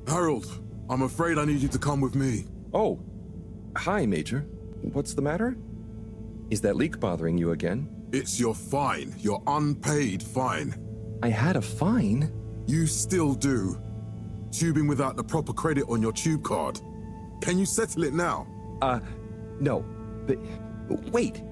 Harold, I'm afraid I need you to come with me. Oh, hi, Major. What's the matter? Is that leak bothering you again? It's your fine, your unpaid fine. I had a fine? You still do. Tubing without the proper credit on your tube card. Can you settle it now? No. But, wait,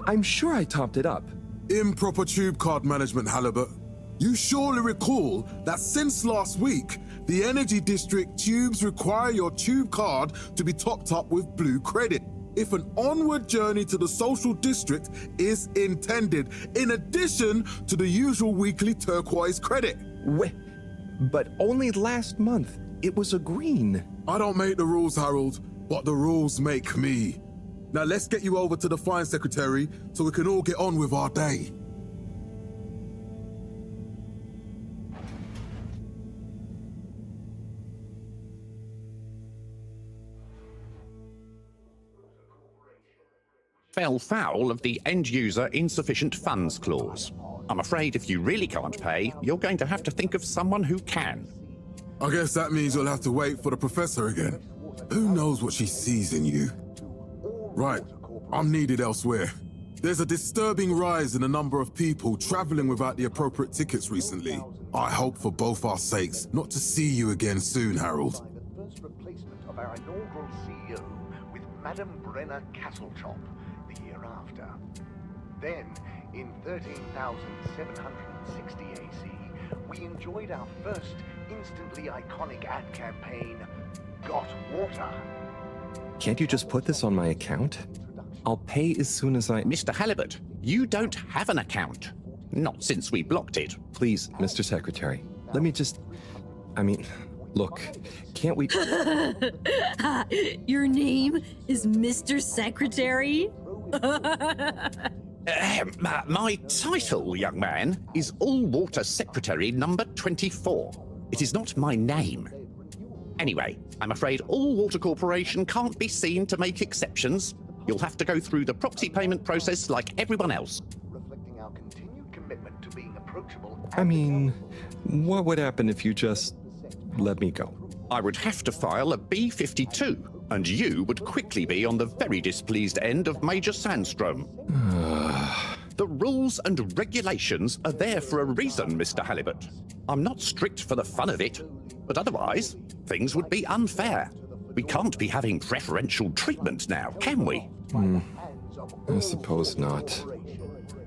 I'm sure I topped it up. Improper tube card management, Halibut. You surely recall that since last week, the Energy District tubes require your tube card to be topped up with blue credit if an onward journey to the social district is intended, in addition to the usual weekly turquoise credit. Wait, but only last month it was a green. I don't make the rules, Harold, but the rules make me. Now let's get you over to the fine secretary so we can all get on with our day. Fell foul of the end-user insufficient funds clause. I'm afraid if you really can't pay, you're going to have to think of someone who can. I guess that means you'll have to wait for the professor again. Who knows what she sees in you? Right, I'm needed elsewhere. There's a disturbing rise in the number of people traveling without the appropriate tickets recently. I hope for both our sakes not to see you again soon, Harold. The first replacement of our inaugural CEO with Madame Brenner Castlechop the year after. Then, in 13,760 AC, we enjoyed our first instantly iconic ad campaign, Got Water. Can't you just put this on my account? I'll pay as soon as I... Mr. Halibut, you don't have an account. Not since we blocked it. Please, Mr. Secretary, let me just... look, can't we... Your name is Mr. Secretary? My title, young man, is All-Water Secretary number 24. It is not my name. Anyway, I'm afraid All-Water Corporation can't be seen to make exceptions. You'll have to go through the proxy payment process like everyone else. Reflecting our continued commitment to being approachable. What would happen if you just let me go? I would have to file a B-52, and you would quickly be on the very displeased end of Major Sandstrom. The rules and regulations are there for a reason, Mr. Halibut. I'm not strict for the fun of it, but otherwise, things would be unfair. We can't be having preferential treatment now, can we? I suppose not.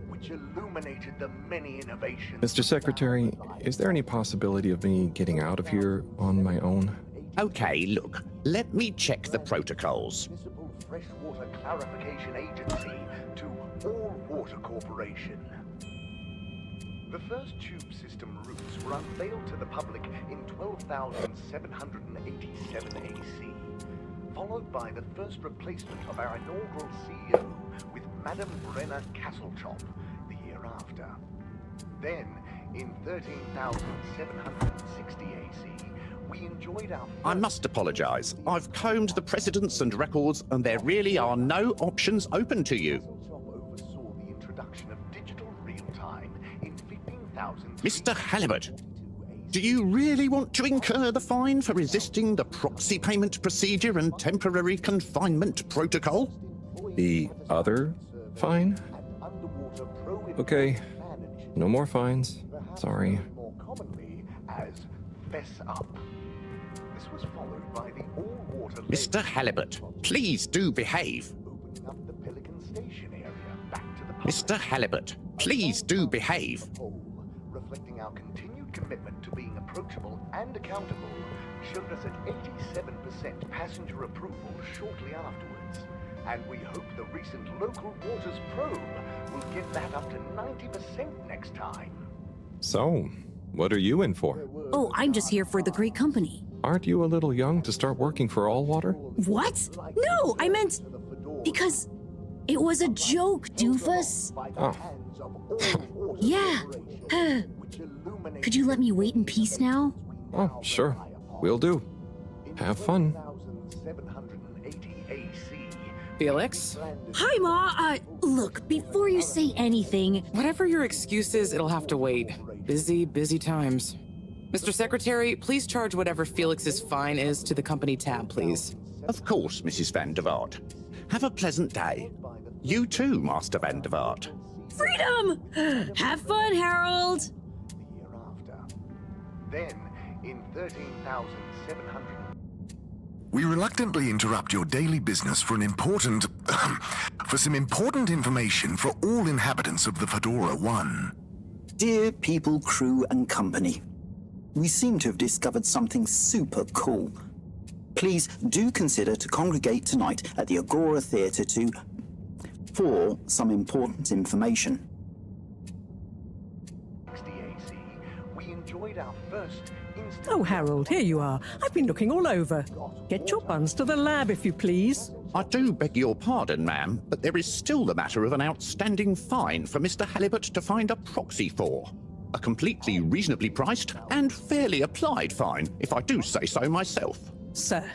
Which illuminated the many innovations. Mr. Secretary, is there any possibility of me getting out of here on my own? Okay, look, let me check the protocols. Municipal Freshwater Clarification Agency to All Water Corporation. The first tube system routes were unveiled to the public in 12,787 AC, followed by the first replacement of our inaugural CEO with Madame Brenner Castlechop the year after. Then, in 13,760 AC, we enjoyed our... I must apologize. I've combed the precedents and records, and there really are no options open to you. oversaw the introduction of digital real-time in 15,000... Mr. Halibut, do you really want to incur the fine for resisting the proxy payment procedure and temporary confinement protocol? The other fine? Okay, no more fines. Sorry. More commonly as Fess Up. This was followed by the all-water... Mr. Halibut, please do behave. Opening up the Pelican Station area back to the public. Mr. Halibut, please do behave. Reflecting our continued commitment to being approachable and accountable, showed us at 87% passenger approval shortly afterwards. And we hope the recent local waters probe will get that up to 90% next time. So, what are you in for? Oh, I'm just here for the great company. Aren't you a little young to start working for All Water? What? No, I meant... because it was a joke, doofus. Oh. Yeah. Could you let me wait in peace now? Oh, sure. Will do. Have fun. Felix? Hi, Ma. Look, before you say anything... Whatever your excuse is, it'll have to wait. Busy, busy times. Mr. Secretary, please charge whatever Felix's fine is to the company tab, please. Of course, Mrs. Van der Vaart. Have a pleasant day. You too, Master Van der Vaart. Freedom! Have fun, Harold! The year after. Then, in 13,700. We reluctantly interrupt your daily business for some important information for all inhabitants of the Fedora 1. Dear people, crew, and company, we seem to have discovered something super cool. Please do consider to congregate tonight at the Agora Theatre for some important information. 60 AC, we enjoyed our first instant. Oh, Harold, here you are. I've been looking all over. Get your buns to the lab, if you please. I do beg your pardon, ma'am, but there is still the matter of an outstanding fine for Mr. Halibut to find a proxy for. A completely reasonably priced and fairly applied fine, if I do say so myself. Sir,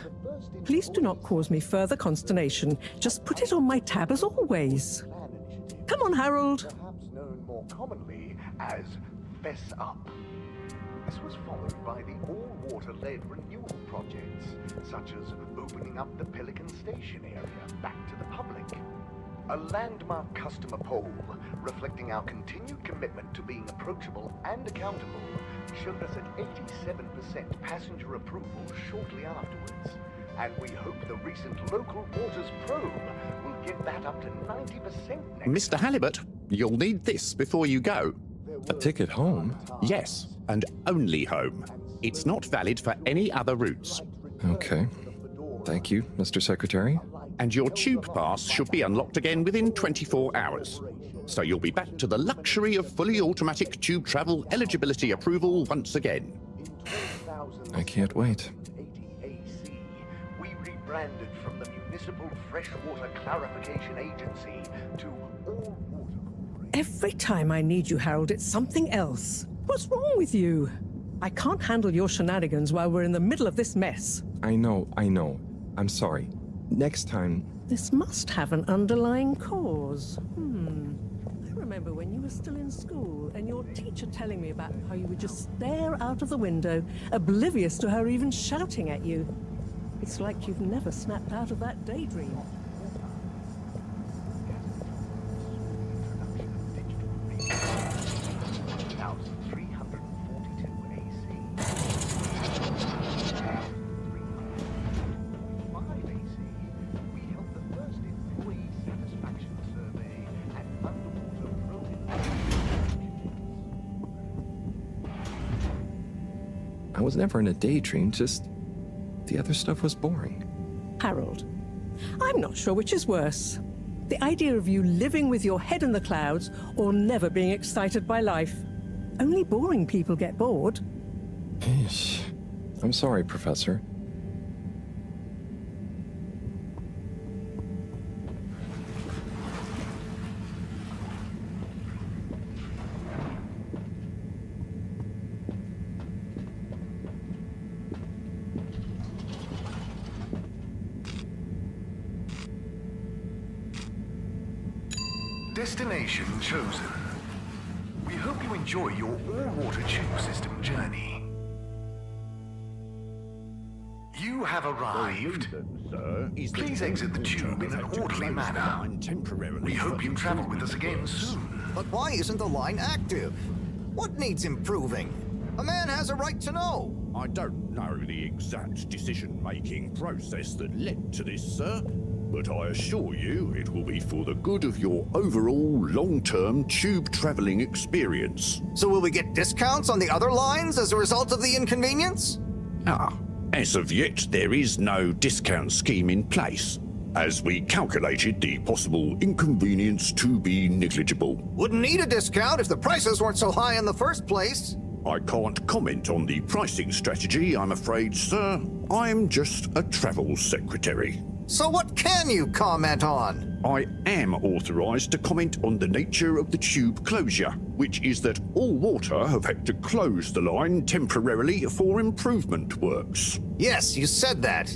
please do not cause me further consternation. Just put it on my tab as always. Come on, Harold. Perhaps known more commonly as Fess Up. This was followed by the all-water-led renewal projects, such as opening up the Pelican Station area back to the public. A landmark customer poll, reflecting our continued commitment to being approachable and accountable, showed us at 87% passenger approval shortly afterwards. And we hope the recent local waters probe will get that up to 90% next. Mr. Halibut, you'll need this before you go. A ticket home? Yes, and only home. It's not valid for any other routes. Okay. Thank you, Mr. Secretary. And your tube pass should be unlocked again within 24 hours. So you'll be back to the luxury of fully automatic tube travel eligibility approval once again. I can't wait. 80 AC, we rebranded from the Municipal Freshwater Clarification Agency to All Water Corporation. Every time I need you, Harold, it's something else. What's wrong with you? I can't handle your shenanigans while we're in the middle of this mess. I know. I'm sorry. Next time... This must have an underlying cause. I remember when you were still in school and your teacher telling me about how you would just stare out of the window, oblivious to her even shouting at you. It's like you've never snapped out of that daydream. I was never in a daydream, just... the other stuff was boring. Harold, I'm not sure which is worse. The idea of you living with your head in the clouds or never being excited by life. Only boring people get bored. Eesh. I'm sorry, Professor. Destination chosen. We hope you enjoy your all-water tube system journey. You have arrived. Please exit the tube in an orderly manner. We hope you travel with us again soon. But why isn't the line active? What needs improving? A man has a right to know. I don't know the exact decision-making process that led to this, sir, but I assure you it will be for the good of your overall long-term tube traveling experience. So will we get discounts on the other lines as a result of the inconvenience? As of yet, there is no discount scheme in place, as we calculated the possible inconvenience to be negligible. Wouldn't need a discount if the prices weren't so high in the first place. I can't comment on the pricing strategy, I'm afraid, sir. I'm just a travel secretary. So what can you comment on? I am authorized to comment on the nature of the tube closure, which is that All Water have had to close the line temporarily for improvement works. Yes, you said that.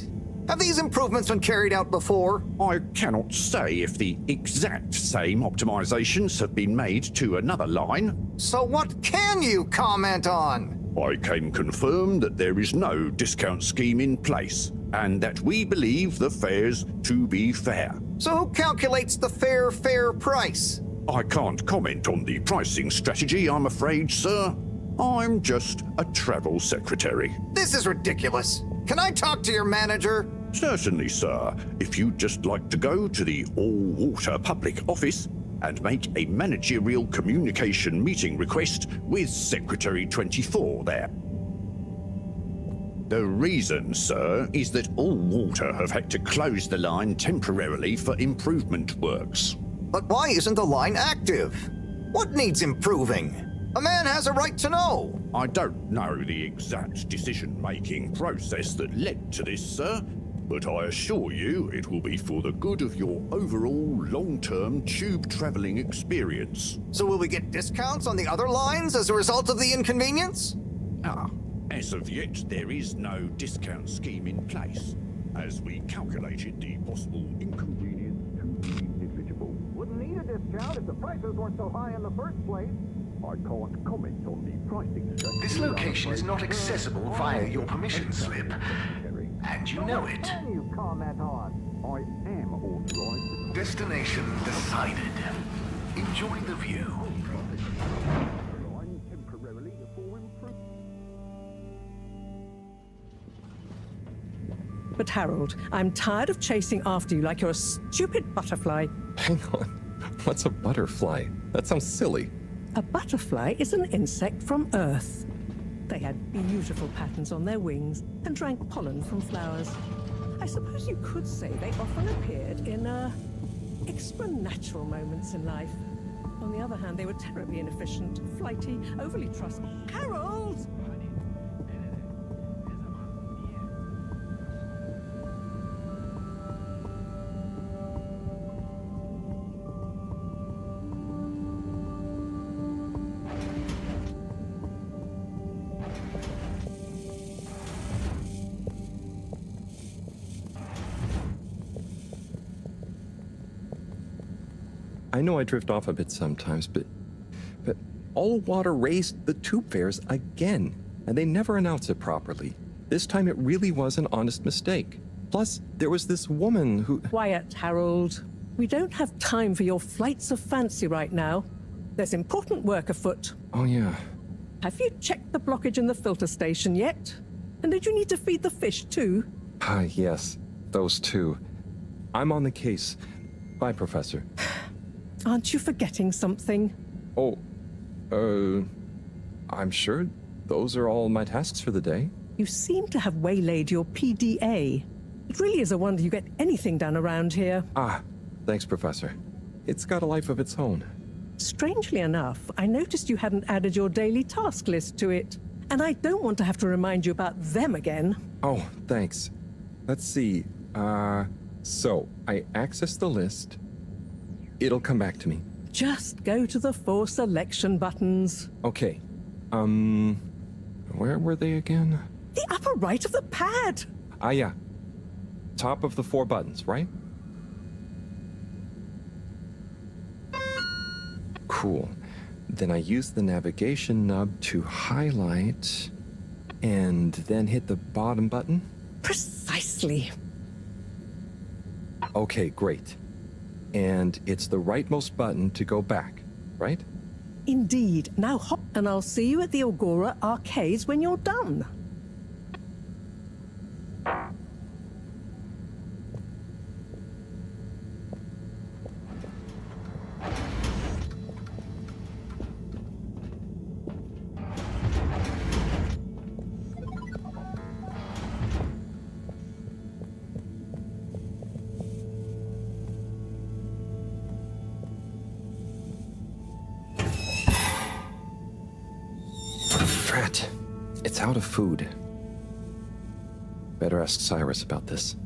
Have these improvements been carried out before? I cannot say if the exact same optimizations have been made to another line. So what can you comment on? I can confirm that there is no discount scheme in place, and that we believe the fares to be fair. So who calculates the fair price? I can't comment on the pricing strategy, I'm afraid, sir. I'm just a travel secretary. This is ridiculous. Can I talk to your manager? Certainly, sir. If you'd just like to go to the all-water public office and make a managerial communication meeting request with Secretary 24 there. The reason, sir, is that All Water have had to close the line temporarily for improvement works. But why isn't the line active? What needs improving? A man has a right to know. I don't know the exact decision-making process that led to this, sir, but I assure you it will be for the good of your overall long-term tube traveling experience. So will we get discounts on the other lines as a result of the inconvenience? As of yet, there is no discount scheme in place, as we calculated the possible inconvenience to the individual. Wouldn't need a discount if the prices weren't so high in the first place. I can't comment on the pricing strategy. This location is not accessible via your permission slip, and you know it. What can you comment on? I am authorized. Destination decided. Enjoy the view. Temporarily for improvement. But Harold, I'm tired of chasing after you like you're a stupid butterfly. Hang on. What's a butterfly? That sounds silly. A butterfly is an insect from Earth. They had beautiful patterns on their wings and drank pollen from flowers. I suppose you could say they often appeared in extra natural moments in life. On the other hand, they were terribly inefficient, flighty, overly trustful. Harold! I know I drift off a bit sometimes, but All Water raised the tube fares again, and they never announce it properly. This time it really was an honest mistake. Plus, there was this woman who... Quiet, Harold. We don't have time for your flights of fancy right now. There's important work afoot. Oh, yeah. Have you checked the blockage in the filter station yet? And did you need to feed the fish too? Yes, those two. I'm on the case. Bye, Professor. Aren't you forgetting something? Oh, I'm sure those are all my tasks for the day. You seem to have waylaid your PDA. It really is a wonder you get anything done around here. Thanks, Professor. It's got a life of its own. Strangely enough, I noticed you hadn't added your daily task list to it. And I don't want to have to remind you about them again. Oh, thanks. Let's see. So, I access the list. It'll come back to me. Just go to the 4 selection buttons. Okay. Where were they again? The upper right of the pad! Yeah. Top of the 4 buttons, right? Cool. Then I use the navigation nub to highlight, and then hit the bottom button? Precisely. Okay, great. And it's the rightmost button to go back, right? Indeed. Now hop, and I'll see you at the Agora arcades when you're done. Drat. It's out of food. Better ask Cyrus about this.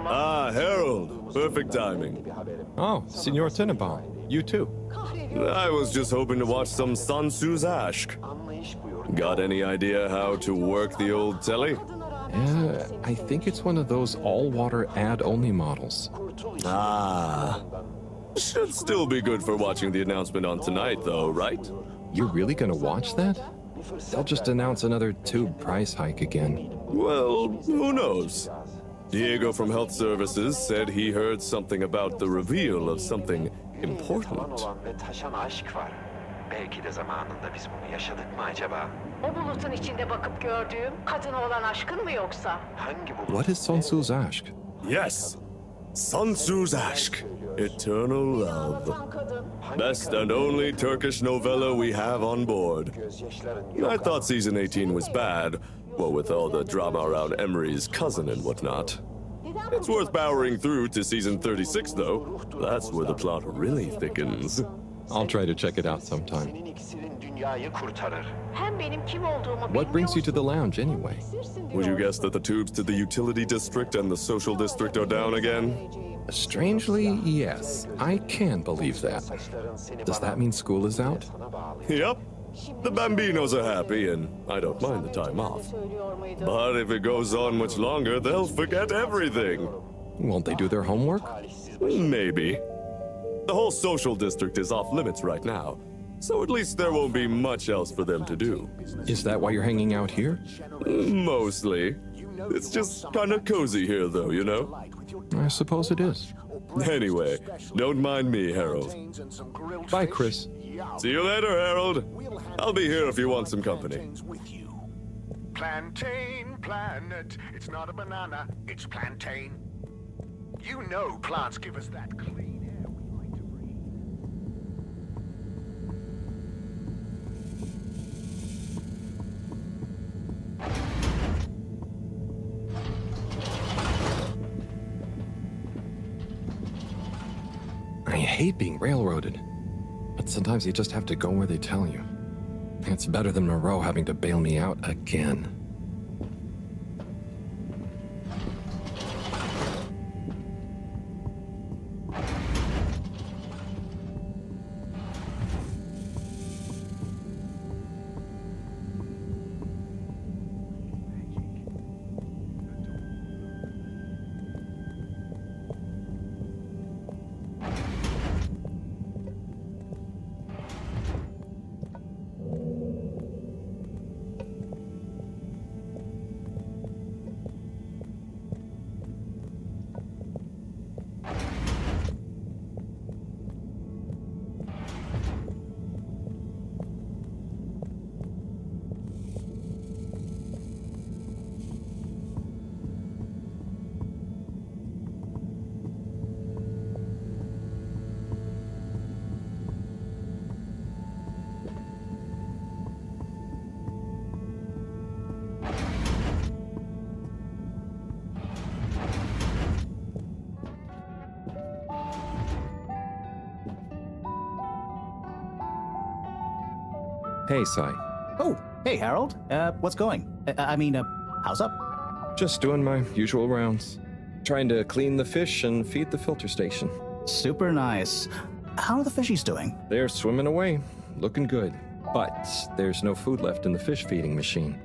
Ah, Harold. Perfect timing. Oh, Signor Tenenbaum. You too. I was just hoping to watch some Sun Tzu's Ashk. Got any idea how to work the old telly? I think it's one of those all-water ad-only models. Ah. Should still be good for watching the announcement on tonight, though, right? You're really gonna watch that? They'll just announce another tube price hike again. Well, who knows? Diego from Health Services said he heard something about the reveal of something important. Belki de zamanında biz bunu yaşadık mı acaba? O bulutun içinde bakıp gördüğüm kadına olan aşkın mı yoksa? Hangi bulut? What is Sun Tzu's Ashk? Yes! Sun Tzu's Ashk. Eternal Love. Best and only Turkish novella we have on board. I thought season 18 was bad, what with all the drama around Emery's cousin and whatnot. It's worth powering through to season 36, though. That's where the plot really thickens. I'll try to check it out sometime. Hem benim kim olduğumu What brings you to the lounge anyway? Would you guess that the tubes to the utility district and the social district are down again? Strangely, yes. I can believe that. Does that mean school is out? Yep. The Bambinos are happy, and I don't mind the time off. But if it goes on much longer, they'll forget everything. Won't they do their homework? Maybe. The whole social district is off limits right now, so at least there won't be much else for them to do. Is that why you're hanging out here? Mostly. It's just kind of cozy here, though, you know? I suppose it is. Anyway, don't mind me, Harold. Bye, Chris. See you later, Harold. I'll be here if you want some company. Plantain planet. It's not a banana, it's plantain. You know plants give us that clean air we like to breathe. I hate being railroaded, but sometimes you just have to go where they tell you. It's better than Moreau having to bail me out again. Hey, Sai. Oh, hey, Harold. What's going? How's up? Just doing my usual rounds. Trying to clean the fish and feed the filter station. Super nice. How are the fishies doing? They're swimming away, looking good. But there's no food left in the fish feeding machine.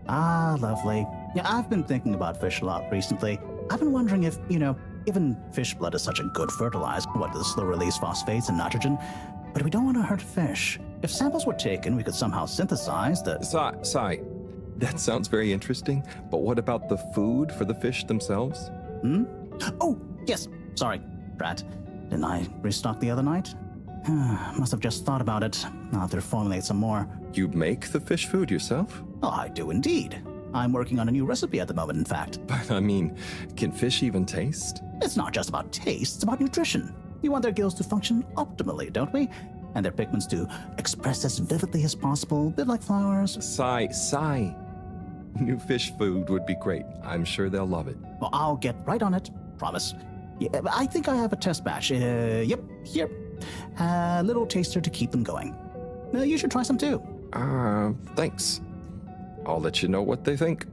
Ah, lovely. Yeah, I've been thinking about fish a lot recently. I've been wondering if, given fish blood is such a good fertilizer, what the slow-release phosphates and nitrogen, but we don't want to hurt fish. If samples were taken, we could somehow synthesize the... Sai, that sounds very interesting, but what about the food for the fish themselves? Oh, yes. Sorry, Drat. Didn't I restock the other night? Must have just thought about it. I'll have to formulate some more. You make the fish food yourself? Oh, I do indeed. I'm working on a new recipe at the moment, in fact. But, can fish even taste? It's not just about taste, it's about nutrition. We want their gills to function optimally, don't we? And their pigments to express as vividly as possible, a bit like flowers. Sai. New fish food would be great. I'm sure they'll love it. Well, I'll get right on it. Promise. Yeah, I think I have a test batch. Yep, here. A little taster to keep them going. You should try some too. Thanks. I'll let you know what they think.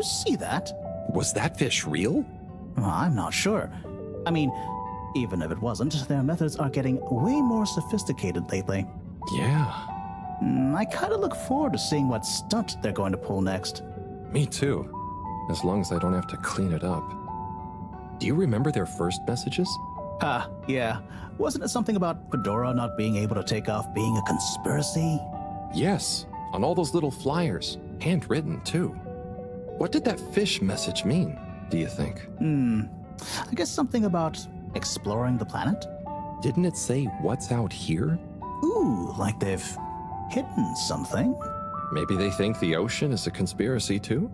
see that? Was that fish real? Well, I'm not sure. I mean, even if it wasn't, their methods are getting way more sophisticated lately. Yeah. I kind of look forward to seeing what stunt they're going to pull next. Me too. As long as I don't have to clean it up. Do you remember their first messages? Yeah. Wasn't it something about Fedora not being able to take off being a conspiracy? Yes, on all those little flyers. Handwritten, too. What did that fish message mean, do you think? I guess something about exploring the planet? Didn't it say what's out here? Ooh, like they've hidden something? Maybe they think the ocean is a conspiracy, too?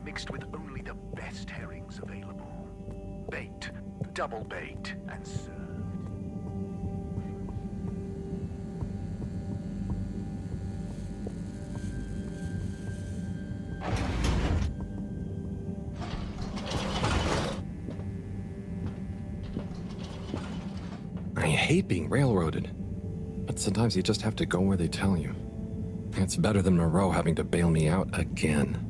Mixed with only the best herrings available. Baked, double baked, and served. I hate being railroaded, but sometimes you just have to go where they tell you. It's better than Moreau having to bail me out again.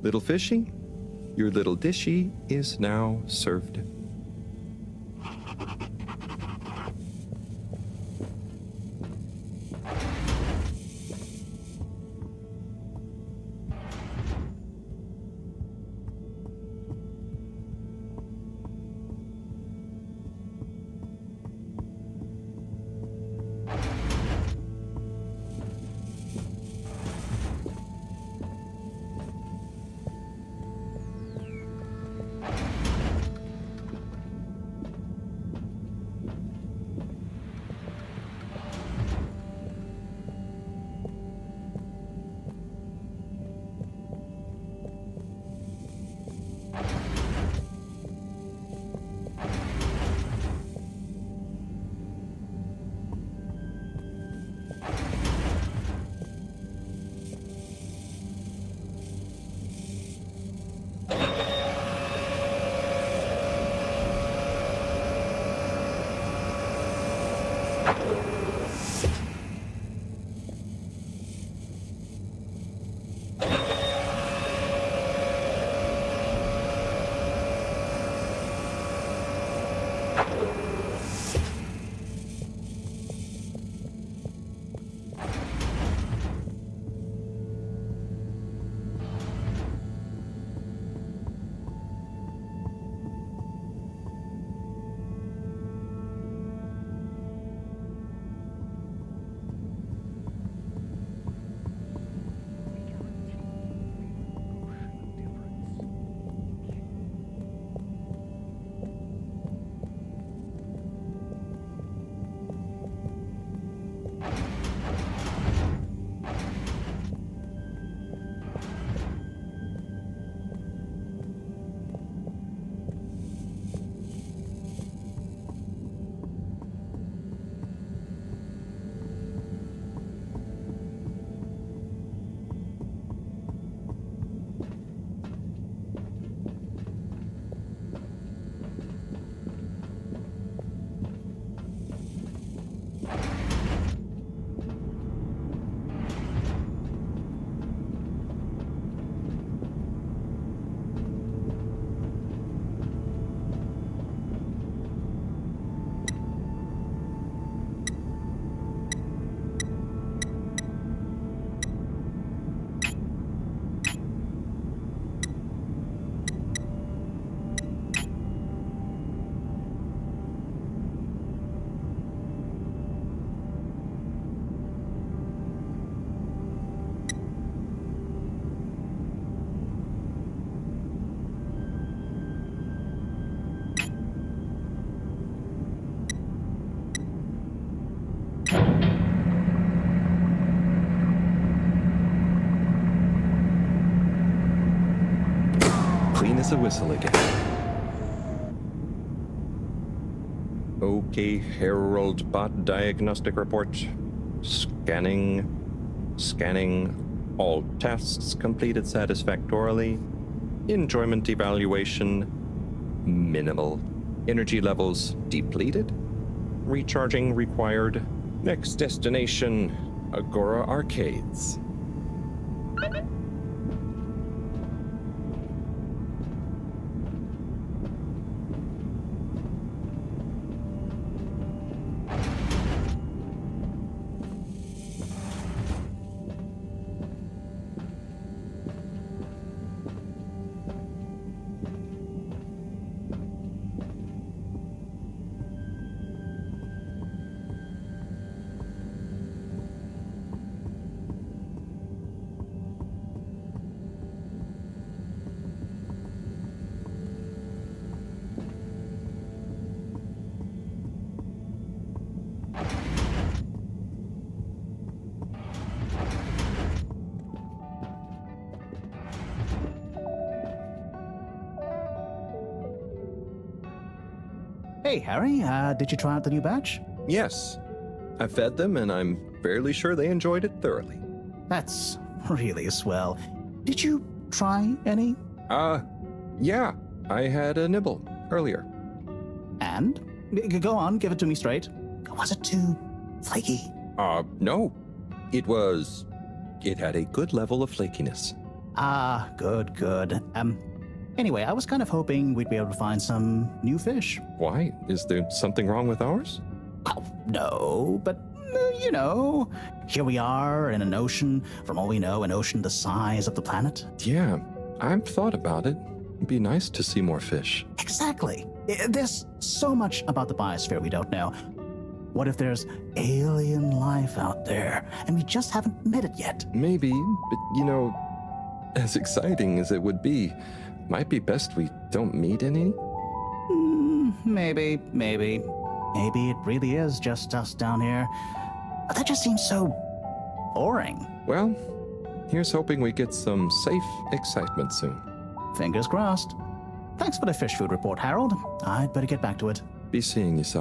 Little fishy, your little dishy is now served. as a whistle again. Okay, Harold Bot diagnostic report. Scanning. All tests completed satisfactorily. Enjoyment evaluation minimal. Energy levels depleted. Recharging required. Next destination, Agora Arcades. Hey, Harry, did you try out the new batch? Yes. I fed them, and I'm fairly sure they enjoyed it thoroughly. That's really swell. Did you try any? Yeah. I had a nibble earlier. And? Go on, give it to me straight. Was it too flaky? No. It had a good level of flakiness. Ah, good. Anyway, I was kind of hoping we'd be able to find some new fish. Why? Is there something wrong with ours? Oh, no, but, you know, here we are in an ocean, from all we know, an ocean the size of the planet. Yeah, I've thought about it. It'd be nice to see more fish. Exactly. There's so much about the biosphere we don't know. What if there's alien life out there, and we just haven't met it yet? Maybe, but, you know, as exciting as it would be, might be best we don't meet any? Maybe. Maybe it really is just us down here. But that just seems so boring. Well, here's hoping we get some safe excitement soon. Fingers crossed. Thanks for the fish food report, Harold. I'd better get back to it. Be seeing you, Si.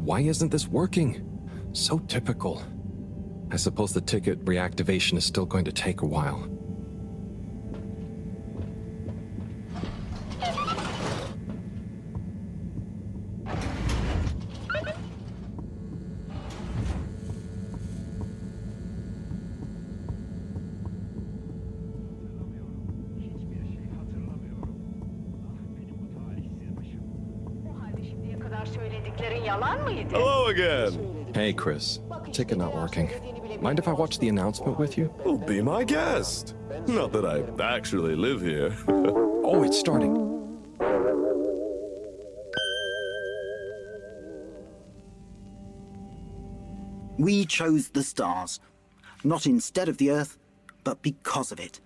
Why isn't this working? So typical. I suppose the ticket reactivation is still going to take a while. Hello again. Hey, Chris. Ticket not working. Mind if I watch the announcement with you? Well, be my guest. Not that I actually live here. Oh, it's starting. We chose the stars, not instead of the Earth, but because of it.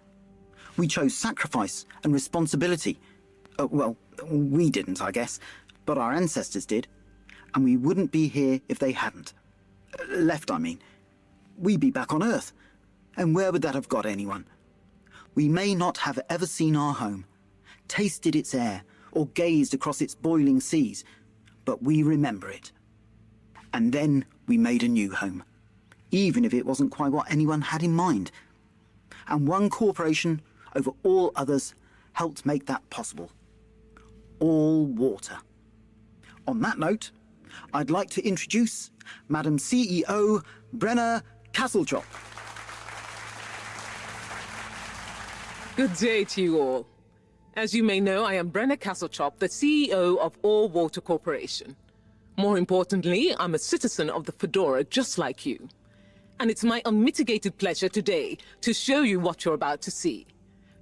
We chose sacrifice and responsibility. Well, we didn't, I guess, but our ancestors did. And we wouldn't be here if they hadn't. Left, I mean. We'd be back on Earth. And where would that have got anyone? We may not have ever seen our home, tasted its air, or gazed across its boiling seas, but we remember it. And then we made a new home, even if it wasn't quite what anyone had in mind. And one corporation over all others helped make that possible. All water. On that note, I'd like to introduce Madam CEO Brenna Castlechop. Good day to you all. As you may know, I am Brenna Castlechop, the CEO of All Water Corporation. More importantly, I'm a citizen of the Fedora just like you. And it's my unmitigated pleasure today to show you what you're about to see.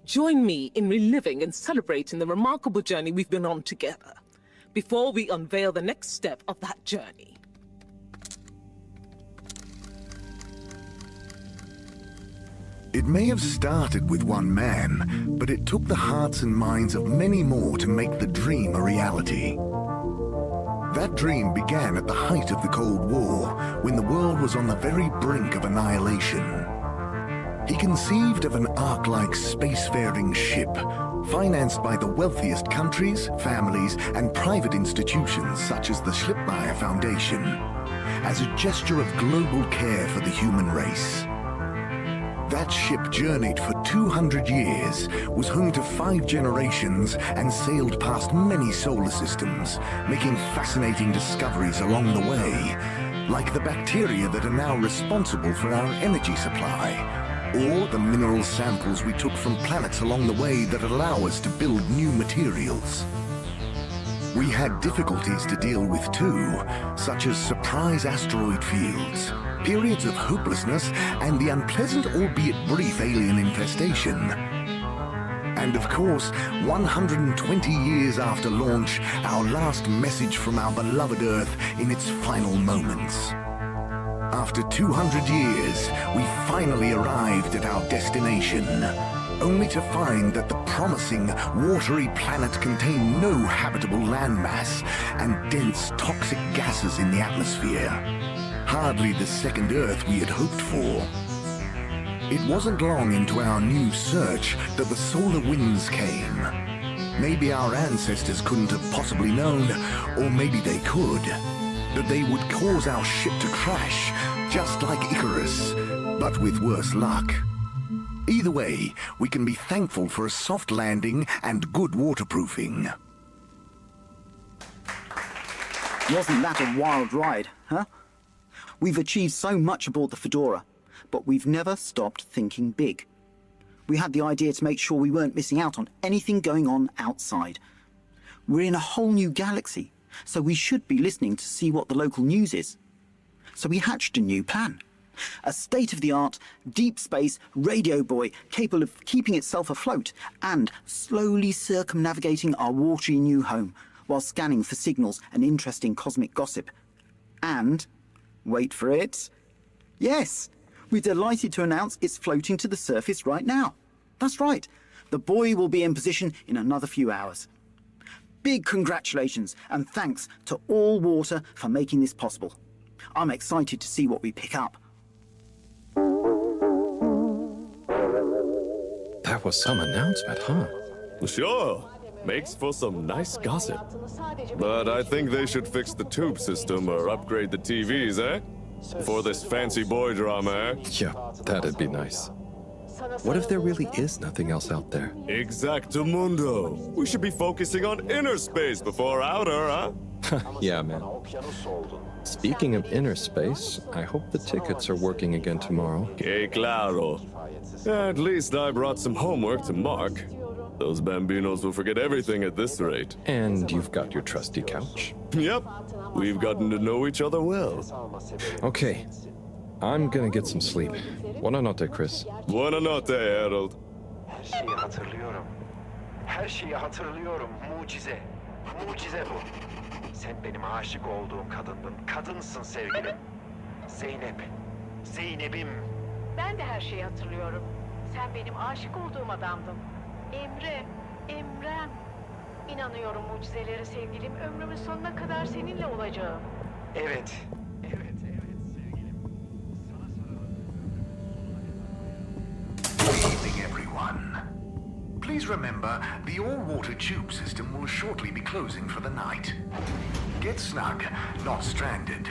Join me in reliving and celebrating the remarkable journey we've been on together, before we unveil the next step of that journey. It may have started with one man, but it took the hearts and minds of many more to make the dream a reality. That dream began at the height of the Cold War, when the world was on the very brink of annihilation. He conceived of an Ark-like spacefaring ship, financed by the wealthiest countries, families, and private institutions such as the Schlipmeyer Foundation, as a gesture of global care for the human race. That ship journeyed for 200 years, was home to 5 generations, and sailed past many solar systems, making fascinating discoveries along the way, like the bacteria that are now responsible for our energy supply, or the mineral samples we took from planets along the way that allow us to build new materials. We had difficulties to deal with too, such as surprise asteroid fields, periods of hopelessness, and the unpleasant albeit brief alien infestation. And of course, 120 years after launch, our last message from our beloved Earth in its final moments. After 200 years, we finally arrived at our destination, only to find that the promising, watery planet contained no habitable landmass and dense, toxic gases in the atmosphere. Hardly the second Earth we had hoped for. It wasn't long into our new search that the solar winds came. Maybe our ancestors couldn't have possibly known, or maybe they could, that they would cause our ship to crash, just like Icarus, but with worse luck. Either way, we can be thankful for a soft landing and good waterproofing. Wasn't that a wild ride, huh? We've achieved so much aboard the Fedora, but we've never stopped thinking big. We had the idea to make sure we weren't missing out on anything going on outside. We're in a whole new galaxy, so we should be listening to see what the local news is. So we hatched a new plan. A state-of-the-art, deep space radio buoy capable of keeping itself afloat and slowly circumnavigating our watery new home while scanning for signals and interesting cosmic gossip. And, wait for it, yes, we're delighted to announce it's floating to the surface right now. That's right, the buoy will be in position in another few hours. Big congratulations and thanks to All Water for making this possible. I'm excited to see what we pick up. That was some announcement, huh? Sure. Makes for some nice gossip. But I think they should fix the tube system or upgrade the TVs, eh? For this fancy boy drama, eh? Yeah, that'd be nice. What if there really is nothing else out there? Exactamundo. We should be focusing on inner space before outer, huh? Yeah, man. Speaking of inner space, I hope the tickets are working again tomorrow. Que claro. At least I brought some homework to mark. Those bambinos will forget everything at this rate. And you've got your trusty couch. Yep. We've gotten to know each other well. Okay. I'm gonna get some sleep. Buona notte, Chris. Buona notte, Harold. Her şeyi hatırlıyorum. Her şeyi hatırlıyorum. Mucize. Mucize bu. Sen benim aşık olduğum kadındın. Kadınsın sevgilim. Zeynep. Zeynep'im. Ben de her şeyi hatırlıyorum. Sen benim aşık olduğum adamdın. Emre, Emrem. İnanıyorum mucizelere sevgilim. Ömrümün sonuna kadar seninle olacağım. Evet. Evet sevgilim. Sana sarılırım. Good evening, everyone. Please remember, the all-water tube system will shortly be closing for the night. Get snug, not stranded.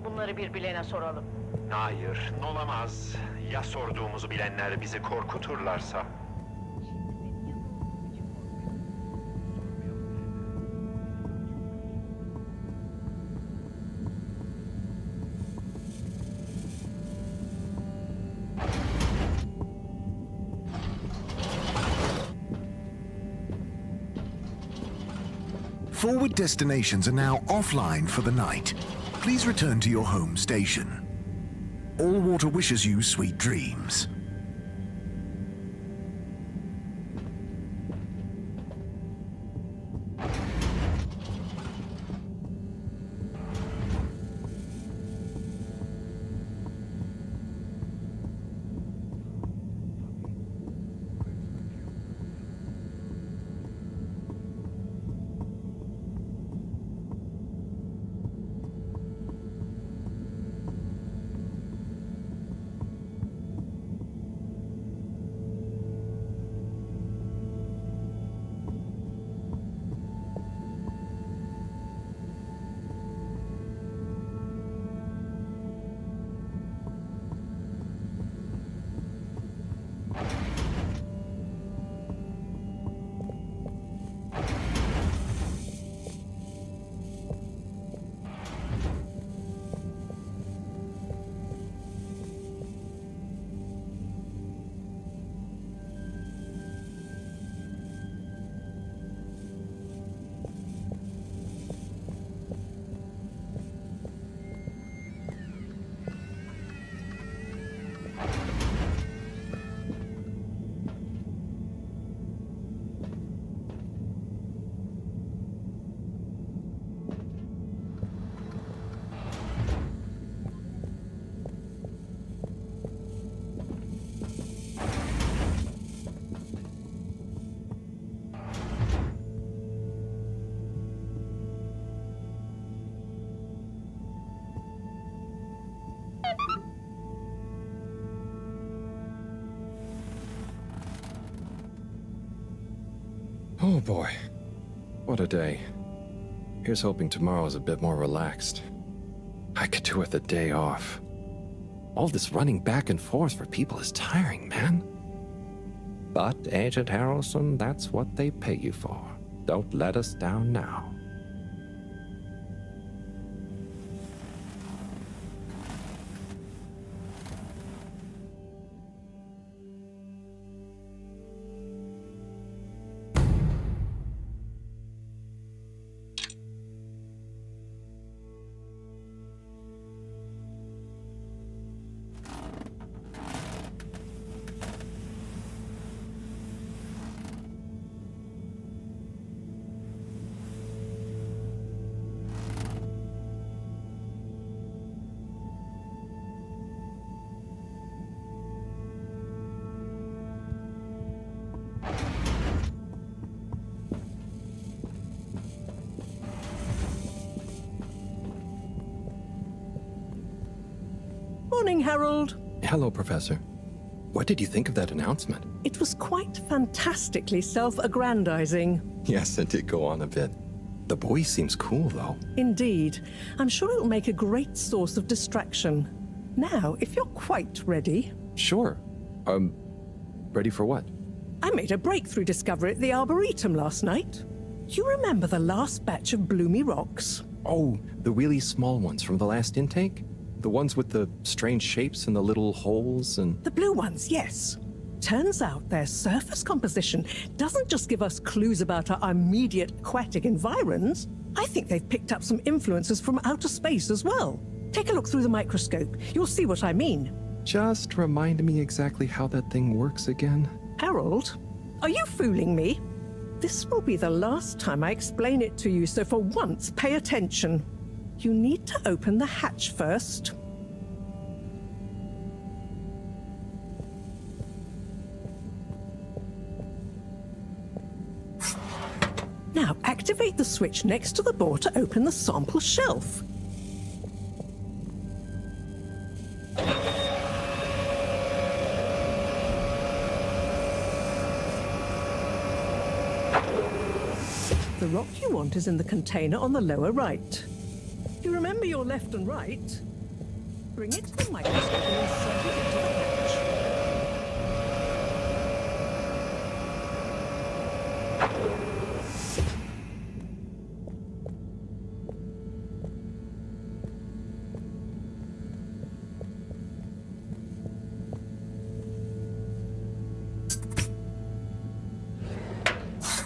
Bunları birbirlerine soralım. Hayır, olamaz. Ya sorduğumuzu bilenler bizi korkuturlarsa? Forward destinations are now offline for the night. Please return to your home station. All Water wishes you sweet dreams. Oh boy. What a day. Here's hoping tomorrow's a bit more relaxed. I could do with a day off. All this running back and forth for people is tiring, man. But, Agent Harrelson, that's what they pay you for. Don't let us down now. Morning, Harold. Hello, Professor. What did you think of that announcement? It was quite fantastically self-aggrandizing. Yes, it did go on a bit. The boy seems cool, though. Indeed. I'm sure it'll make a great source of distraction. Now, if you're quite ready... Sure. Ready for what? I made a breakthrough discovery at the Arboretum last night. You remember the last batch of bloomy rocks? Oh, the really small ones from the last intake? The ones with the strange shapes and the little holes and... The blue ones, yes. Turns out their surface composition doesn't just give us clues about our immediate aquatic environs. I think they've picked up some influences from outer space as well. Take a look through the microscope. You'll see what I mean. Just remind me exactly how that thing works again. Harold, are you fooling me? This will be the last time I explain it to you, so for once, pay attention. You need to open the hatch first. Now, activate the switch next to the board to open the sample shelf. The rock you want is in the container on the lower right. You remember your left and right? Bring it to the microscope and insert it into the hatch.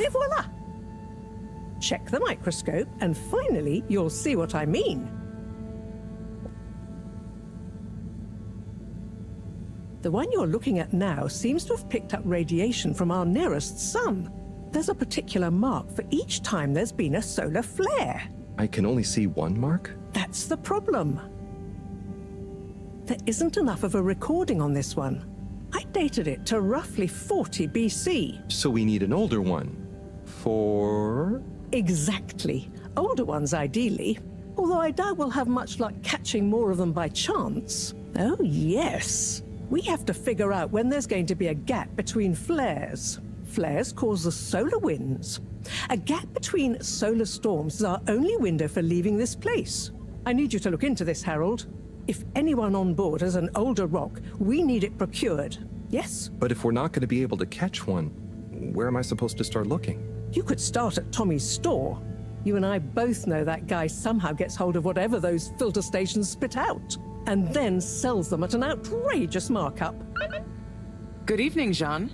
Et voila! Check the microscope, and finally, you'll see what I mean. The one you're looking at now seems to have picked up radiation from our nearest sun. There's a particular mark for each time there's been a solar flare. I can only see one mark? That's the problem. There isn't enough of a recording on this one. I dated it to roughly 40 BC. So we need an older one. For... Exactly. Older ones, ideally. Although I doubt we'll have much luck catching more of them by chance. Oh, yes. We have to figure out when there's going to be a gap between flares. Flares cause the solar winds. A gap between solar storms is our only window for leaving this place. I need you to look into this, Harold. If anyone on board has an older rock, we need it procured. Yes? But if we're not going to be able to catch one, where am I supposed to start looking? You could start at Tommy's store. You and I both know that guy somehow gets hold of whatever those filter stations spit out, and then sells them at an outrageous markup. Good evening, Jean.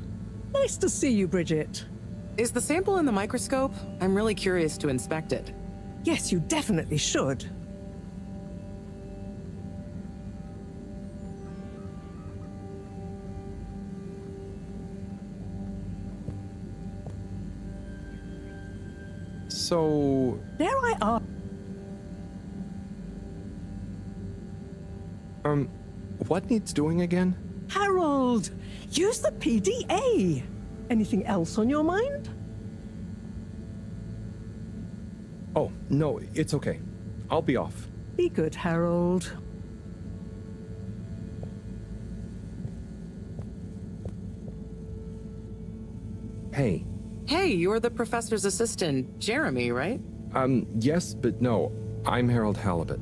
Nice to see you, Bridget. Is the sample in the microscope? I'm really curious to inspect it. Yes, you definitely should. So... There I are. What needs doing again? Harold, use the PDA. Anything else on your mind? Oh, no, it's okay. I'll be off. Be good, Harold. Hey, Hey, you're the professor's assistant, Jeremy, right? Yes, but no. I'm Harold Halibut.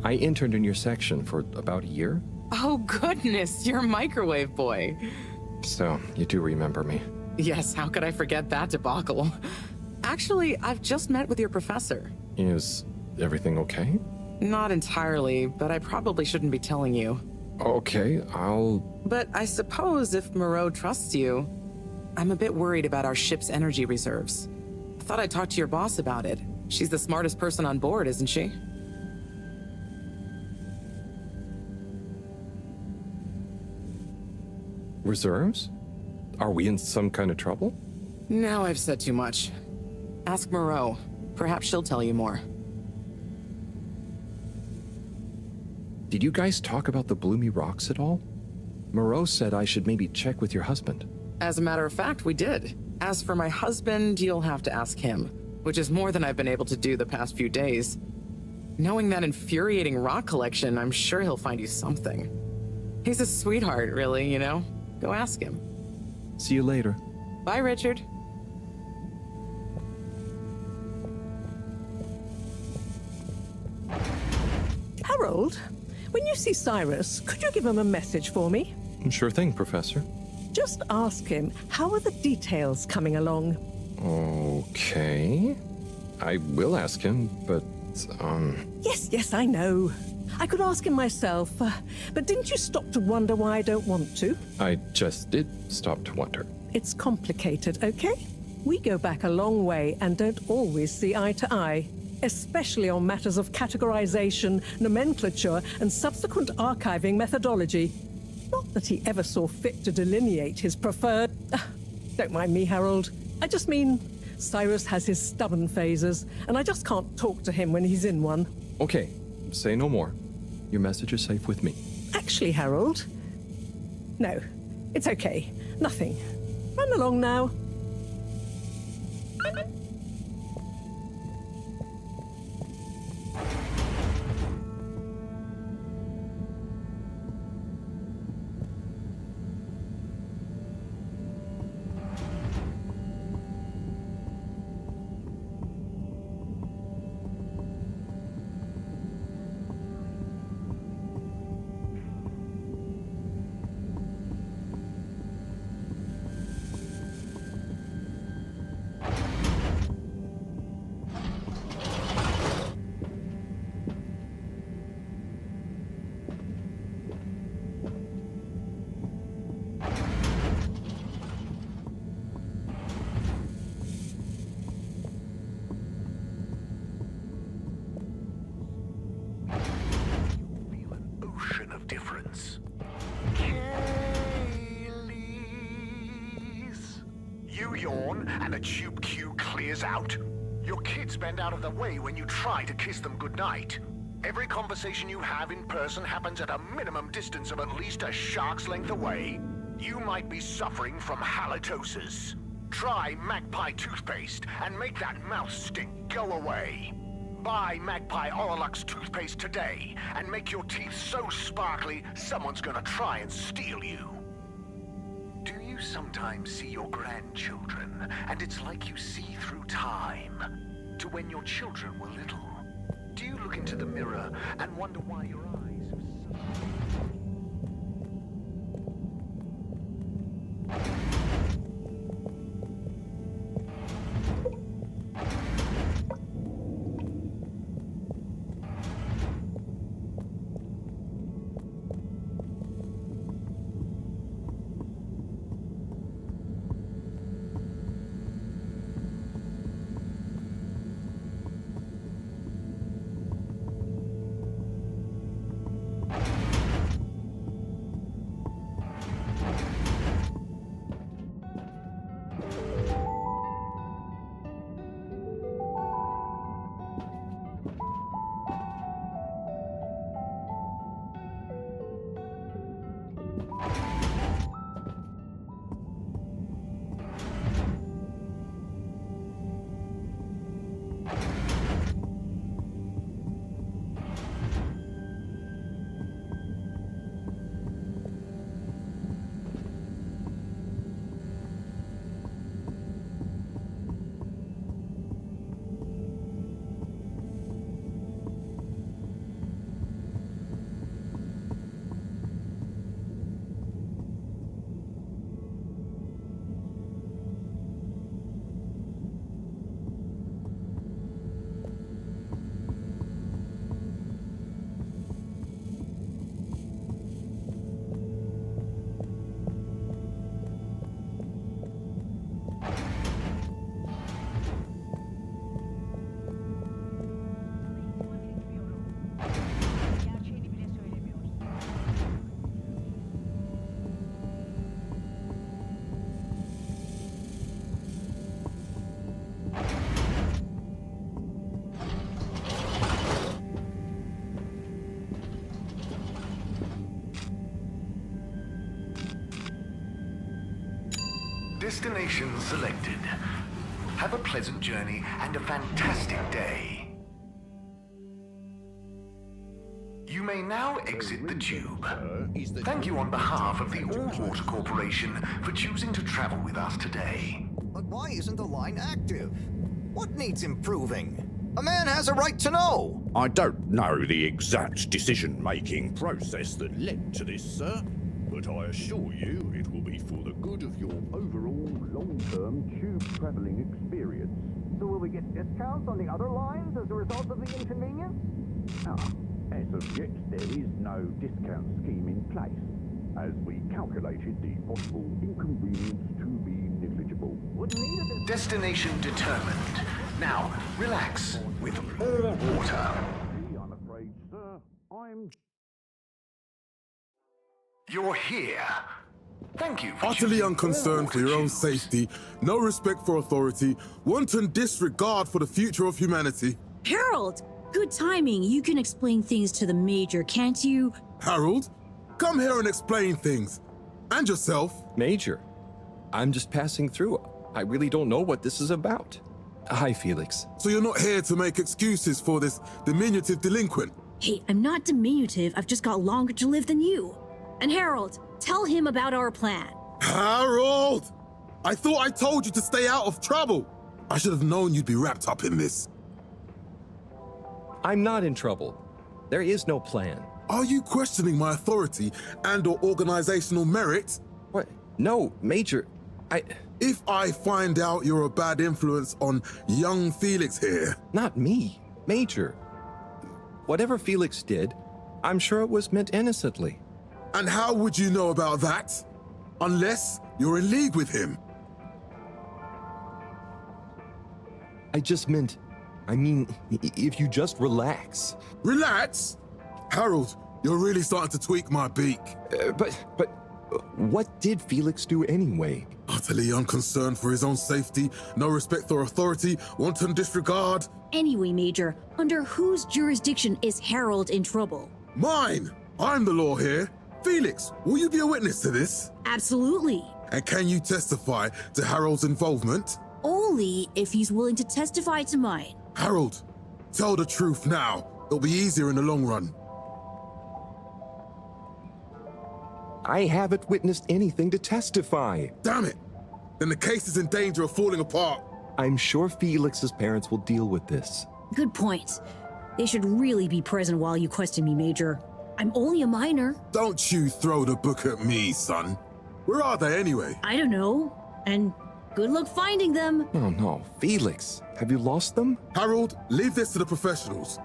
I interned in your section for about a year. Oh, goodness, you're Microwave Boy. So, you do remember me. Yes, how could I forget that debacle? Actually, I've just met with your professor. Is everything okay? Not entirely, but I probably shouldn't be telling you. Okay, But I suppose if Moreau trusts you, I'm a bit worried about our ship's energy reserves. I thought I'd talk to your boss about it. She's the smartest person on board, isn't she? Reserves? Are we in some kind of trouble? Now I've said too much. Ask Moreau. Perhaps she'll tell you more. Did you guys talk about the Bloomy Rocks at all? Moreau said I should maybe check with your husband. As a matter of fact, we did. As for my husband, you'll have to ask him, which is more than I've been able to do the past few days. Knowing that infuriating rock collection, I'm sure he'll find you something. He's a sweetheart, really, you know? Go ask him. See you later. Bye, Richard. Harold, when you see Cyrus, could you give him a message for me? Sure thing, Professor. Just ask him, how are the details coming along? Okay. I will ask him, but, Yes, I know. I could ask him myself, but didn't you stop to wonder why I don't want to? I just did stop to wonder. It's complicated, okay? We go back a long way and don't always see eye to eye, especially on matters of categorization, nomenclature, and subsequent archiving methodology. Not that he ever saw fit to delineate his preferred... Don't mind me, Harold. I just mean, Cyrus has his stubborn phases, and I just can't talk to him when he's in one. Okay, say no more. Your message is safe with me. Actually, Harold... No, it's okay. Nothing. Run along now. Difference. You yawn and a tube queue clears out. Your kids bend out of the way when you try to kiss them goodnight. Every conversation you have in person happens at a minimum distance of at least a shark's length away. You might be suffering from halitosis. Try Magpie toothpaste and make that mouth stink go away. Buy Magpie Oralux toothpaste today and make your teeth so sparkly someone's gonna try and steal you. Do you sometimes see your grandchildren and it's like you see through time to when your children were little? Do you look into the mirror and wonder why your eyes have so... Destination selected. Have a pleasant journey and a fantastic day. You may now exit the tube. Thank you on behalf of the All Water Corporation for choosing to travel with us today. But why isn't the line active? What needs improving? A man has a right to know. I don't know the exact decision-making process that led to this, sir, but I assure you it will be for the good of your overall long-term tube travelling experience. So will we get discounts on the other lines as a result of the inconvenience? As of yet, there is no discount scheme in place, as we calculated the possible inconvenience to be negligible. Destination determined. Now, relax with all water. I'm afraid, sir, You're here. Thank you for Utterly choosing unconcerned all for your own water tubes. safety, no respect for authority, wanton disregard for the future of humanity. Harold! Good timing. You can explain things to the Major, can't you? Harold, come here and explain things. And yourself. Major, I'm just passing through. I really don't know what this is about. Hi, Felix. So you're not here to make excuses for this diminutive delinquent? Hey, I'm not diminutive. I've just got longer to live than you. And Harold, tell him about our plan. Harold! I thought I told you to stay out of trouble. I should have known you'd be wrapped up in this. I'm not in trouble. There is no plan. Are you questioning my authority and/or organizational merit? What? No, Major. If I find out you're a bad influence on young Felix here... Not me, Major. Whatever Felix did, I'm sure it was meant innocently. And how would you know about that? Unless you're in league with him. I mean, if you just relax. Relax? Harold, you're really starting to tweak my beak. But what did Felix do anyway? Utterly unconcerned for his own safety, no respect for authority, wanton disregard. Anyway, Major, under whose jurisdiction is Harold in trouble? Mine! I'm the law here. Felix, will you be a witness to this? Absolutely. And can you testify to Harold's involvement? Only if he's willing to testify to mine. Harold, tell the truth now. It'll be easier in the long run. I haven't witnessed anything to testify. Damn it! Then the case is in danger of falling apart. I'm sure Felix's parents will deal with this. Good point. They should really be present while you question me, Major. I'm only a minor. Don't you throw the book at me, son. Where are they anyway? I don't know. And good luck finding them. Oh no, Felix, have you lost them? Harold, leave this to the professionals.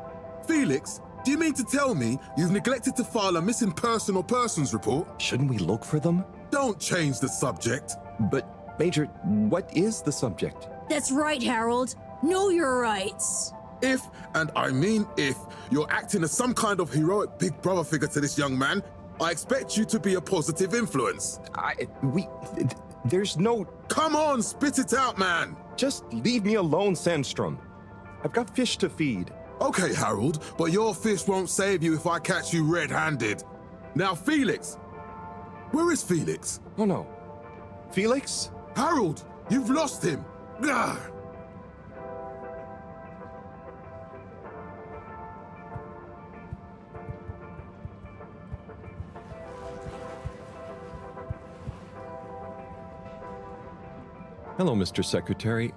Felix, do you mean to tell me you've neglected to file a missing person or persons report? Shouldn't we look for them? Don't change the subject. But, Major, what is the subject? That's right, Harold. Know your rights. If, and I mean if, you're acting as some kind of heroic big brother figure to this young man, I expect you to be a positive influence. There's no... Come on, spit it out, man! Just leave me alone, Sandstrom. I've got fish to feed. Okay, Harold, but your fish won't save you if I catch you red-handed. Now, Felix! Where is Felix? Oh no. Felix? Harold, you've lost him! Gah! Hello, Mr. Secretary.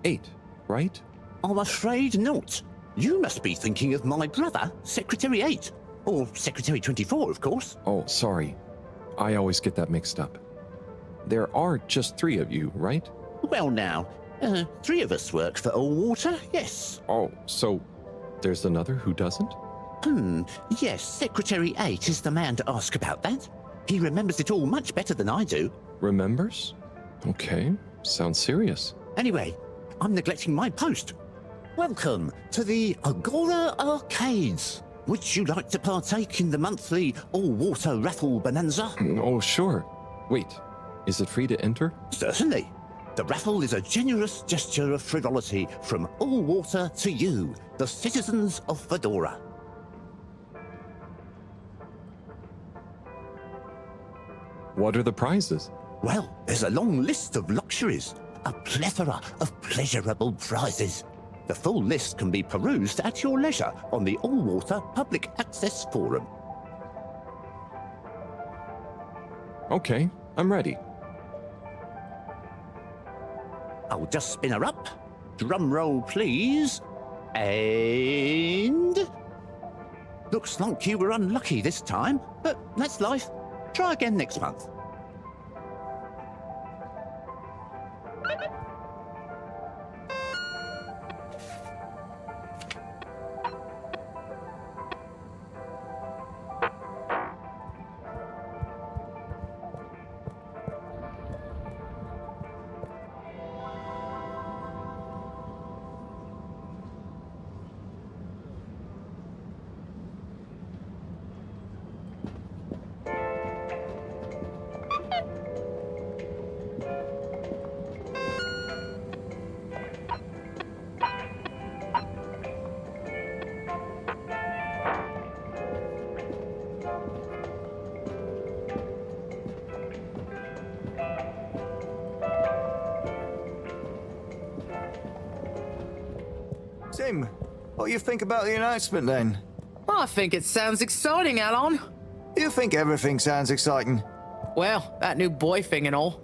8, right? I'm afraid not. You must be thinking of my brother, Secretary 8. Or Secretary 24, of course. Oh, sorry. I always get that mixed up. There are just 3 of you, right? Well now, 3 of us work for Allwater, yes. Oh, so there's another who doesn't? Yes, Secretary 8 is the man to ask about that. He remembers it all much better than I do. Remembers? Okay, sounds serious. Anyway, I'm neglecting my post. Welcome to the Agora Arcades. Would you like to partake in the monthly all-water raffle bonanza? Oh, sure. Wait, is it free to enter? Certainly. The raffle is a generous gesture of frivolity from Allwater to you, the citizens of Fedora. What are the prizes? Well, there's a long list of luxuries, a plethora of pleasurable prizes. The full list can be perused at your leisure on the All-Water Public Access Forum. Okay, I'm ready. I'll just spin her up. Drum roll, please. And... Looks like you were unlucky this time, but that's life. Try again next month. Tim, what do you think about the announcement then? I think it sounds exciting, Alon. You think everything sounds exciting? Well, that new boy thing and all.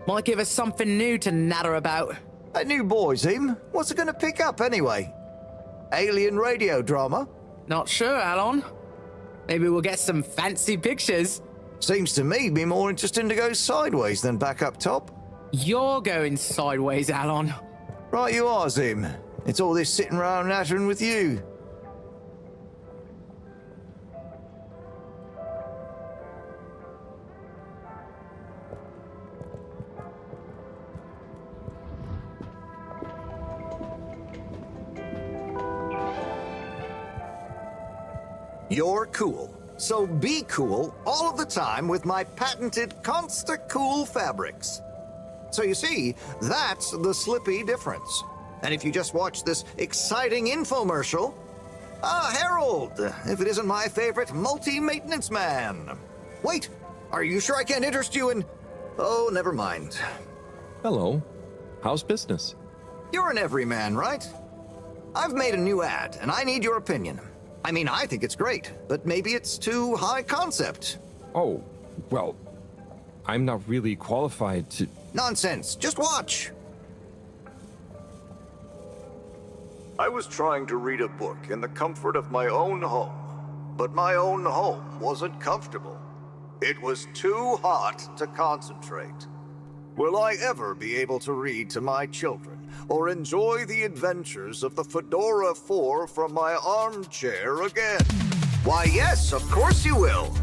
Might give us something new to natter about. That new boy, Tim? What's it gonna pick up anyway? Alien radio drama? Not sure, Alon. Maybe we'll get some fancy pictures. Seems to me be more interesting to go sideways than back up top. You're going sideways, Alon. Right you are, Zim. It's all this sitting around nattering with you. You're cool. So be cool all of the time with my patented Consta-Cool fabrics. So you see, that's the Slippy difference. And if you just watch this exciting infomercial... Ah, Harold! If it isn't my favorite multi-maintenance man. Wait, are you sure I can't interest you in... Oh, never mind. Hello. How's business? You're an everyman, right? I've made a new ad, and I need your opinion. I mean, I think it's great, but maybe it's too high concept. Oh, well, I'm not really qualified to... Nonsense. Just watch. I was trying to read a book in the comfort of my own home, but my own home wasn't comfortable. It was too hot to concentrate. Will I ever be able to read to my children or enjoy the adventures of the Fedora 4 from my armchair again? Why, yes, of course you will.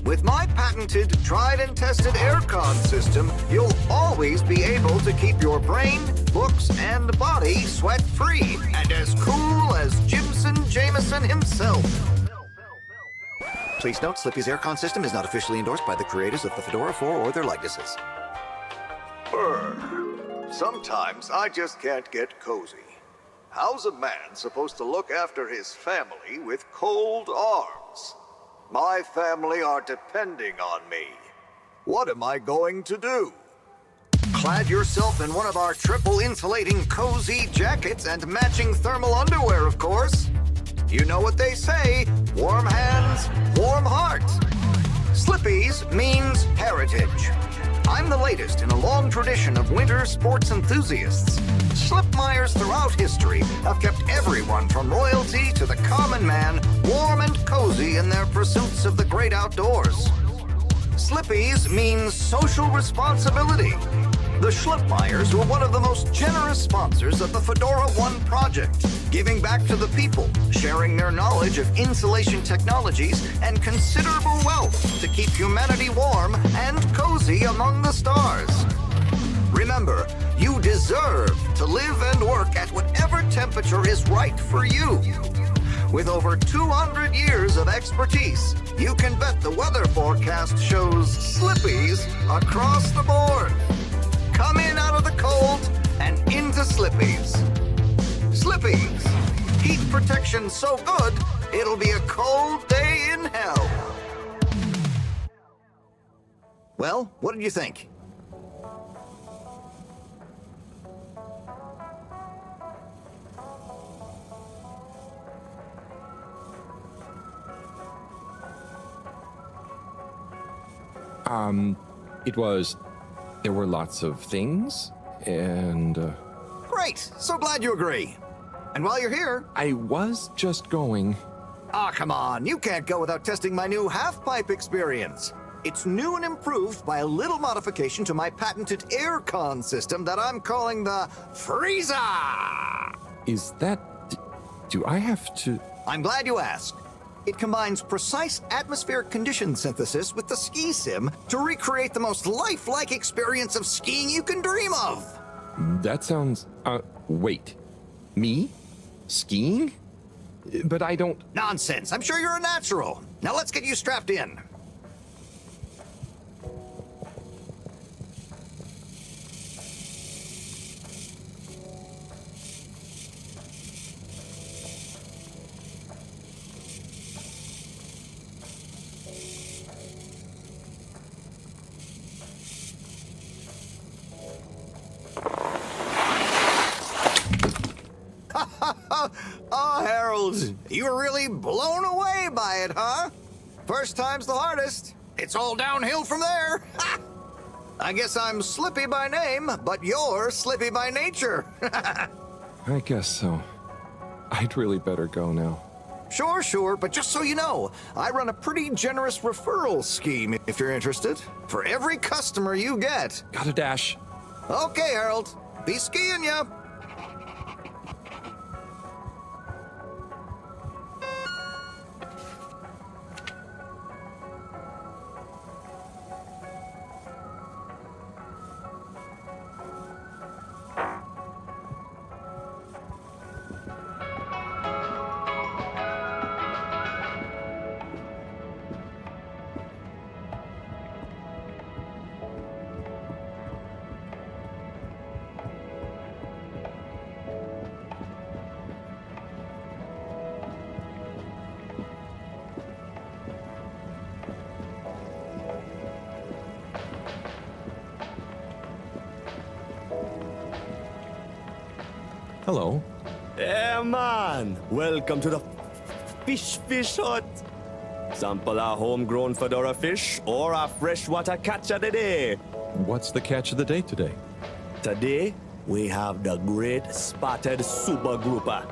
With my patented, tried and tested aircon system, you'll always be able to keep your brain, books, and body sweat-free and as cool as Jimson Jameson himself. Please note, Slippy's aircon system is not officially endorsed by the creators of the Fedora 4 or their likenesses. Sometimes I just can't get cozy. How's a man supposed to look after his family with cold arms? My family are depending on me. What am I going to do? Clad yourself in one of our triple insulating cozy jackets and matching thermal underwear, of course. You know what they say, warm hands, warm heart. Slippies means heritage. I'm the latest in a long tradition of winter sports enthusiasts. Slipmeyers throughout history have kept everyone from royalty to the common man warm and cozy in their pursuits of the great outdoors. Slippies means social responsibility. The Schlipmeyers were one of the most generous sponsors of the Fedora 1 project, giving back to the people, sharing their knowledge of insulation technologies and considerable wealth to keep humanity warm and cozy among the stars. Remember, you deserve to live and work at whatever temperature is right for you. With over 200 years of expertise, you can bet the weather forecast shows Slippies across the board. Come in out of the cold and into Slippies. Slippies. Heat protection so good, it'll be a cold day in hell. Well, what did you think? There were lots of things, and... Great! So glad you agree. And while you're here... I was just going... Ah, come on. You can't go without testing my new half-pipe experience. It's new and improved by a little modification to my patented aircon system that I'm calling the Freezer! Is that... Do I have to... I'm glad you asked. It combines precise atmospheric condition synthesis with the ski sim to recreate the most lifelike experience of skiing you can dream of. That sounds... wait. Me? Skiing? But I don't... Nonsense. I'm sure you're a natural. Now let's get you strapped in. Oh, Harold, you were really blown away by it, huh? First time's the hardest. It's all downhill from there. Ha! I guess I'm Slippy by name, but you're Slippy by nature. I guess so. I'd really better go now. Sure, but just so you know, I run a pretty generous referral scheme if you're interested. For every customer you get. Gotta dash. Okay, Harold. Be skiing ya. Hello. Hey, man. Welcome to the Fish Hut. Sample our homegrown fedora fish or a freshwater catch of the day. What's the catch of the day today? Today, we have the great spotted super grouper.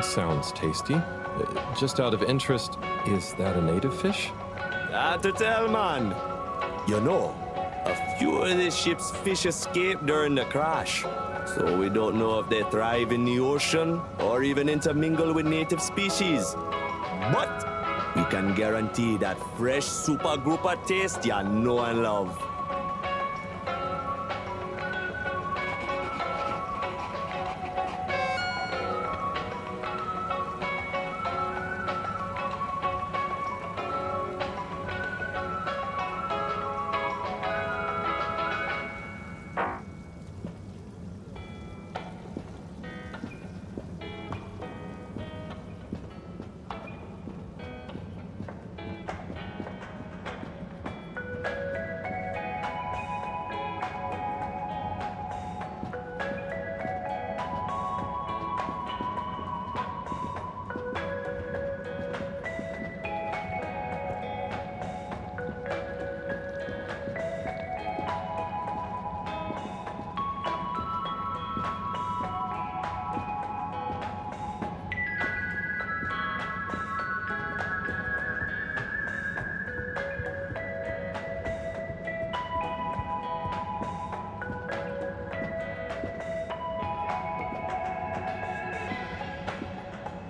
Sounds tasty. Just out of interest, is that a native fish? Hard to tell, man. You know, a few of the ship's fish escaped during the crash. So we don't know if they thrive in the ocean or even intermingle with native species. But we can guarantee that fresh super grouper taste you know and love.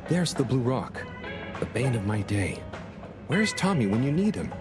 There's the Blue Rock, the bane of my day. Where's Tommy when you need him?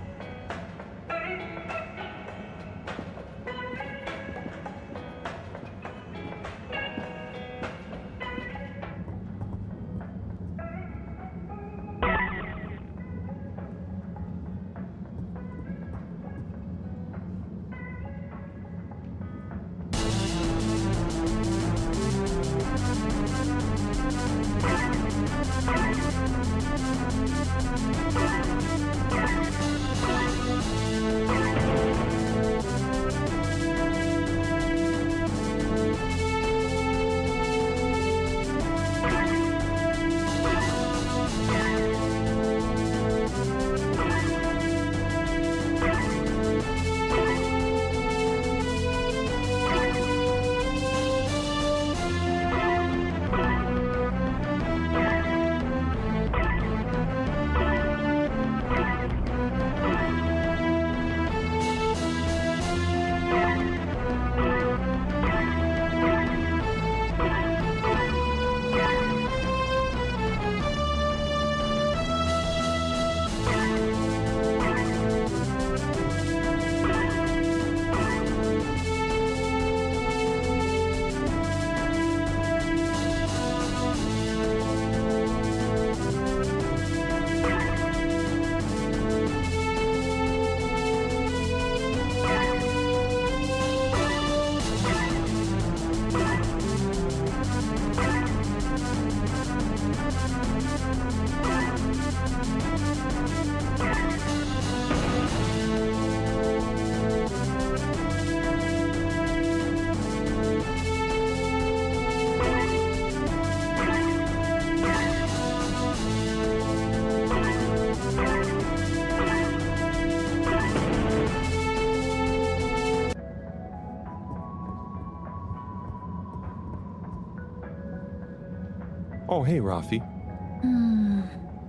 Oh, hey, Rafi.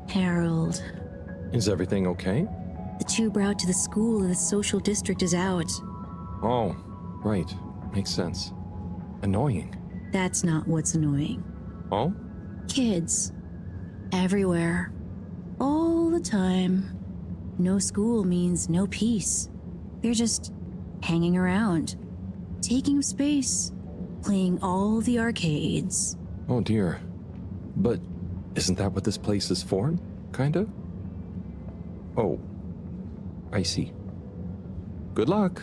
Harold. Is everything okay? The tube route to the school of the social district is out. Oh, right. Makes sense. Annoying. That's not what's annoying. Oh? Kids. Everywhere. All the time. No school means no peace. They're just hanging around, taking up space, playing all the arcades. Oh dear. But isn't that what this place is for? Kinda? Oh. I see. Good luck.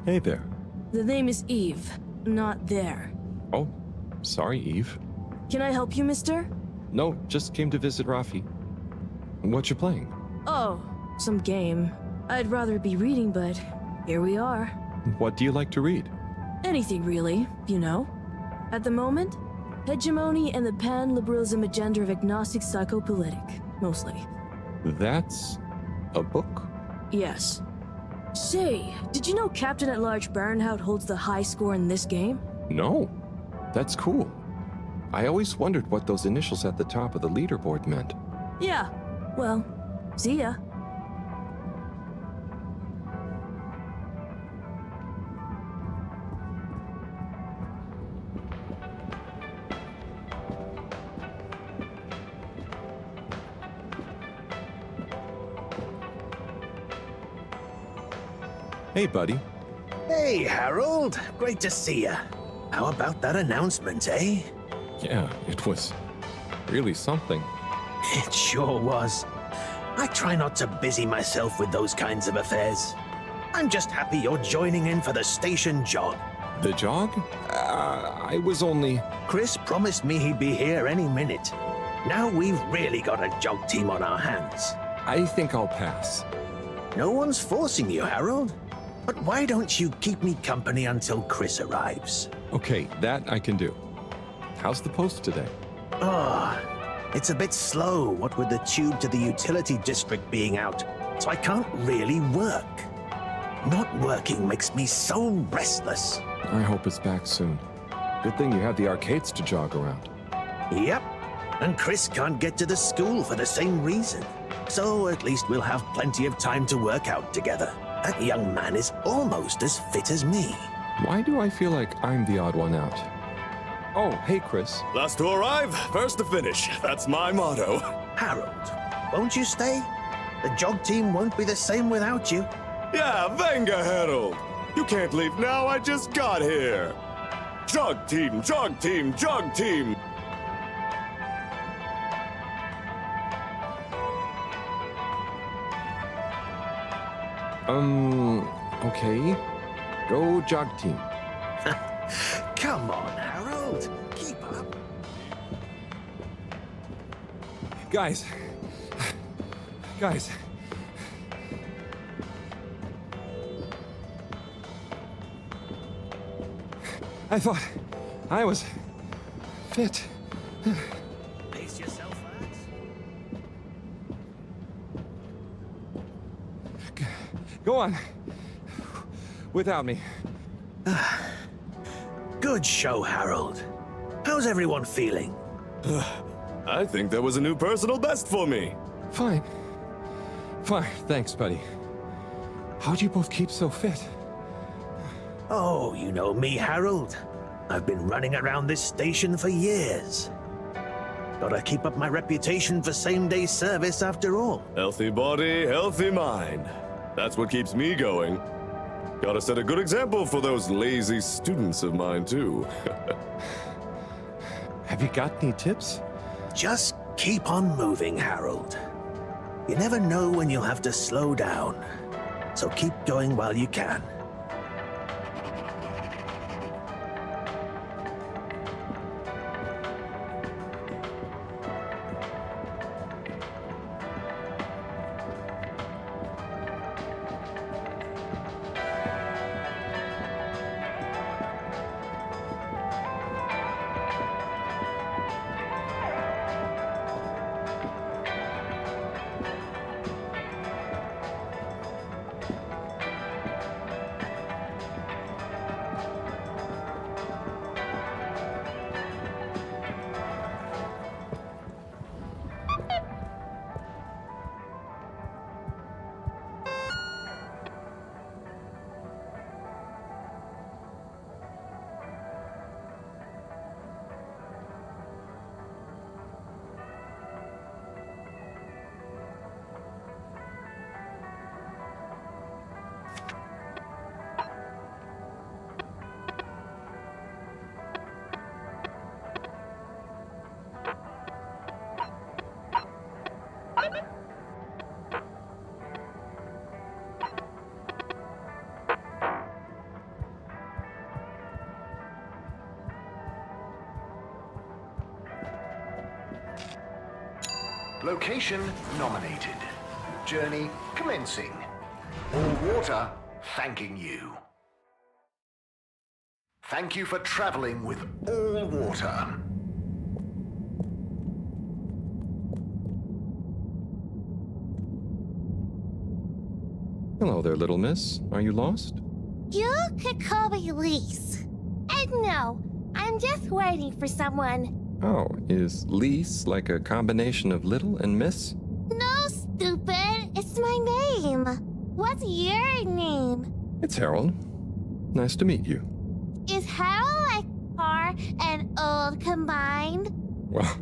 Hey there. The name is Eve, not there. Oh, sorry, Eve. Can I help you, mister? No, just came to visit Rafi. What you playing? Oh, some game. I'd rather be reading, but here we are. What do you like to read? Anything really, you know. At the moment, hegemony and the pan-liberalism agenda of agnostic psychopolitic, mostly. That's a book? Yes. Say, did you know Captain-at-Large Baronhout holds the high score in this game? No. That's cool. I always wondered what those initials at the top of the leaderboard meant. Yeah. Well, see ya. Hey, buddy. Hey, Harold. Great to see ya. How about that announcement, eh? Yeah, it was really something. It sure was. I try not to busy myself with those kinds of affairs. I'm just happy you're joining in for the station jog. The jog? I was only... Chris promised me he'd be here any minute. Now we've really got a jog team on our hands. I think I'll pass. No one's forcing you, Harold. But why don't you keep me company until Chris arrives? Okay, that I can do. How's the post today? Oh, it's a bit slow, what with the tube to the utility district being out, so I can't really work. Not working makes me so restless. I hope it's back soon. Good thing you have the arcades to jog around. Yep, and Chris can't get to the school for the same reason. So at least we'll have plenty of time to work out together. That young man is almost as fit as me. Why do I feel like I'm the odd one out? Oh, hey, Chris. Last to arrive, first to finish. That's my motto. Harold, won't you stay? The jog team won't be the same without you. Yeah, venga, Harold. You can't leave now, I just got here. Jog team, jog team, jog team. Okay. Go jog team. Come on, Harold. Keep up. Guys. I thought I was fit. Pace yourself, lads. Go on. Without me. Good show, Harold. How's everyone feeling? I think that was a new personal best for me. Fine. Thanks, buddy. How'd you both keep so fit? Oh, you know me, Harold. I've been running around this station for years. Gotta keep up my reputation for same-day service after all. Healthy body, healthy mind. That's what keeps me going. Gotta set a good example for those lazy students of mine, too. Have you got any tips? Just keep on moving, Harold. You never know when you'll have to slow down. So keep going while you can. Location nominated. Journey commencing. All water thanking you. Thank you for traveling with All Water. Hello there, little miss. Are you lost? You could call me Lise. And no, I'm just waiting for someone. Oh, is Lise like a combination of little and miss? No, stupid. It's my name. What's your name? It's Harold. Nice to meet you. Is Harold like car and old combined? Well,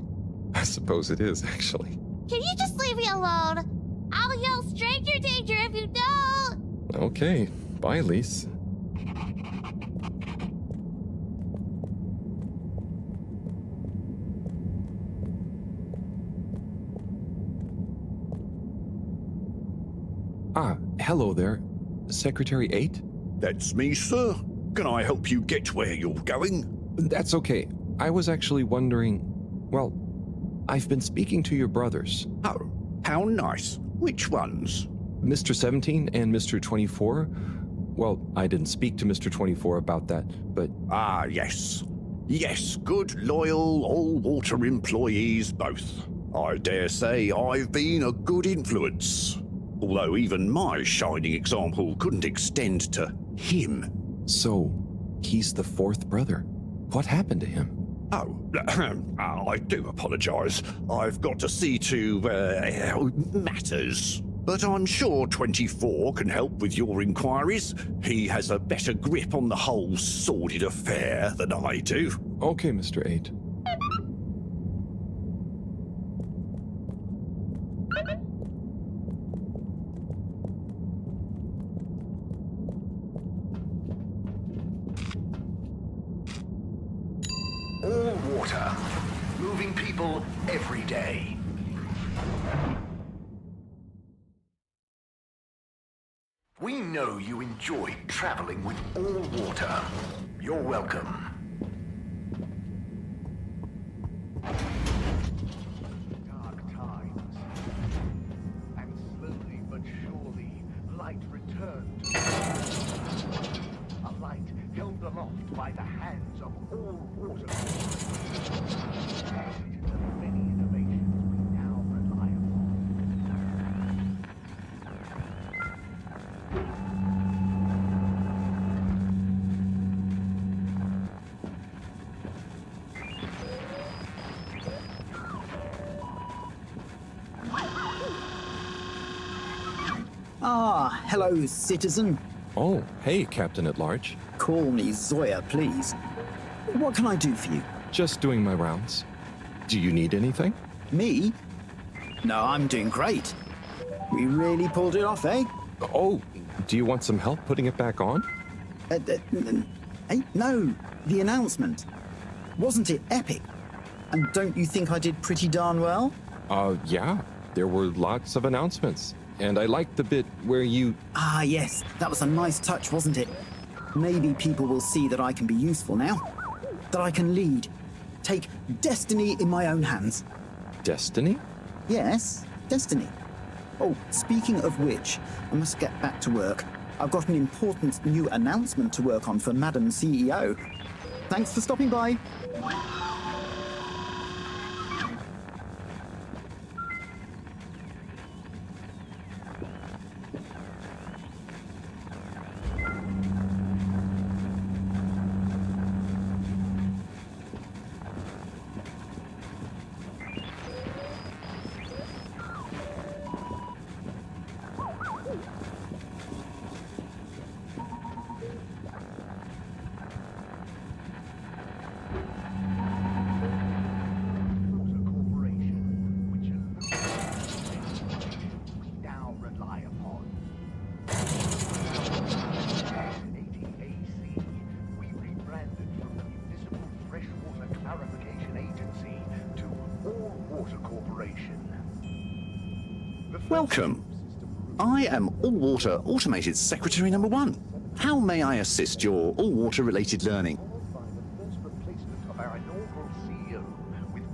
I suppose it is, actually. Can you just leave me alone? I'll yell stranger danger if you don't! Okay, bye, Lise. Ah, hello there. Secretary 8? That's me, sir. Can I help you get where you're going? That's okay. I was actually wondering... Well, I've been speaking to your brothers. Oh, how nice. Which ones? Mr. 17 and Mr. 24. Well, I didn't speak to Mr. 24 about that, but... Ah, yes. Yes, good, loyal, all-water employees both. I dare say I've been a good influence. Although even my shining example couldn't extend to him. So, he's the fourth brother. What happened to him? Oh, I do apologize. I've got to see to, matters. But I'm sure 24 can help with your inquiries. He has a better grip on the whole sordid affair than I do. Okay, Mr. 8. All water. Moving people every day. We know you enjoy traveling with All Water. You're welcome. Dark times. And slowly but surely, light returned. A light held aloft by the hands of All Water. Many innovations we now rely upon. Ah, hello, citizen. Oh, hey, Captain at Large. Call me Zoya, please. What can I do for you? Just doing my rounds. Do you need anything? Me? No, I'm doing great. We really pulled it off, eh? Oh, do you want some help putting it back on? No, the announcement. Wasn't it epic? And don't you think I did pretty darn well? Yeah. There were lots of announcements. And I liked the bit where you... Ah, yes. That was a nice touch, wasn't it? Maybe people will see that I can be useful now. That I can lead. Take destiny in my own hands. Destiny? Yes, destiny. Oh, speaking of which, I must get back to work. I've got an important new announcement to work on for Madam CEO. Thanks for stopping by. Welcome. I am All Water Automated Secretary number 1. How may I assist your all water related learning?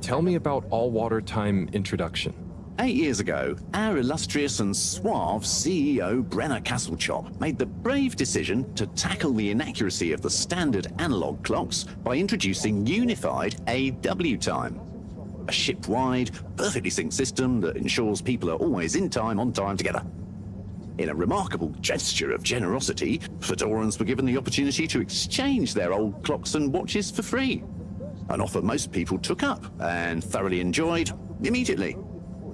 Tell me about all water time introduction. 8 years ago, our illustrious and suave CEO Brenner Castlechop made the brave decision to tackle the inaccuracy of the standard analog clocks by introducing unified AW time. A ship-wide, perfectly synced system that ensures people are always in time, on time together. In a remarkable gesture of generosity, Fedorans were given the opportunity to exchange their old clocks and watches for free. An offer most people took up and thoroughly enjoyed immediately.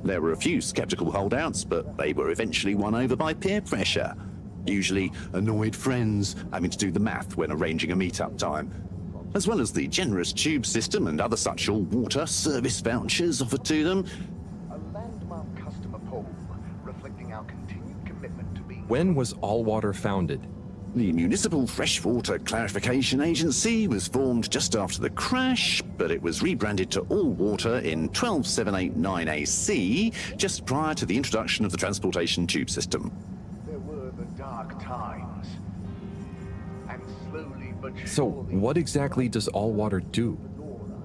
There were a few skeptical holdouts, but they were eventually won over by peer pressure. Usually annoyed friends having to do the math when arranging a meet-up time. As well as the generous tube system and other such all-water service vouchers offered to them. A landmark customer poll reflecting our continued commitment to being... When was All Water founded? The Municipal Freshwater Clarification Agency was formed just after the crash, but it was rebranded to All Water in 12789 AC, just prior to the introduction of the transportation tube system. There were the dark times. And slowly but surely... So, what exactly does All Water do?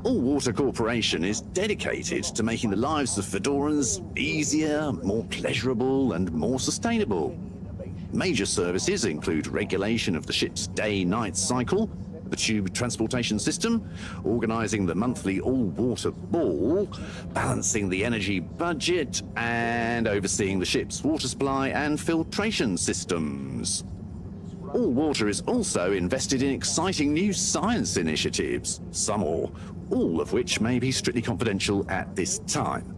All Water Corporation is dedicated to making the lives of Fedorans easier, more pleasurable, and more sustainable. Major services include regulation of the ship's day-night cycle, the tube transportation system, organising the monthly all-water ball, balancing the energy budget, and overseeing the ship's water supply and filtration systems. All Water is also invested in exciting new science initiatives, some or all of which may be strictly confidential at this time.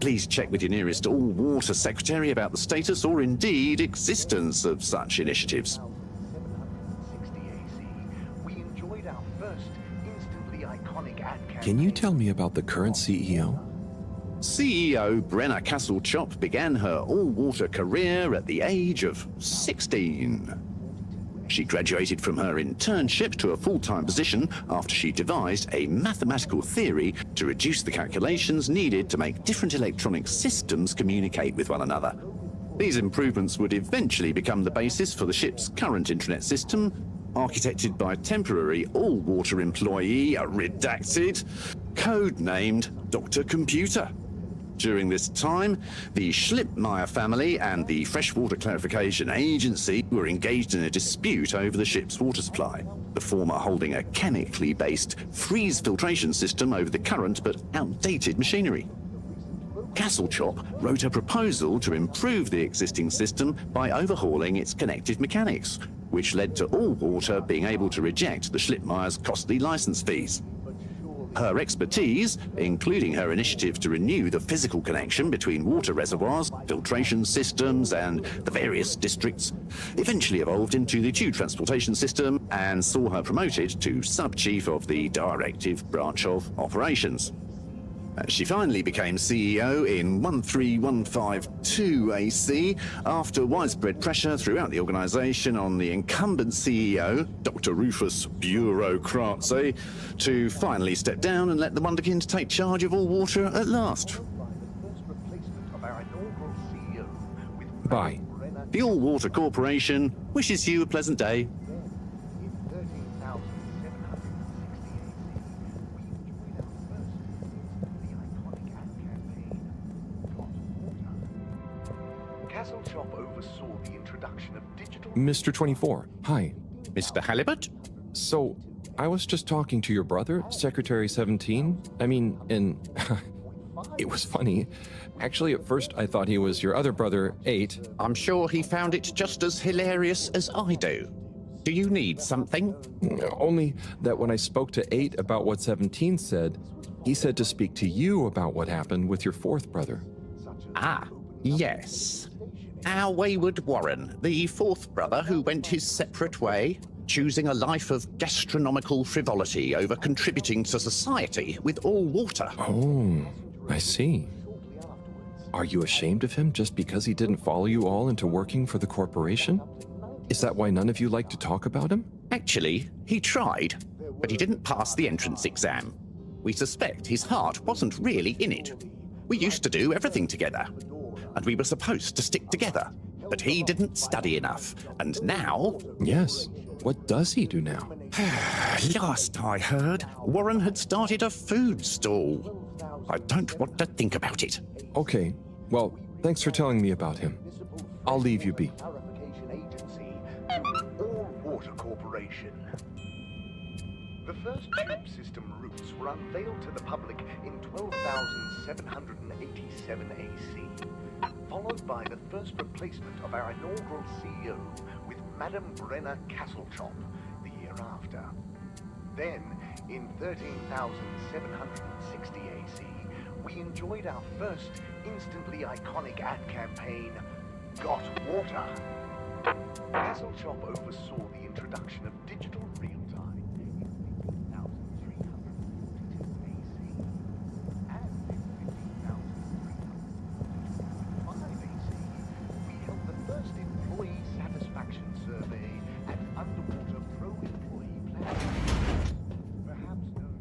Please check with your nearest all-water secretary about the status or indeed existence of such initiatives. We enjoyed our first instantly iconic ad campaign. Can you tell me about the current CEO? CEO Brenner Castlechop began her all-water career at the age of 16. She graduated from her internship to a full-time position after she devised a mathematical theory to reduce the calculations needed to make different electronic systems communicate with one another. These improvements would eventually become the basis for the ship's current intranet system, architected by temporary all-water employee, redacted, codenamed Dr. Computer. During this time, the Schlippmeyer family and the Freshwater Clarification Agency were engaged in a dispute over the ship's water supply, the former holding a chemically based freeze filtration system over the current but outdated machinery. Castlechop wrote a proposal to improve the existing system by overhauling its connected mechanics, which led to All Water being able to reject the Schlippmeyer's costly license fees. Her expertise, including her initiative to renew the physical connection between water reservoirs, filtration systems, and the various districts, eventually evolved into the tube transportation system and saw her promoted to sub-chief of the directive branch of operations. She finally became CEO in 13152 AC after widespread pressure throughout the organization on the incumbent CEO, Dr. Rufus Bureaucratse, to finally step down and let the Wonderkind take charge of All Water at last. Bye. The All Water Corporation wishes you a pleasant day. Castlechop oversaw the introduction of digital... Mr. 24, hi. Mr. Halibut? So, I was just talking to your brother, Secretary 17. I mean, and it was funny. Actually, at first I thought he was your other brother, 8. I'm sure he found it just as hilarious as I do. Do you need something? Only that when I spoke to 8 about what 17 said, he said to speak to you about what happened with your 4th brother. Ah, yes. Our wayward Warren, the 4th brother who went his separate way, choosing a life of gastronomical frivolity over contributing to society with All Water. Oh, I see. Are you ashamed of him just because he didn't follow you all into working for the corporation? Is that why none of you like to talk about him? Actually, he tried, but he didn't pass the entrance exam. We suspect his heart wasn't really in it. We used to do everything together, and we were supposed to stick together. But he didn't study enough, and now... Yes. What does he do now? Last I heard, Warren had started a food stall. I don't want to think about it. Okay, Well, thanks for telling me about him. I'll leave you be. Clarification Agency to All Water Corporation. The first tube system routes were unveiled to the public in 12,787 AC, followed by the first replacement of our inaugural CEO with Madame Brenna Castlechop the year after. Then, in 13,760 AC, we enjoyed our first instantly iconic ad campaign, Got Water. Castlechop oversaw the introduction of digital real-time in 15,342 AC and in 15,305 AC, we held the first employee satisfaction survey at Underwater Pro Employee Platform. Perhaps known.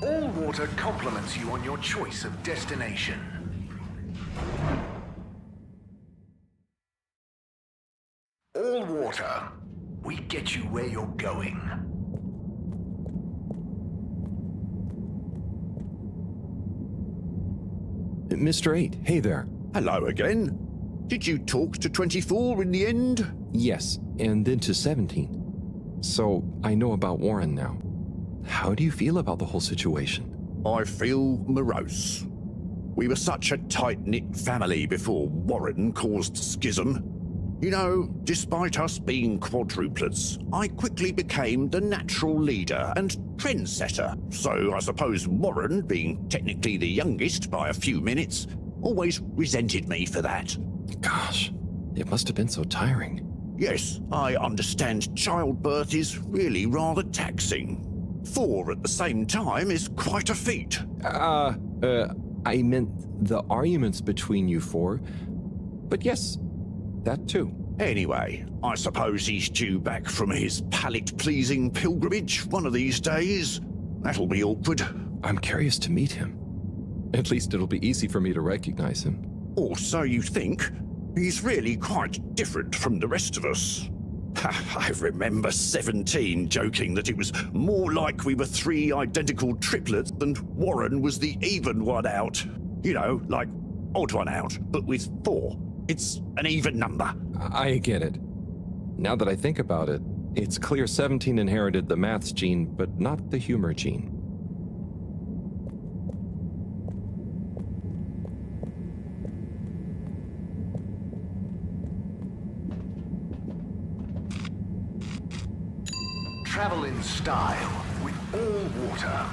All Water compliments you on your choice of destination. All Water, we get you where you're going. Mr. 8, hey there. Hello again. Did you talk to 24 in the end? Yes, and then to 17. So, I know about Warren now. How do you feel about the whole situation? I feel morose. We were such a tight-knit family before Warren caused schism. You know, despite us being quadruplets, I quickly became the natural leader and trendsetter. So I suppose Warren, being technically the youngest by a few minutes, always resented me for that. Gosh, it must have been so tiring. Yes, I understand childbirth is really rather taxing. 4 at the same time is quite a feat. I meant the arguments between you 4. But yes, that too. Anyway, I suppose he's due back from his palate-pleasing pilgrimage one of these days. That'll be awkward. I'm curious to meet him. At least it'll be easy for me to recognize him. Or so you think. He's really quite different from the rest of us. I remember 17 joking that it was more like we were 3 identical triplets and Warren was the even one out. You know, like odd one out, but with 4. It's an even number. I get it. Now that I think about it, it's clear 17 inherited the maths gene, but not the humor gene. Travel in style with All Water.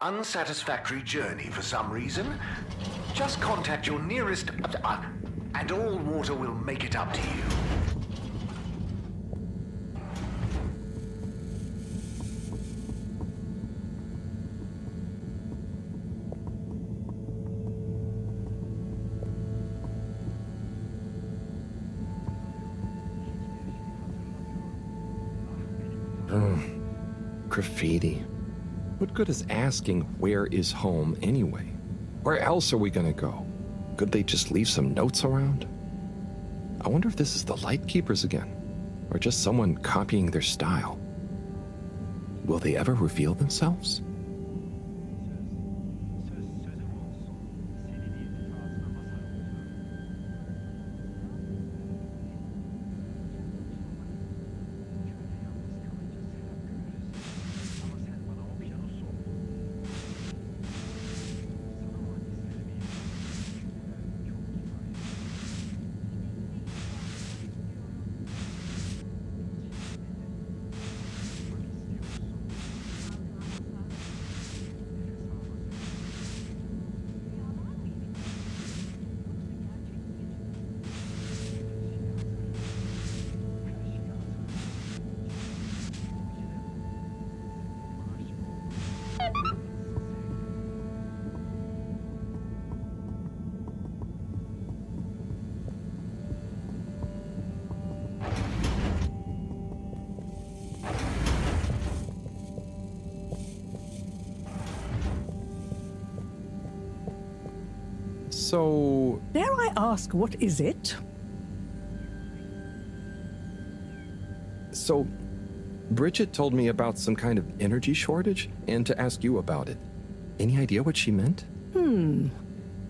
Unsatisfactory journey for some reason? Just contact your nearest... and All Water will make it up to you. Graffiti. What good is asking where is home anyway? Where else are we gonna go? Could they just leave some notes around? I wonder if this is the Lightkeepers again, or just someone copying their style. Will they ever reveal themselves? So... Dare I ask, what is it? So, Bridget told me about some kind of energy shortage and to ask you about it. Any idea what she meant?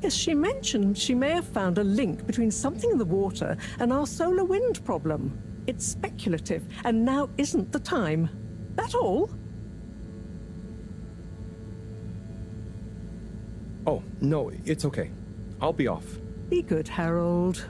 Yes, she mentioned she may have found a link between something in the water and our solar wind problem. It's speculative, and now isn't the time. That all? Oh, no, it's okay. I'll be off. Be good, Harold.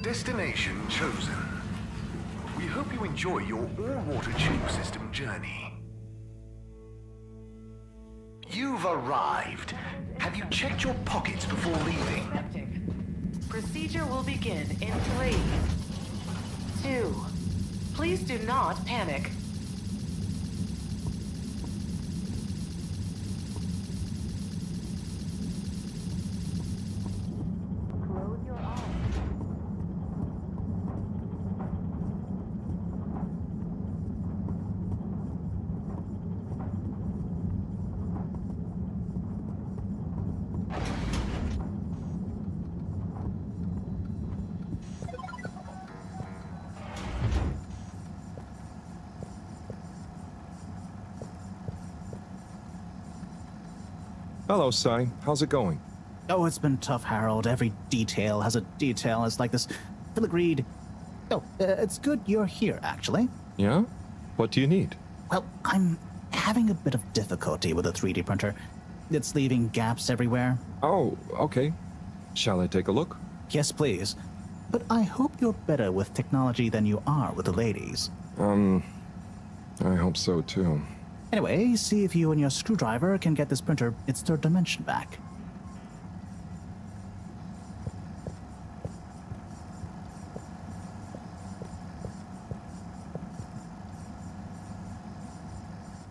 Destination chosen. We hope you enjoy your all-water tube system journey. You've arrived. Have you checked your pockets before leaving? Procedure will begin in 3, 2. Please do not panic. Hello, Sai. How's it going? Oh, it's been tough, Harold. Every detail has a detail. It's like this filigreed. Oh, it's good you're here, actually. Yeah? What do you need? Well, I'm having a bit of difficulty with a 3D printer. It's leaving gaps everywhere. Oh, okay. Shall I take a look? Yes, please. But I hope you're better with technology than you are with the ladies. I hope so, too. Anyway, see if you and your screwdriver can get this printer its third dimension back.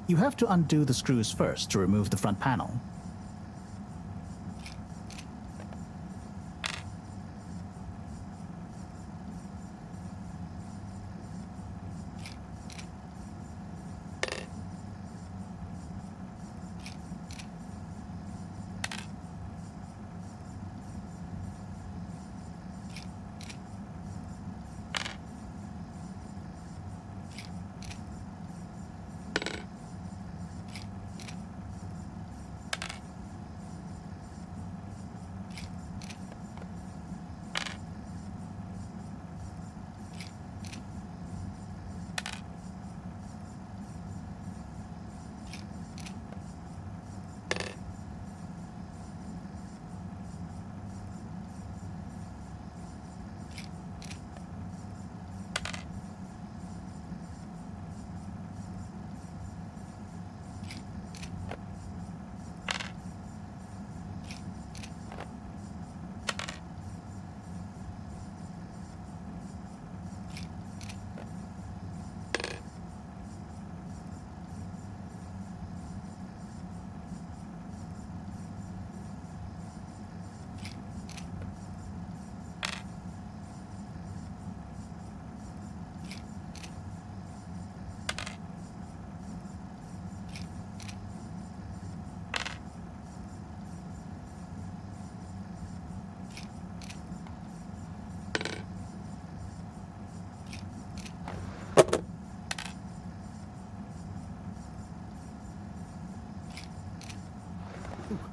You have to undo the screws first to remove the front panel.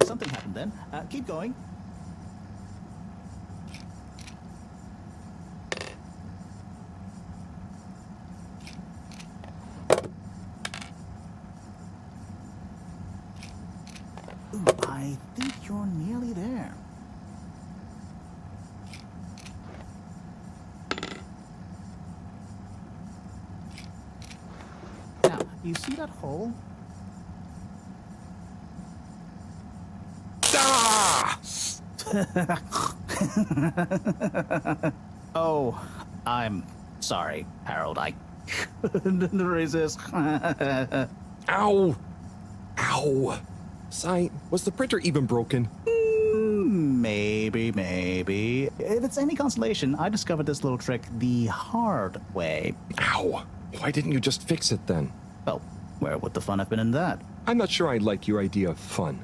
Something happened then. Keep going. think you're nearly there. Now, you see that hole? Ah! Oh, I'm sorry, Harold. I couldn't resist. Ow! Ow! Sai, was the printer even broken? Maybe. If it's any consolation, I discovered this little trick the hard way. Ow! Why didn't you just fix it then? Well, where would the fun have been in that? I'm not sure I like your idea of fun.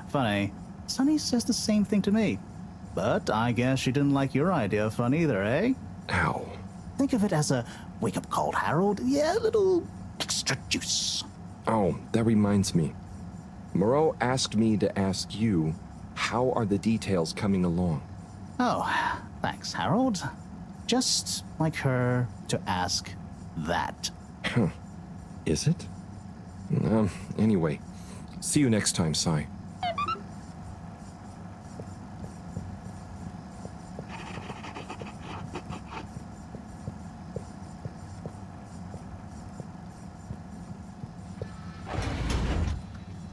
Funny. Sunny says the same thing to me. But I guess she didn't like your idea of fun either, eh? Ow. Think of it as a wake-up call, Harold. Yeah, a little extra juice. Oh, that reminds me. Moreau asked me to ask you, how are the details coming along? Oh, thanks, Harold. Just like her to ask that. Huh. Is it? Anyway, see you next time, Sai.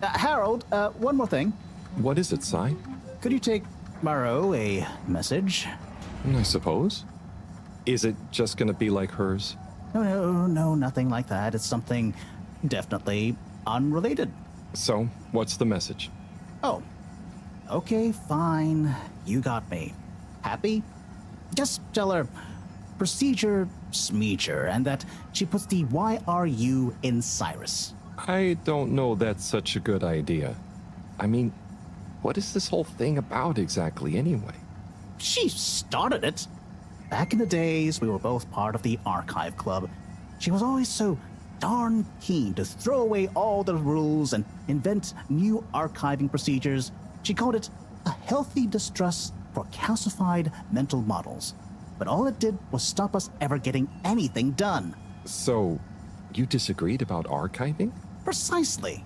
Harold, one more thing. What is it, Sai? Could you take Moreau a message? I suppose. Is it just gonna be like hers? No, nothing like that. It's something definitely unrelated. So, what's the message? Oh, okay, fine. You got me. Happy? Just tell her procedure smeecher and that she puts the YRU in Cyrus. I don't know that's such a good idea. I mean, what is this whole thing about exactly anyway? She started it. Back in the days, we were both part of the Archive Club. She was always so darn keen to throw away all the rules and invent new archiving procedures. She called it a healthy distrust for calcified mental models. But all it did was stop us ever getting anything done. So, you disagreed about archiving? Precisely.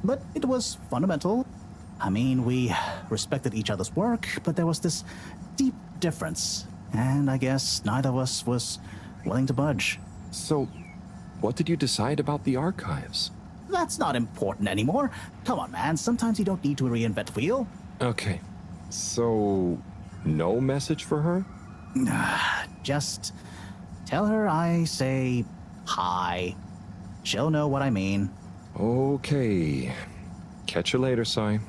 But it was fundamental. I mean, we respected each other's work, but there was this deep difference. And I guess neither of us was willing to budge. So, what did you decide about the archives? That's not important anymore. Come on, man. Sometimes you don't need to reinvent the wheel. Okay. So, no message for her? Just tell her I say hi. She'll know what I mean. Okay. Catch you later, Sai.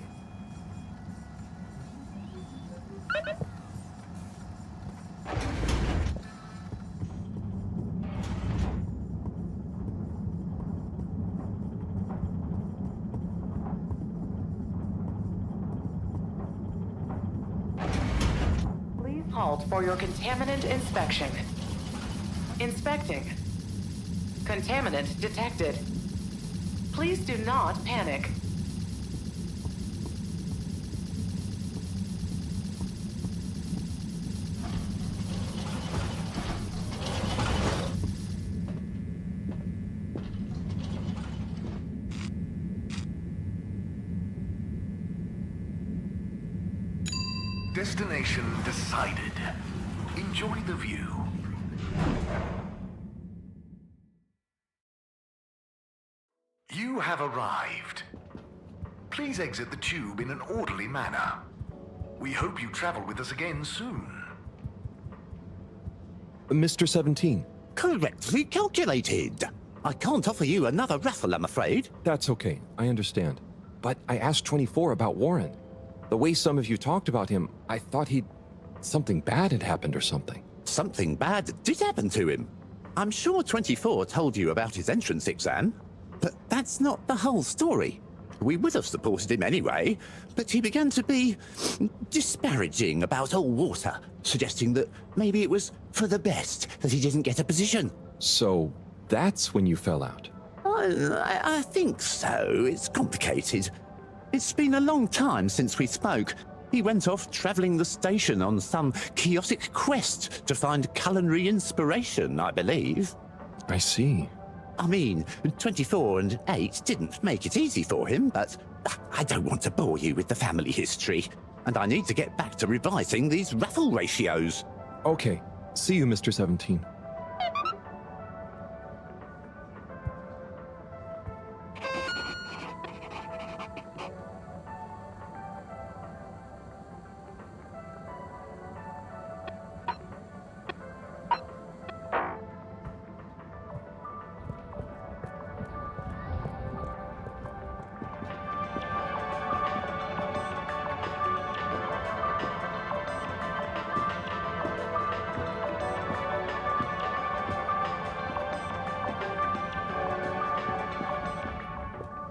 Please halt for your contaminant inspection. Inspecting. Contaminant detected. Please do not panic. Destination decided. Enjoy the view. You have arrived. Please exit the tube in an orderly manner. We hope you travel with us again soon. Mr. 17. Correctly calculated. I can't offer you another raffle, I'm afraid. That's okay. I understand. But I asked 24 about Warren. The way some of you talked about him, I thought something bad had happened or something. Something bad did happen to him. I'm sure 24 told you about his entrance exam. But that's not the whole story. We would have supported him anyway, but he began to be disparaging about all water, suggesting that maybe it was for the best that he didn't get a position. So that's when you fell out? I think so. It's complicated. It's been a long time since we spoke. He went off travelling the station on some chaotic quest to find culinary inspiration, I believe. I see. I mean, 24 and 8 didn't make it easy for him, but I don't want to bore you with the family history, and I need to get back to revising these raffle ratios. Okay. See you, Mr. 17.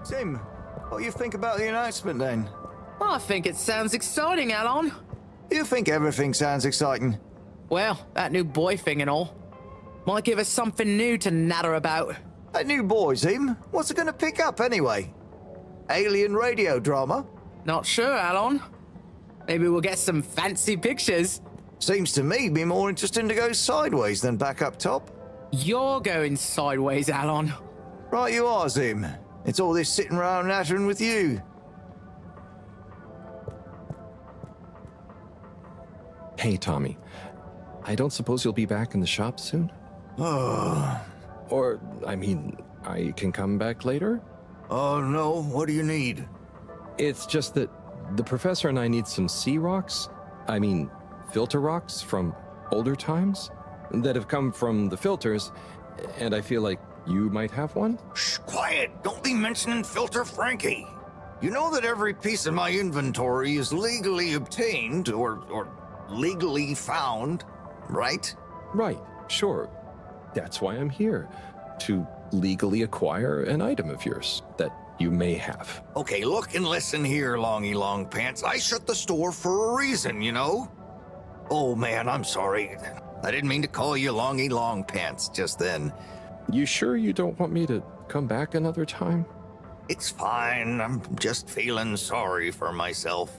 Tim, what do you think about the announcement then? I think it sounds exciting, Alon. You think everything sounds exciting? Well, that new boy thing and all. Might give us something new to natter about. That new boy, Tim? What's it gonna pick up anyway? Alien radio drama? Not sure, Alon. Maybe we'll get some fancy pictures. Seems to me be more interesting to go sideways than back up top. You're going sideways, Alon. Right you are, Zim. It's all this sitting around nattering with you. Hey, Tommy. I don't suppose you'll be back in the shop soon? Oh. Or, I mean, I can come back later? Oh, no. What do you need? It's just that the professor and I need some sea rocks. I mean, filter rocks from older times that have come from the filters, and I feel like you might have one? Shh, quiet. Don't be mentioning Filter Frankie. You know that every piece of my inventory is legally obtained or legally found, right? Right, sure. That's why I'm here, to legally acquire an item of yours that you may have. Okay, look and listen here, Longy Long Pants. I shut the store for a reason, you know? Oh, man, I'm sorry. I didn't mean to call you Longy Long Pants just then. You sure you don't want me to come back another time? It's fine. I'm just feeling sorry for myself.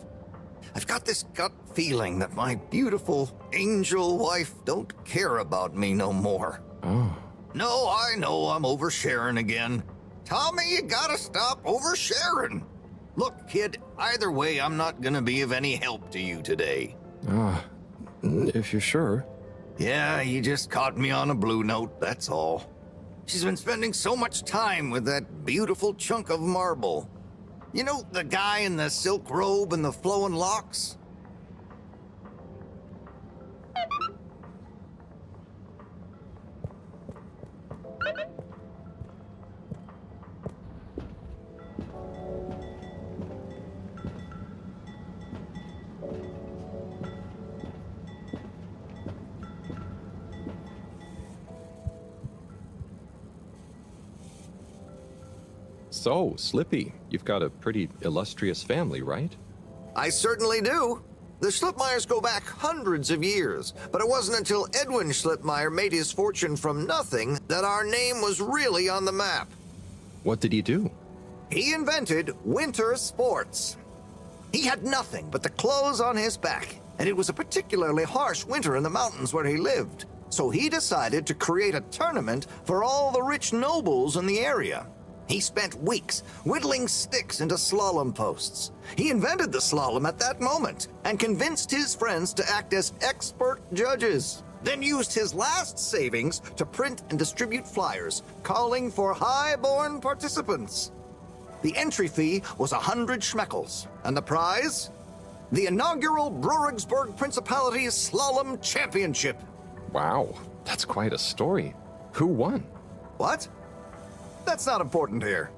I've got this gut feeling that my beautiful angel wife don't care about me no more. Oh. No, I know I'm oversharing again. Tommy, you gotta stop oversharing. Look, kid, either way, I'm not gonna be of any help to you today. If you're sure. Yeah, you just caught me on a blue note, that's all. She's been spending so much time with that beautiful chunk of marble. You know, the guy in the silk robe and the flowing locks? So, Slippy, you've got a pretty illustrious family, right? I certainly do. The Schlipmeyers go back hundreds of years, but it wasn't until Edwin Schlipmeyer made his fortune from nothing that our name was really on the map. What did he do? He invented winter sports. He had nothing but the clothes on his back, and it was a particularly harsh winter in the mountains where he lived. So he decided to create a tournament for all the rich nobles in the area. He spent weeks whittling sticks into slalom posts. He invented the slalom at that moment and convinced his friends to act as expert judges. Then used his last savings to print and distribute flyers calling for high-born participants. The entry fee was 100 schmeckles, and the prize? The inaugural Brurigsburg Principality's Slalom Championship. Wow, that's quite a story. Who won? What? That's not important here.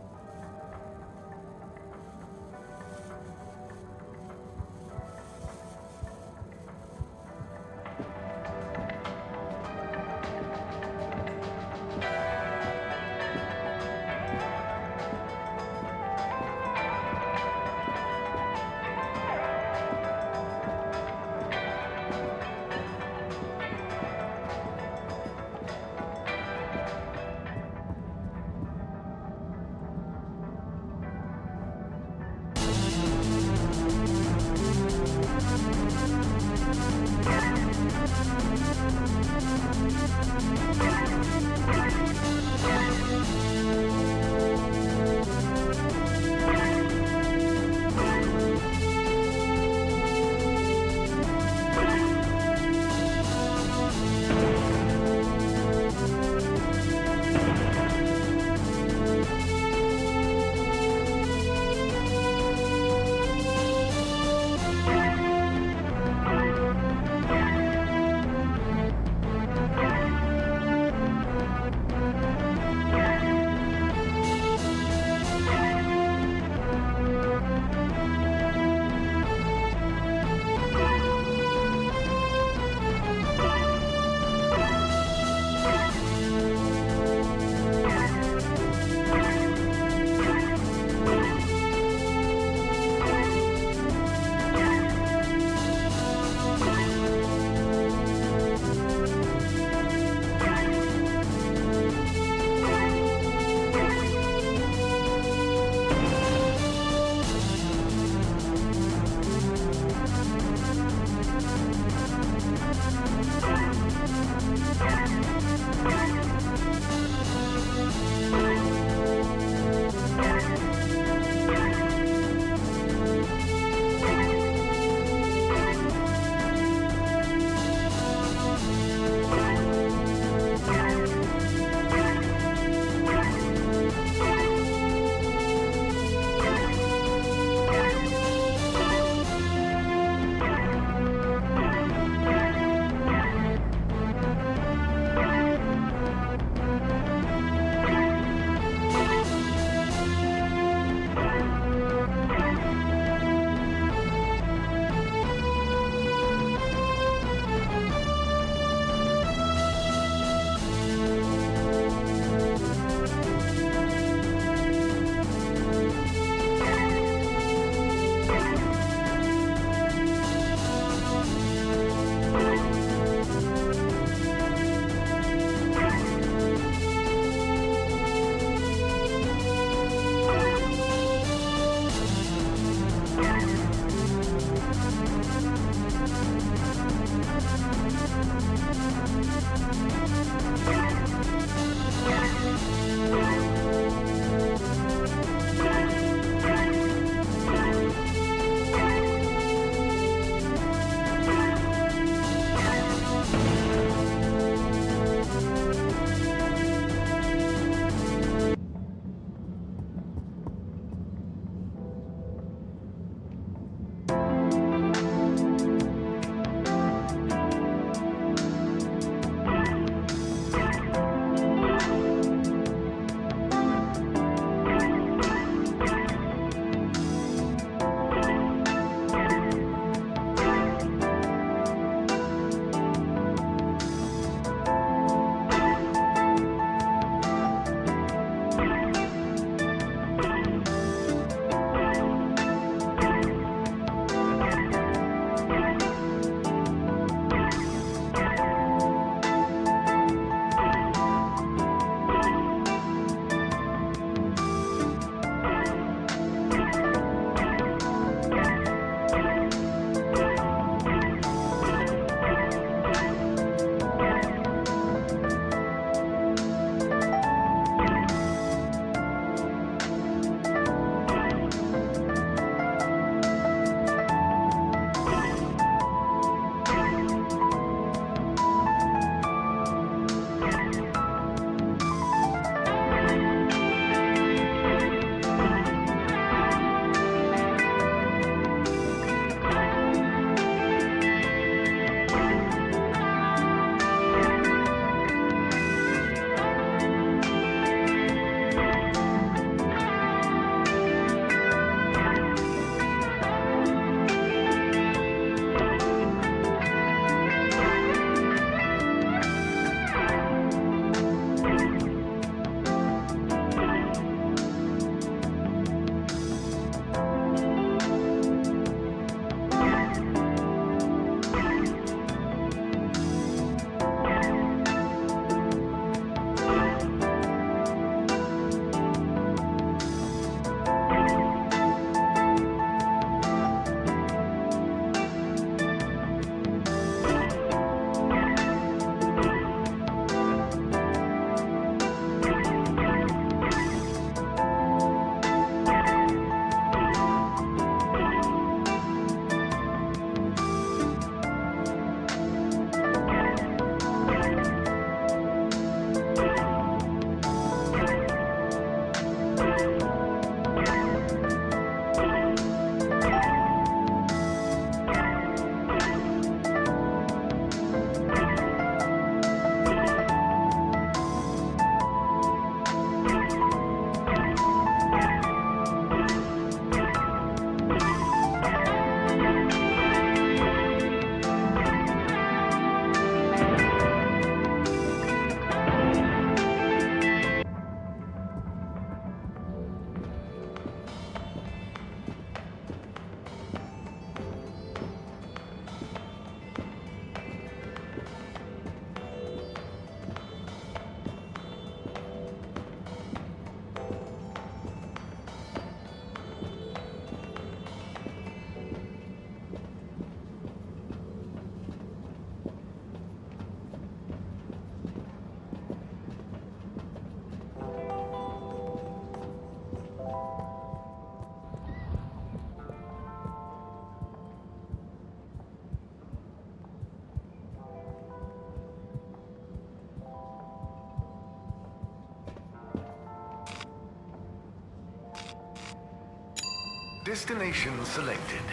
Destination selected.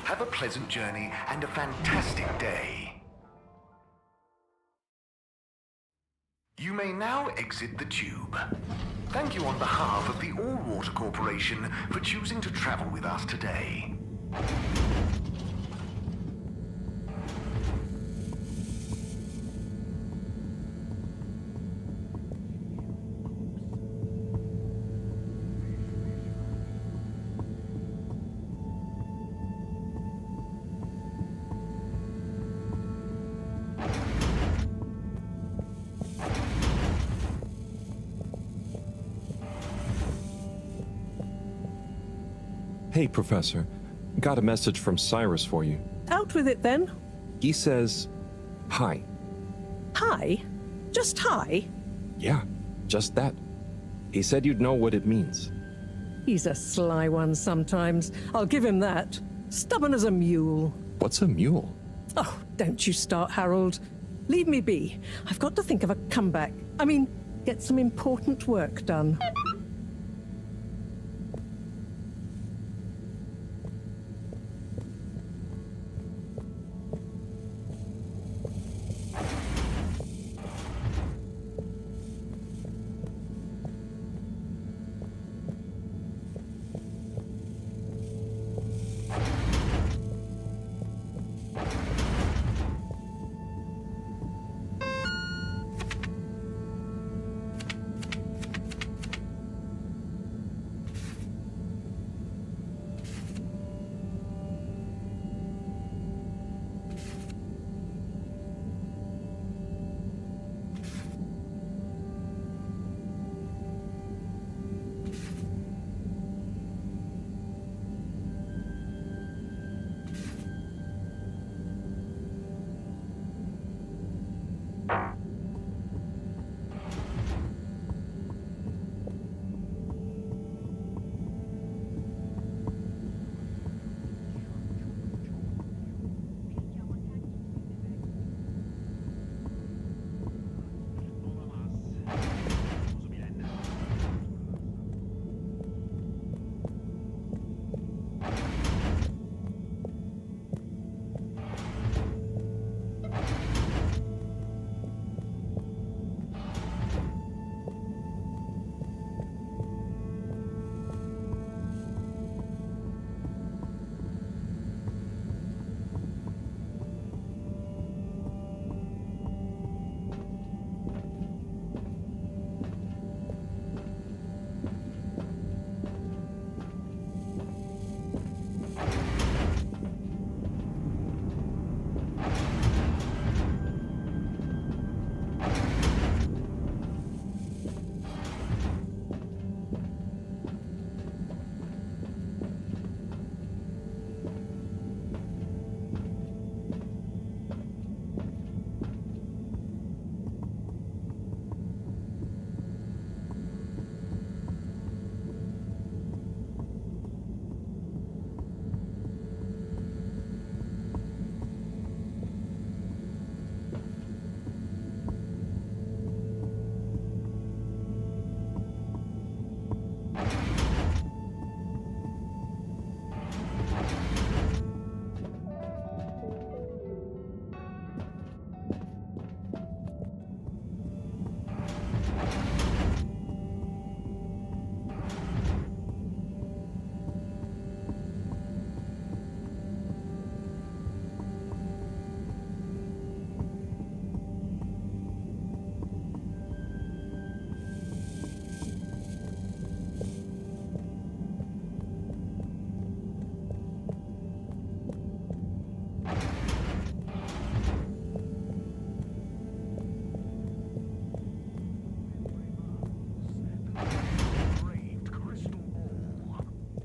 Have a pleasant journey and a fantastic day. You may now exit the tube. Thank you on behalf of the All Water Corporation for choosing to travel with us today. Hey, Professor. Got a message from Cyrus for you. Out with it then. He says, hi. Hi? Just hi? Yeah, just that. He said you'd know what it means. He's a sly one sometimes. I'll give him that. Stubborn as a mule. What's a mule? Oh, don't you start, Harold. Leave me be. I've got to think of a comeback. I mean, get some important work done.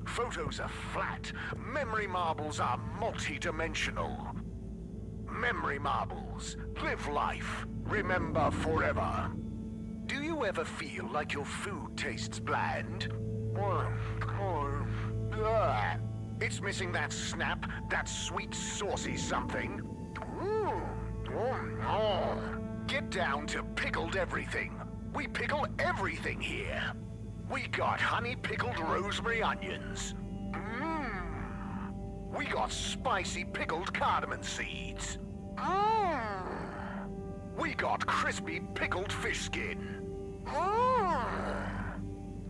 Photos are flat. Memory marbles are multi-dimensional. Memory marbles. Live life. Remember forever. Do you ever feel like your food tastes bland? It's missing that snap, that sweet saucy something. Get down to pickled everything. We pickle everything here. We got honey pickled rosemary onions. We got spicy pickled cardamom seeds. We got crispy pickled fish skin.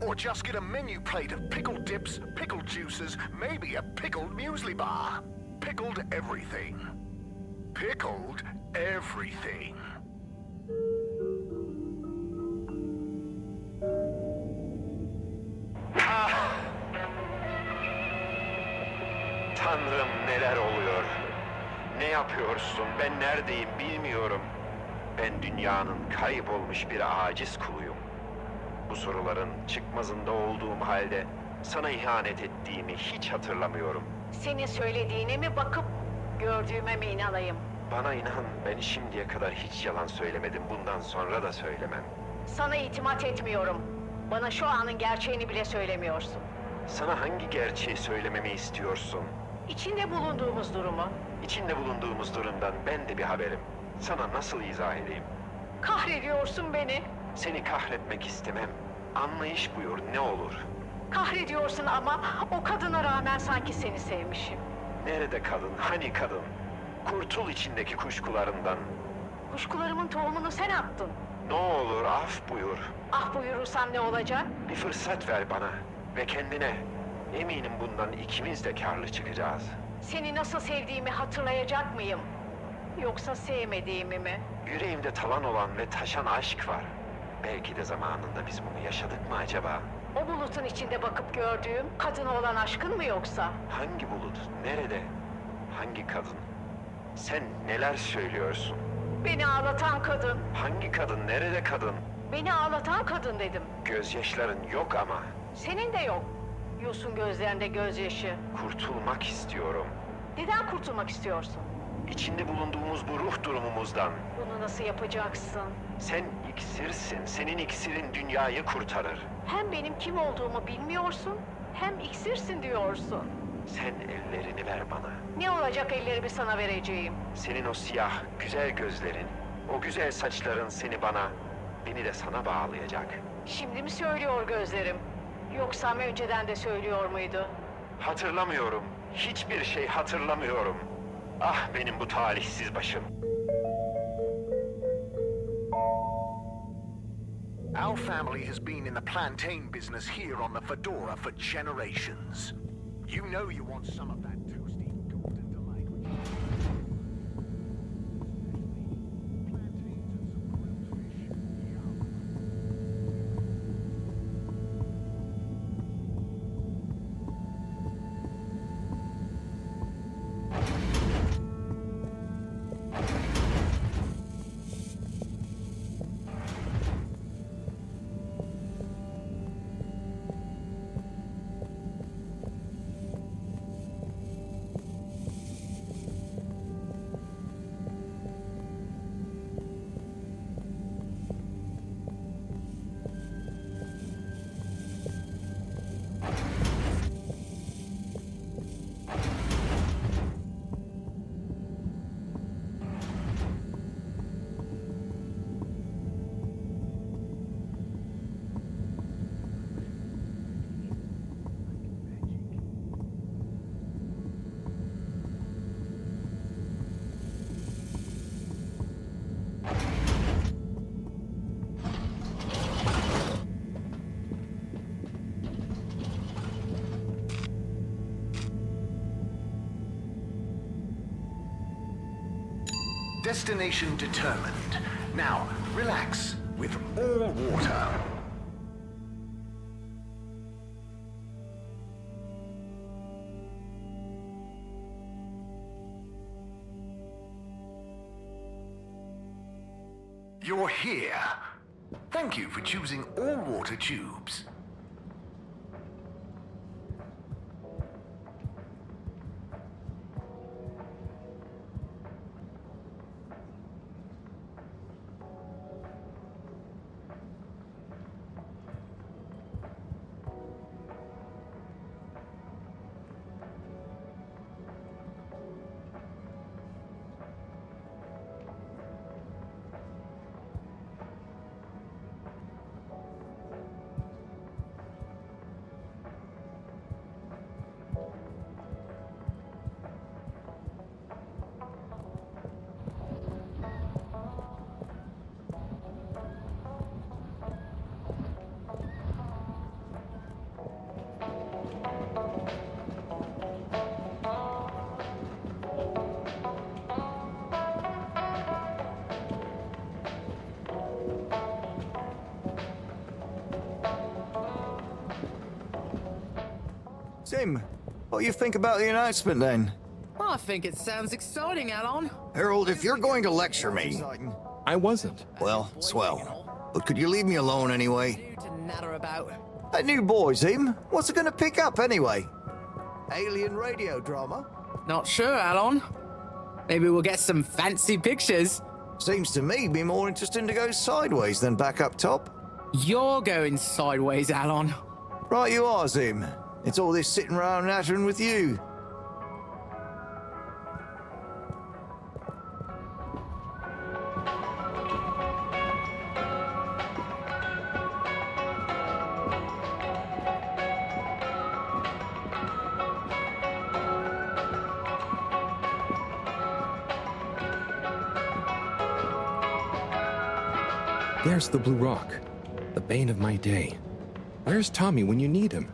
Or just get a menu plate of pickled dips, pickled juices, maybe a pickled muesli bar. Pickled everything. Pickled everything. Tanrım, neler oluyor? Ne yapıyorsun? Ben neredeyim bilmiyorum. Ben dünyanın kaybolmuş bir aciz kuluyum. Bu soruların çıkmazında olduğum halde sana ihanet ettiğimi hiç hatırlamıyorum. Senin söylediğine mi bakıp gördüğüme mi inanayım? Bana inan, ben şimdiye kadar hiç yalan söylemedim. Bundan sonra da söylemem. Sana itimat etmiyorum. Bana şu anın gerçeğini bile söylemiyorsun. Sana hangi gerçeği söylememi istiyorsun? İçinde bulunduğumuz durumu. İçinde bulunduğumuz durumdan ben de bir haberim. Sana nasıl izah edeyim? Kahrediyorsun beni. Seni kahretmek istemem. Anlayış buyur, ne olur. Kahrediyorsun ama o kadına rağmen sanki seni sevmişim. Nerede kadın, hani kadın? Kurtul içindeki kuşkularından. Kuşkularımın tohumunu sen attın. Ne olur af buyur. Ah buyurursam ne olacak? Bir fırsat ver bana ve kendine. Eminim bundan ikimiz de karlı çıkacağız. Seni nasıl sevdiğimi hatırlayacak mıyım? Yoksa sevmediğimi mi? Yüreğimde talan olan ve taşan aşk var. Belki de zamanında biz bunu yaşadık mı acaba? O bulutun içinde bakıp gördüğüm kadına olan aşkın mı yoksa? Hangi bulut? Nerede? Hangi kadın? Sen neler söylüyorsun? Beni ağlatan kadın. Hangi kadın? Nerede kadın? Beni ağlatan kadın dedim. Gözyaşların yok ama. Senin de yok. Yosun gözlerinde gözyaşı. Kurtulmak istiyorum. Neden kurtulmak istiyorsun? İçinde bulunduğumuz bu ruh durumumuzdan. Bunu nasıl yapacaksın? Sen iksirsin. Senin iksirin dünyayı kurtarır. Hem benim kim olduğumu bilmiyorsun, hem iksirsin diyorsun. Sen ellerini ver bana. Ne olacak ellerimi sana vereceğim? Senin o siyah, güzel gözlerin, o güzel saçların seni bana, beni de sana bağlayacak. Şimdi mi söylüyor gözlerim? Yoksa önceden de söylüyor muydu? Hatırlamıyorum. Hiçbir şey hatırlamıyorum. Ah benim bu talihsiz başım. Our family has been in the plantain business here on the Fedora for generations. You know you want some of that toasty golden delight. Destination determined. Now, relax with all water. You're here. Thank you for choosing all water tubes. Sim, what do you think about the announcement then? I think it sounds exciting, Alon. Harold, if you're going to lecture me... I wasn't. Well, swell. But could you leave me alone anyway? To natter about. That new boy, Sim, what's it gonna pick up anyway? Alien radio drama? Not sure, Alon. Maybe we'll get some fancy pictures. Seems to me be more interesting to go sideways than back up top. You're going sideways, Alon. Right you are, Sim. It's all this sitting around nattering with you. There's the Blue Rock, the bane of my day. Where's Tommy when you need him?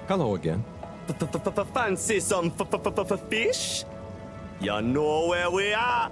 Hello again. Fancy some fish? You know where we are?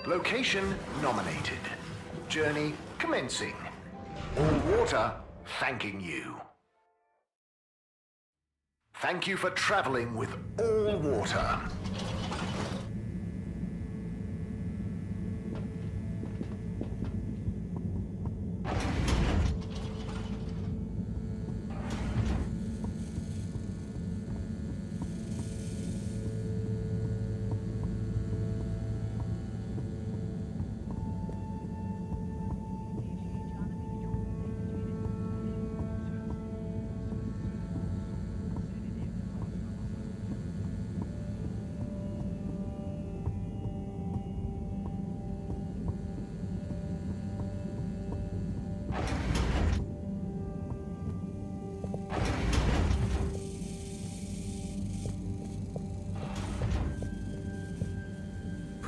Location nominated. Journey commencing. All water thanking you. Thank you for traveling with all water.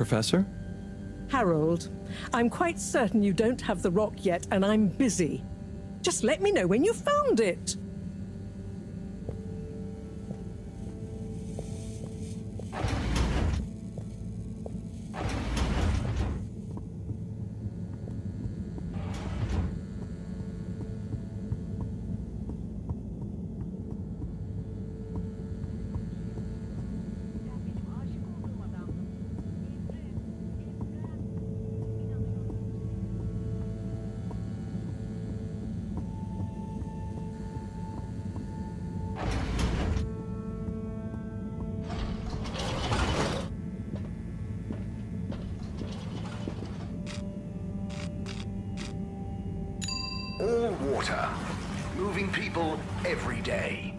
Professor? Harold, I'm quite certain you don't have the rock yet, and I'm busy. Just let me know when you found it. All water, moving people every day.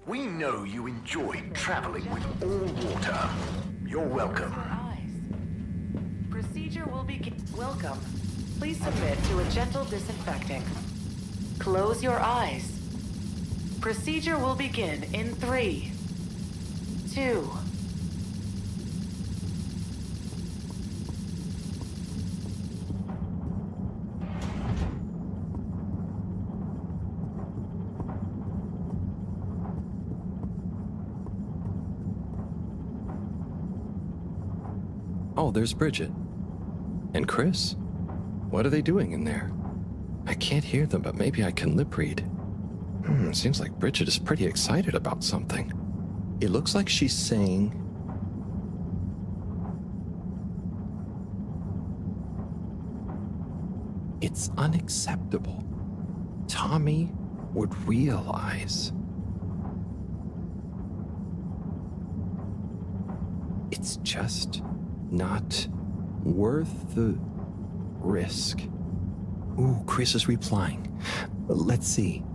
We know you enjoyed traveling with all water. You're welcome. Procedure will begin. Welcome. Please submit to a gentle disinfecting. Close your eyes. Procedure will begin in 3, 2. Oh, there's Bridget. And Chris. What are they doing in there? I can't hear them, but maybe I can lip read. Seems like Bridget is pretty excited about something. It looks like she's saying... It's unacceptable. Tommy would realize... It's just not worth the risk. Ooh, Chris is replying. Let's see.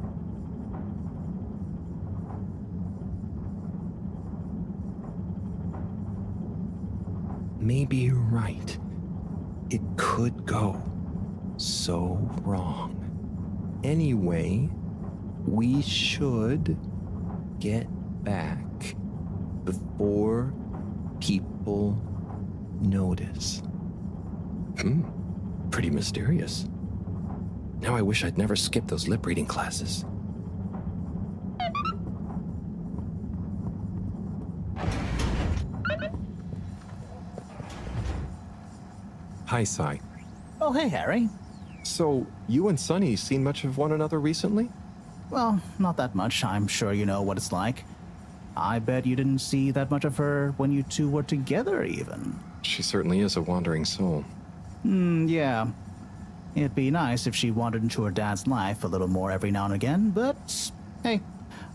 Maybe you're right. It could go so wrong. Anyway, we should get back before people notice. Pretty mysterious. Now I wish I'd never skipped those lip reading classes. Hi, Sai. Oh, hey, Harry. So, you and Sunny seen much of one another recently? Well, not that much. I'm sure you know what it's like. I bet you didn't see that much of her when you two were together, even. She certainly is a wandering soul. Yeah. It'd be nice if she wandered into her dad's life a little more every now and again, but hey,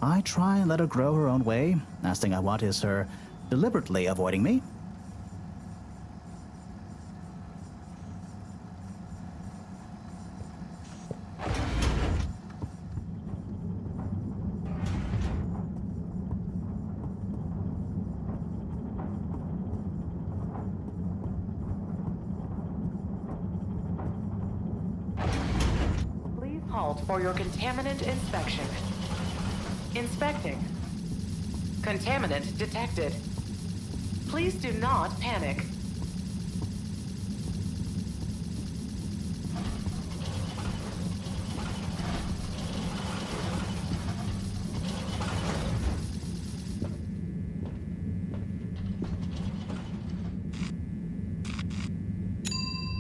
I try and let her grow her own way. Last thing I want is her deliberately avoiding me. For your contaminant inspection. Inspecting. Contaminant detected. Please do not panic.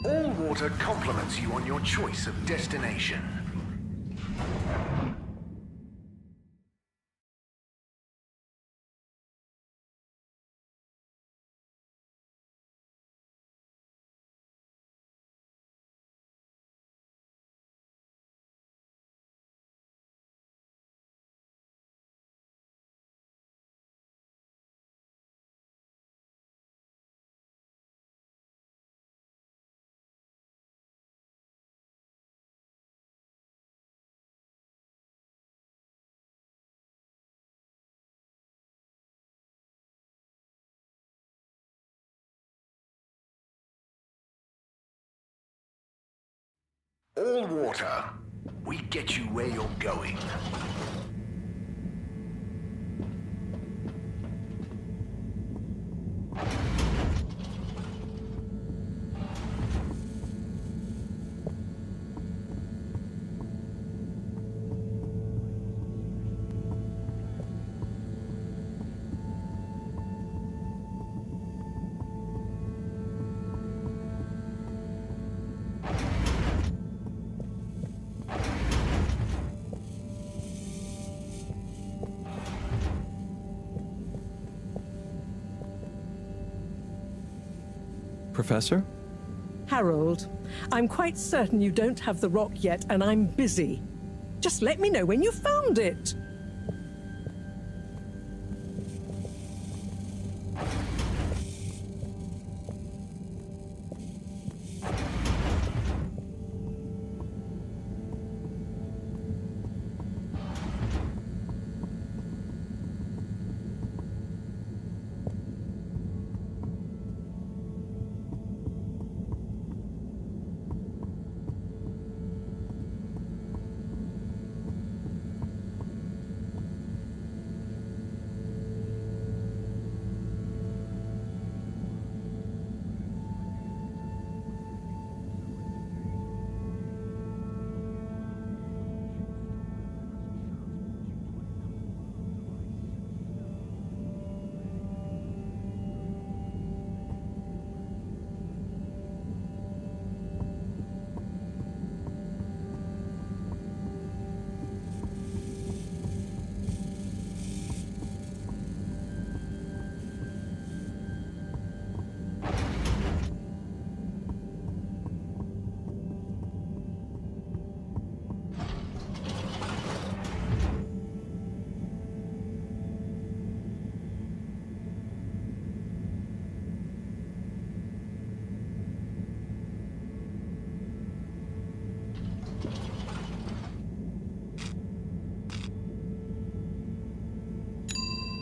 All water compliments you on your choice of destination. All water. We get you where you're going. Professor? Harold, I'm quite certain you don't have the rock yet, and I'm busy. Just let me know when you found it.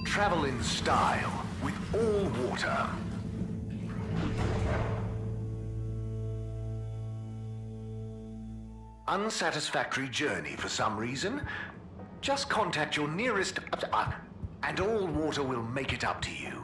Travel in style with all water. Unsatisfactory journey for some reason? Just contact your nearest... and all water will make it up to you.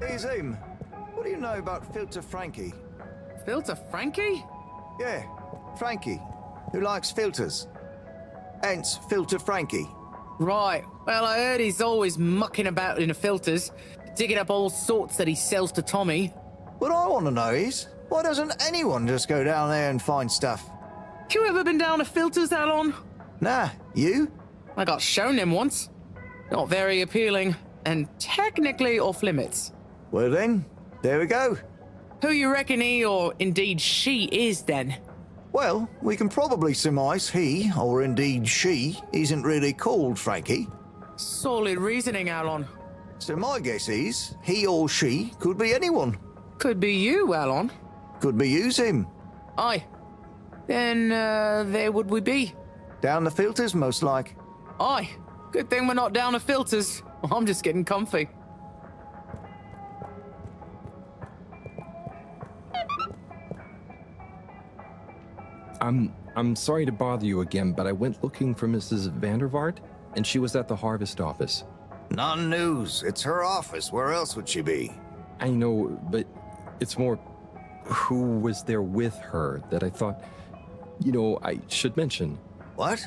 Hey, Zoom. What do you know about Filter Frankie? Filter Frankie? Yeah, Frankie, who likes filters. Hence, Filter Frankie. Right. Well, I heard he's always mucking about in the filters, digging up all sorts that he sells to Tommy. What I want to know is, why doesn't anyone just go down there and find stuff? You ever been down to filters, Alon? Nah, you? I got shown them once. Not very appealing, and technically off limits. Well then, there we go. Who you reckon he, or indeed she, is then? Well, we can probably surmise he, or indeed she, isn't really called Frankie. Solid reasoning, Alon. So my guess is, he or she could be anyone. Could be you, Alon. Could be you, Zim. Aye. Then, there would we be. Down the filters, most like. Aye. Good thing we're not down the filters. I'm just getting comfy. I'm sorry to bother you again, but I went looking for Mrs. Vandervaart, and she was at the harvest office. None news. It's her office. Where else would she be? I know, but it's more who was there with her that I thought, I should mention. What?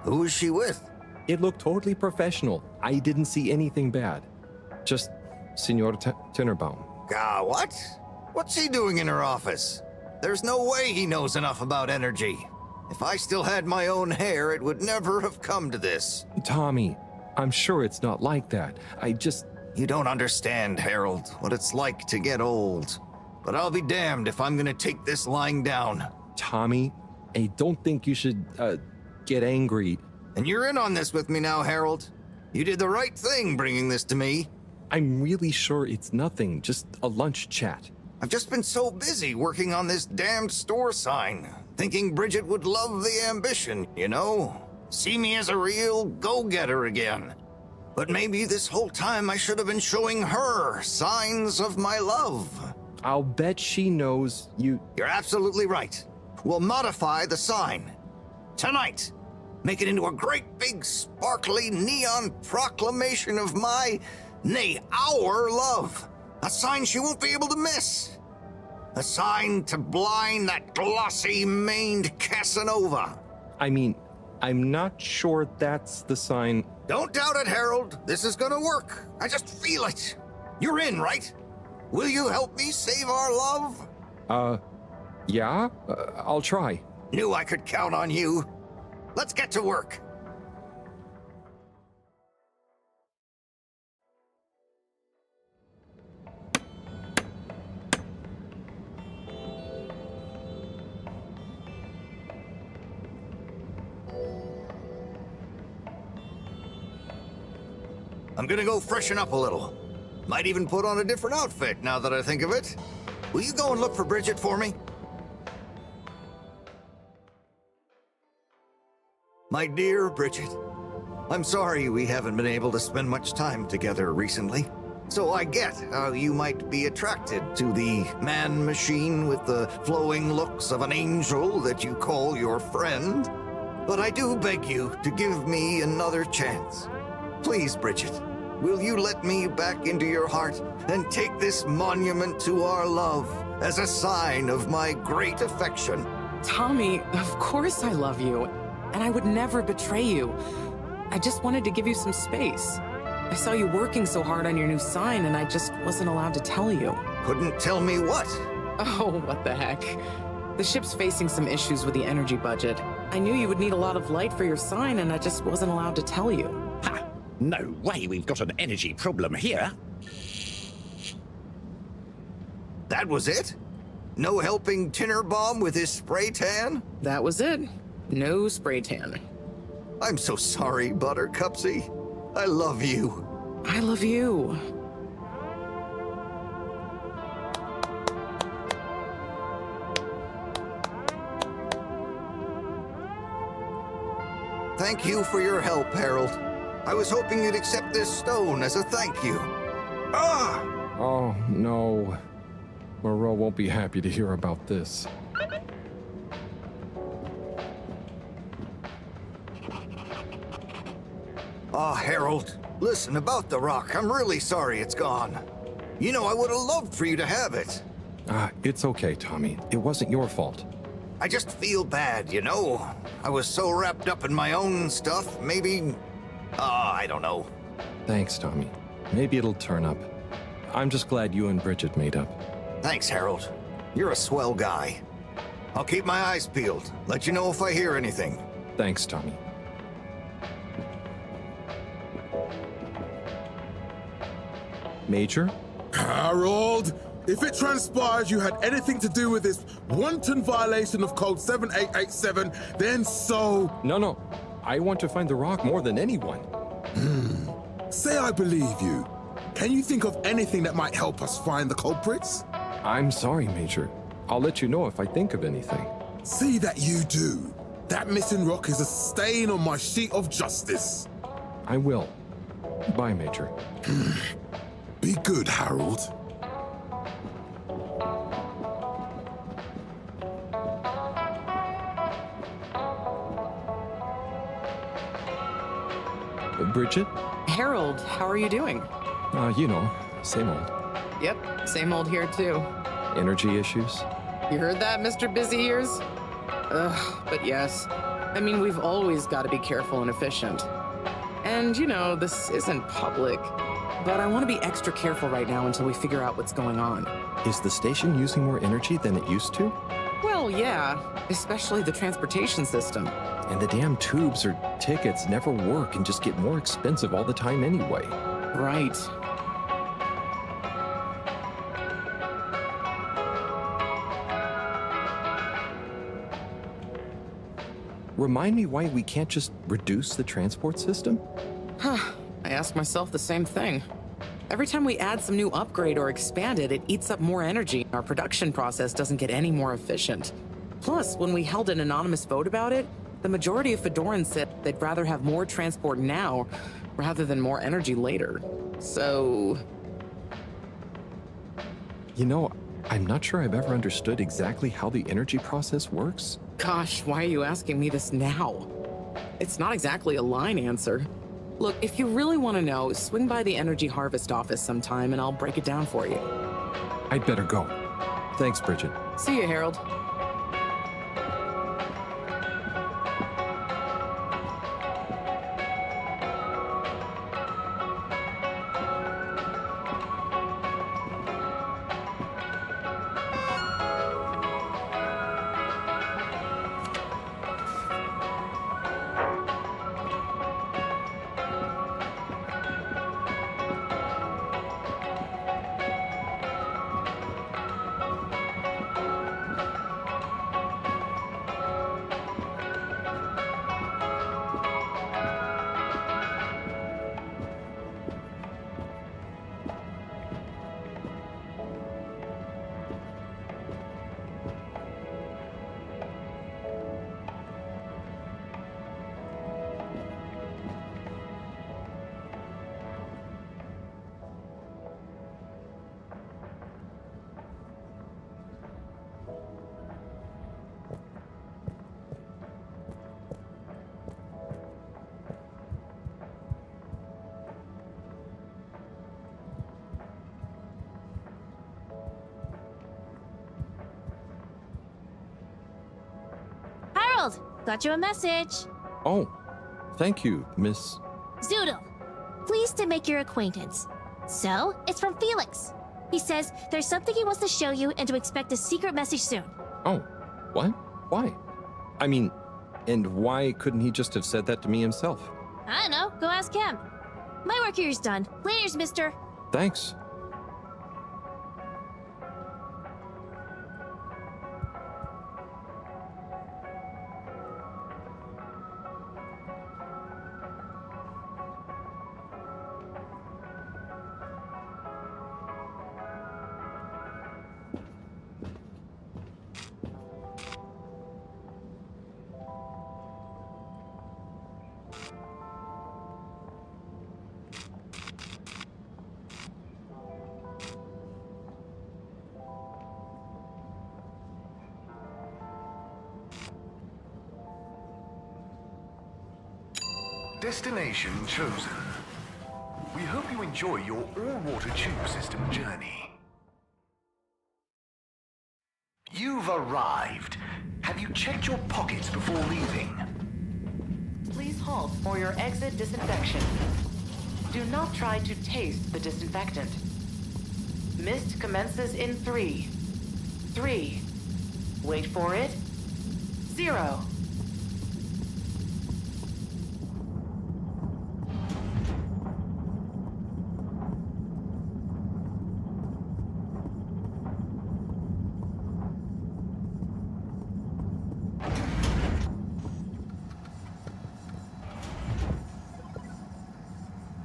Who is she with? It looked totally professional. I didn't see anything bad. Just Senor Tinnerbaum. What? What's he doing in her office? There's no way he knows enough about energy. If I still had my own hair, it would never have come to this. Tommy, I'm sure it's not like that. You don't understand, Harold, what it's like to get old. But I'll be damned if I'm gonna take this lying down. Tommy, I don't think you should, get angry. And you're in on this with me now, Harold. You did the right thing bringing this to me. I'm really sure it's nothing, just a lunch chat. I've just been so busy working on this damned store sign, thinking Bridget would love the ambition, See me as a real go-getter again. But maybe this whole time I should have been showing her signs of my love. I'll bet she knows you... You're absolutely right. We'll modify the sign. Tonight. Make it into a great big sparkly neon proclamation of our love. A sign she won't be able to miss. A sign to blind that glossy-maned Casanova. I mean, I'm not sure that's the sign. Don't doubt it, Harold. This is gonna work. I just feel it. You're in, right? Will you help me save our love? Yeah? I'll try. Knew I could count on you. Let's get to work. I'm gonna go freshen up a little. Might even put on a different outfit now that I think of it. Will you go and look for Bridget for me? My dear Bridget, I'm sorry we haven't been able to spend much time together recently. So I get how you might be attracted to the man-machine with the flowing looks of an angel that you call your friend. But I do beg you to give me another chance. Please, Bridget, will you let me back into your heart and take this monument to our love as a sign of my great affection? Tommy, of course I love you, and I would never betray you. I just wanted to give you some space. I saw you working so hard on your new sign, and I just wasn't allowed to tell you. Couldn't tell me what? Oh, what the heck. The ship's facing some issues with the energy budget. I knew you would need a lot of light for your sign, and I just wasn't allowed to tell you. Ha! No way we've got an energy problem here. That was it? No helping Tinnerbaum with his spray tan? That was it. No spray tan. I'm so sorry, Buttercupsy. I love you. I love you. Thank you for your help, Harold. I was hoping you'd accept this stone as a thank you. Ah! Oh, no. Moreau won't be happy to hear about this. Harold, listen, about the rock, I'm really sorry it's gone. I would have loved for you to have it. It's okay, Tommy. It wasn't your fault. I just feel bad, I was so wrapped up in my own stuff, maybe... I don't know. Thanks, Tommy. Maybe it'll turn up. I'm just glad you and Bridget made up. Thanks, Harold. You're a swell guy. I'll keep my eyes peeled. Let you know if I hear anything. Thanks, Tommy. Major? Harold, if it transpires you had anything to do with this wanton violation of Code 7887, then so... No. I want to find the rock more than anyone. Say I believe you. Can you think of anything that might help us find the culprits? I'm sorry, Major. I'll let you know if I think of anything. See that you do. That missing rock is a stain on my sheet of justice. I will. Bye, Major. Be good, Harold. Bridget? Harold, how are you doing? Same old. Yep, same old here too. Energy issues? You heard that, Mr. Busy Ears? Ugh, but yes. I mean, we've always got to be careful and efficient. And, you know, this isn't public, but I want to be extra careful right now until we figure out what's going on. Is the station using more energy than it used to? Well, yeah, especially the transportation system. And the damn tubes or tickets never work and just get more expensive all the time anyway. Right. Remind me why we can't just reduce the transport system? Huh. I ask myself the same thing. Every time we add some new upgrade or expand it, it eats up more energy. Our production process doesn't get any more efficient. Plus, when we held an anonymous vote about it, the majority of Fedorans said they'd rather have more transport now rather than more energy later. So... You know, I'm not sure I've ever understood exactly how the energy process works. Gosh, why are you asking me this now? It's not exactly a line answer. Look, if you really want to know, swing by the Energy Harvest office sometime and I'll break it down for you. I'd better go. Thanks, Bridget. See you, Harold. Harold, got you a message. Oh, thank you, Miss... Zoodle, pleased to make your acquaintance. So, it's from Felix. He says there's something he wants to show you and to expect a secret message soon. Oh, what? Why? I mean, and why couldn't he just have said that to me himself? I don't know, go ask him. My work here's done. Laters, mister. Thanks. Destination chosen. We hope you enjoy your all-water tube system journey. You've arrived. Have you checked your pockets before leaving? Please halt for your exit disinfection. Do not try to taste the disinfectant. Mist commences in 3. 3. Wait for it. 0.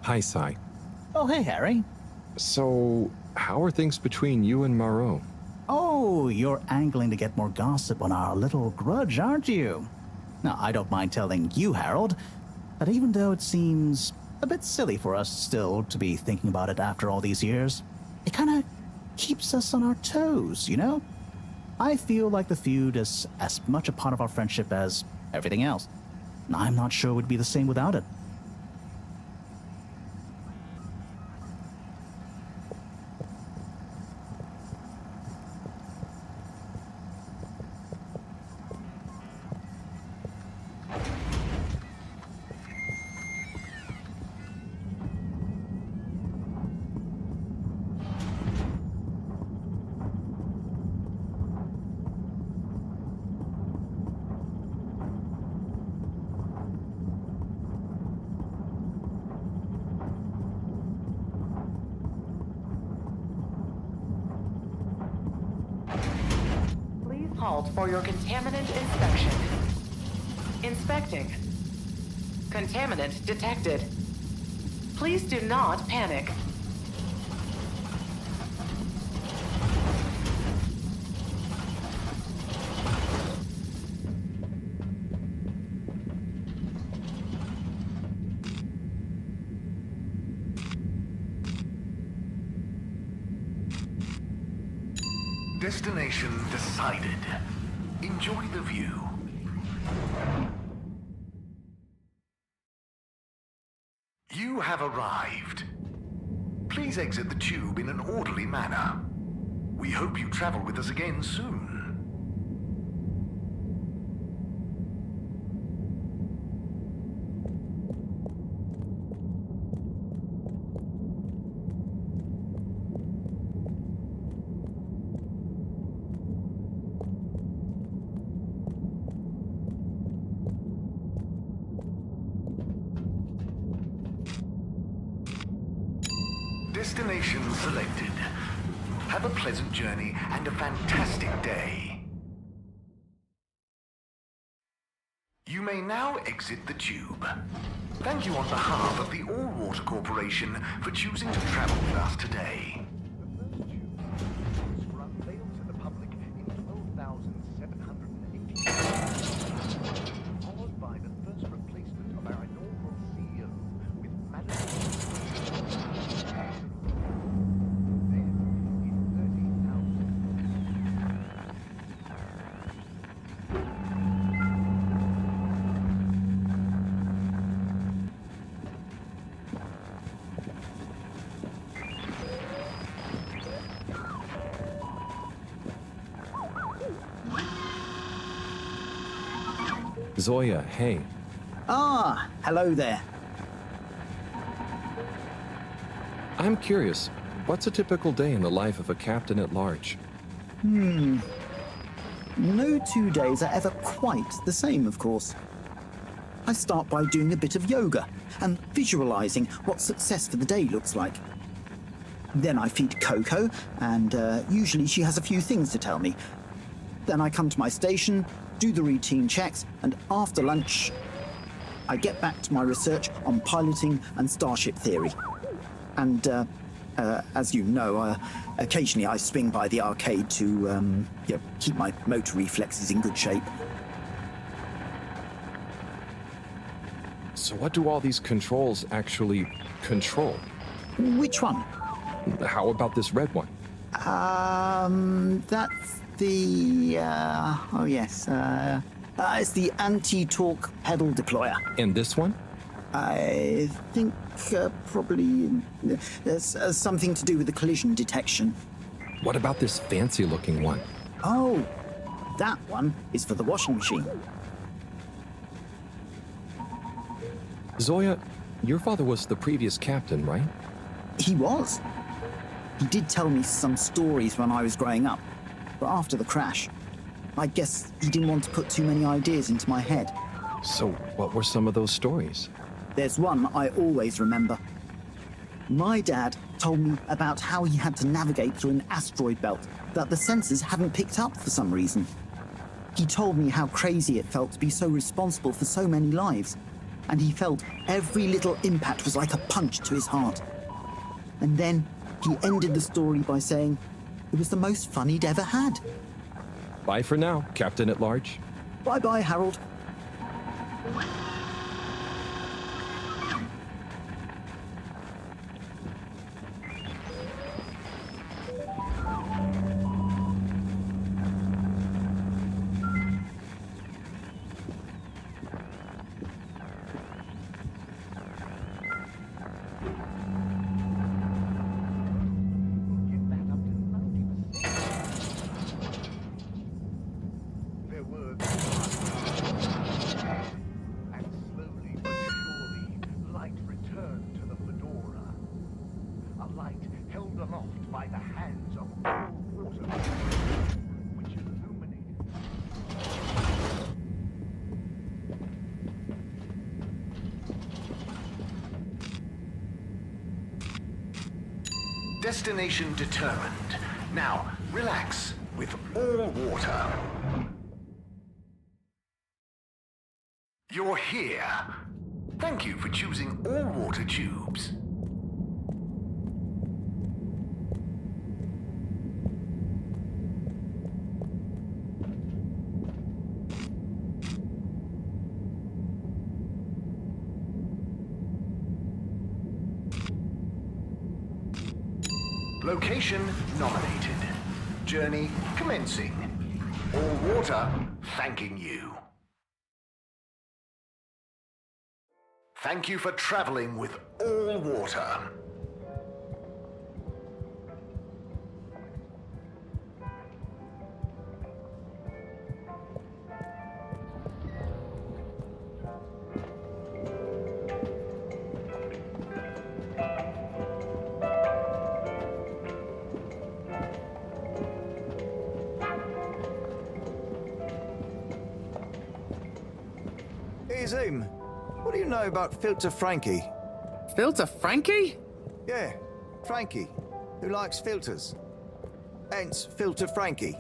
Hi, Sai. Oh, hey, Harry. So, how are things between you and Marot? Oh, you're angling to get more gossip on our little grudge, aren't you? Now, I don't mind telling you, Harold, that even though it seems a bit silly for us still to be thinking about it after all these years, it kind of keeps us on our toes, you know? I feel like the feud is as much a part of our friendship as everything else. I'm not sure it would be the same without it. Halt for your contaminant inspection. Inspecting. Contaminant detected. Please do not panic. Destination decided. Enjoy the view. You have arrived. Please exit the tube in an orderly manner. We hope you travel with us again soon. Destination selected. Have a pleasant journey and a fantastic day. You may now exit the tube. Thank you on behalf of the All Water Corporation for choosing to travel with us today. Unveiled to the public in 12,780. Followed by the first replacement of our inaugural CEO with Madam. Zoya, hey. Ah, hello there. I'm curious, what's a typical day in the life of a captain at large? No 2 days are ever quite the same, of course. I start by doing a bit of yoga and visualizing what success for the day looks like. Then I feed Coco, and usually she has a few things to tell me. Then I come to my station, do the routine checks, and after lunch, I get back to my research on piloting and starship theory. And as you know, occasionally I swing by the arcade to keep my motor reflexes in good shape. So what do all these controls actually control? Which one? How about this red one? That's the, oh yes, it's the anti-torque pedal deployer. And this one? I think probably there's something to do with the collision detection. What about this fancy-looking one? Oh, that one is for the washing machine. Zoya, your father was the previous captain, right? He was. He did tell me some stories when I was growing up, but after the crash, I guess he didn't want to put too many ideas into my head. So what were some of those stories? There's one I always remember. My dad told me about how he had to navigate through an asteroid belt that the sensors hadn't picked up for some reason. He told me how crazy it felt to be so responsible for so many lives, and he felt every little impact was like a punch to his heart. And then he ended the story by saying it was the most fun he'd ever had. Bye for now, Captain at Large. Bye-bye, Harold. Destination determined. Now, relax. with all water. You're here. Thank you for choosing all water tubes. Location nominated. Journey commencing. All water thanking you. Thank you for traveling with all water. Hey, Zoom. What do you know about Filter Frankie? Filter Frankie? Yeah, Frankie, who likes filters. Hence, Filter Frankie.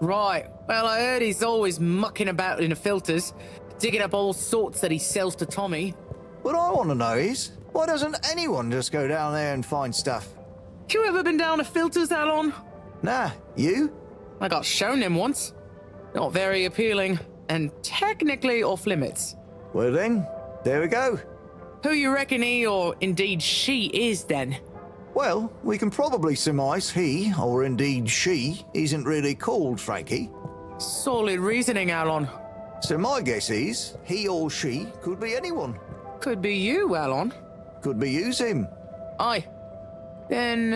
Right. Well, I heard he's always mucking about in the filters, digging up all sorts that he sells to Tommy. What I want to know is, why doesn't anyone just go down there and find stuff? You ever been down to filters, Alon? Nah, you? I got shown him once. Not very appealing, and technically off limits. Well then, there we go. Who you reckon he, or indeed she, is then? Well, we can probably surmise he, or indeed she, isn't really called Frankie. Solid reasoning, Alon. So my guess is, he or she could be anyone. Could be you, Alon. Could be you, Zim. Aye. Then,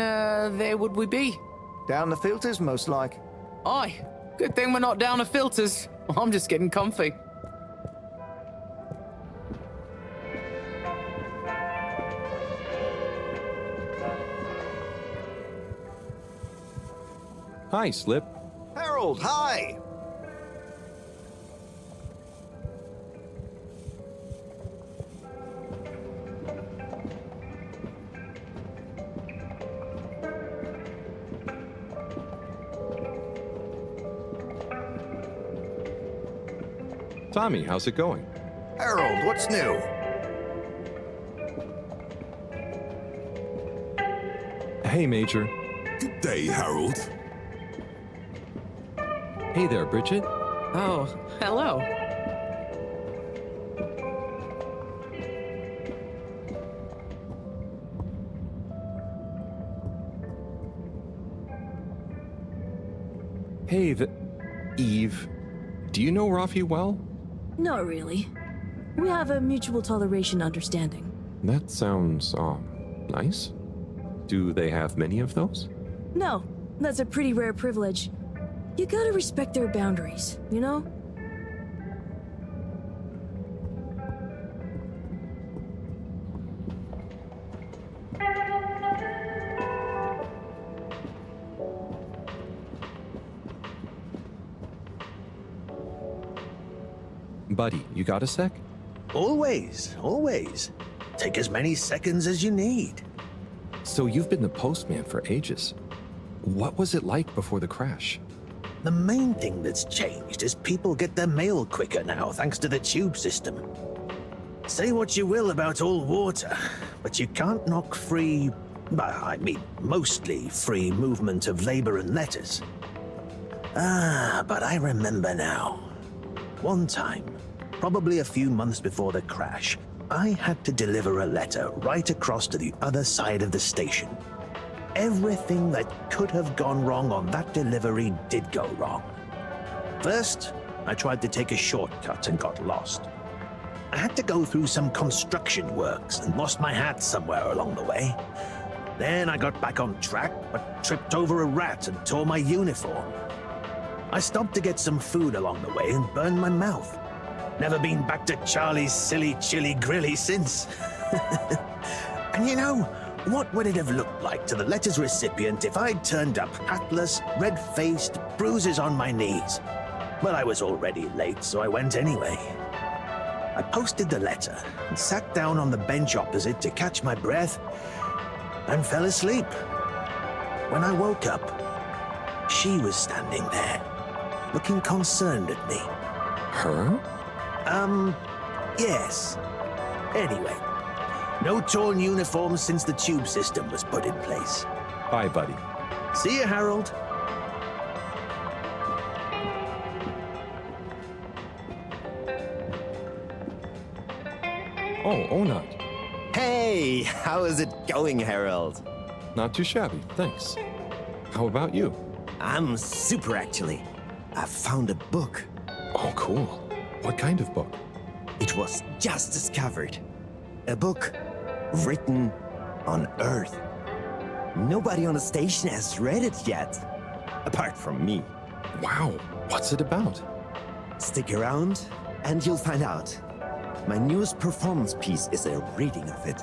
there would we be? Down the filters, most like. Aye. Good thing we're not down the filters. I'm just getting comfy. Hi, Slip. Harold, hi! Tommy, how's it going? Harold, what's new? Hey, Major. Good day, Harold. Hey there, Bridget. Oh, hello. Hey, Eve. Do you know Rafi well? Not really. We have a mutual toleration understanding. That sounds, nice. Do they have many of those? No, that's a pretty rare privilege. You gotta respect their boundaries, you know? Buddy, you got a sec? Always, always. Take as many seconds as you need. So you've been the postman for ages. What was it like before the crash? The main thing that's changed is people get their mail quicker now, thanks to the tube system. Say what you will about all water, but you can't knock free, mostly free movement of labor and letters. But I remember now. One time, probably a few months before the crash, I had to deliver a letter right across to the other side of the station. Everything that could have gone wrong on that delivery did go wrong. First, I tried to take a shortcut and got lost. I had to go through some construction works and lost my hat somewhere along the way. Then I got back on track, but tripped over a rat and tore my uniform. I stopped to get some food along the way and burned my mouth. Never been back to Charlie's silly chili grilly since. And you know, what would it have looked like to the letter's recipient if I'd turned up hatless, red-faced, bruises on my knees? But I was already late, so I went anyway. I posted the letter and sat down on the bench opposite to catch my breath and fell asleep. When I woke up, She was standing there, looking concerned at me. Her? Yes. Anyway, no torn uniforms since the tube system was put in place. Bye, buddy. See you, Harold. Oh, Onat. Hey, how is it going, Harold? Not too shabby, thanks. How about you? I'm super, actually. I found a book. Oh, cool. What kind of book? It was just discovered. A book written on Earth. Nobody on the station has read it yet, apart from me. Wow, what's it about? Stick around and you'll find out. My newest performance piece is a reading of it.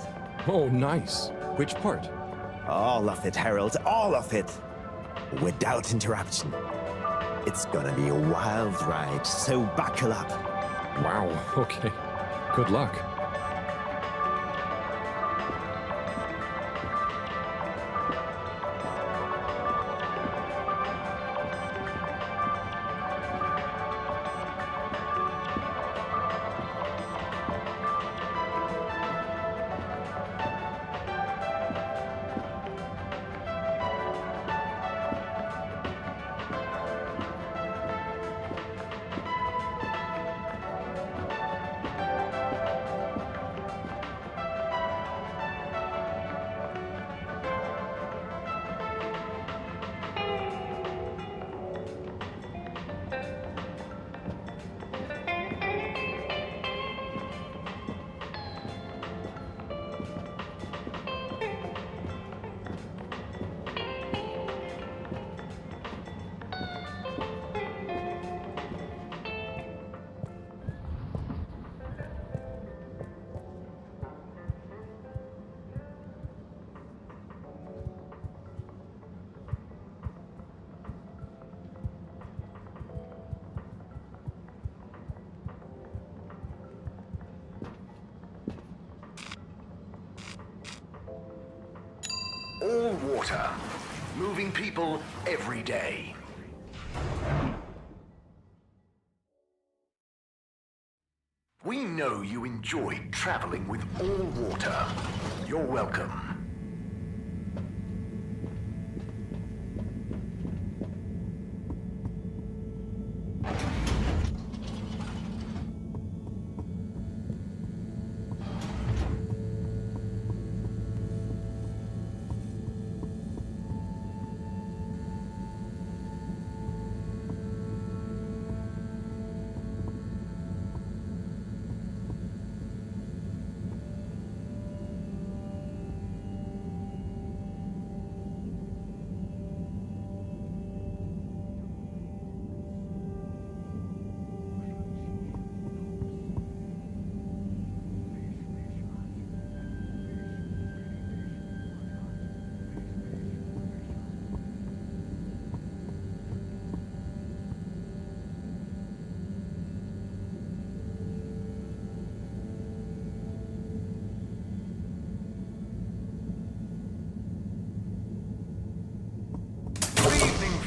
Oh, nice. Which part? All of it, Harold, all of it. Without interruption. It's gonna be a wild ride, so buckle up. Wow, okay. Good luck. All water. Moving people every day. We know you enjoyed traveling with all water. You're welcome.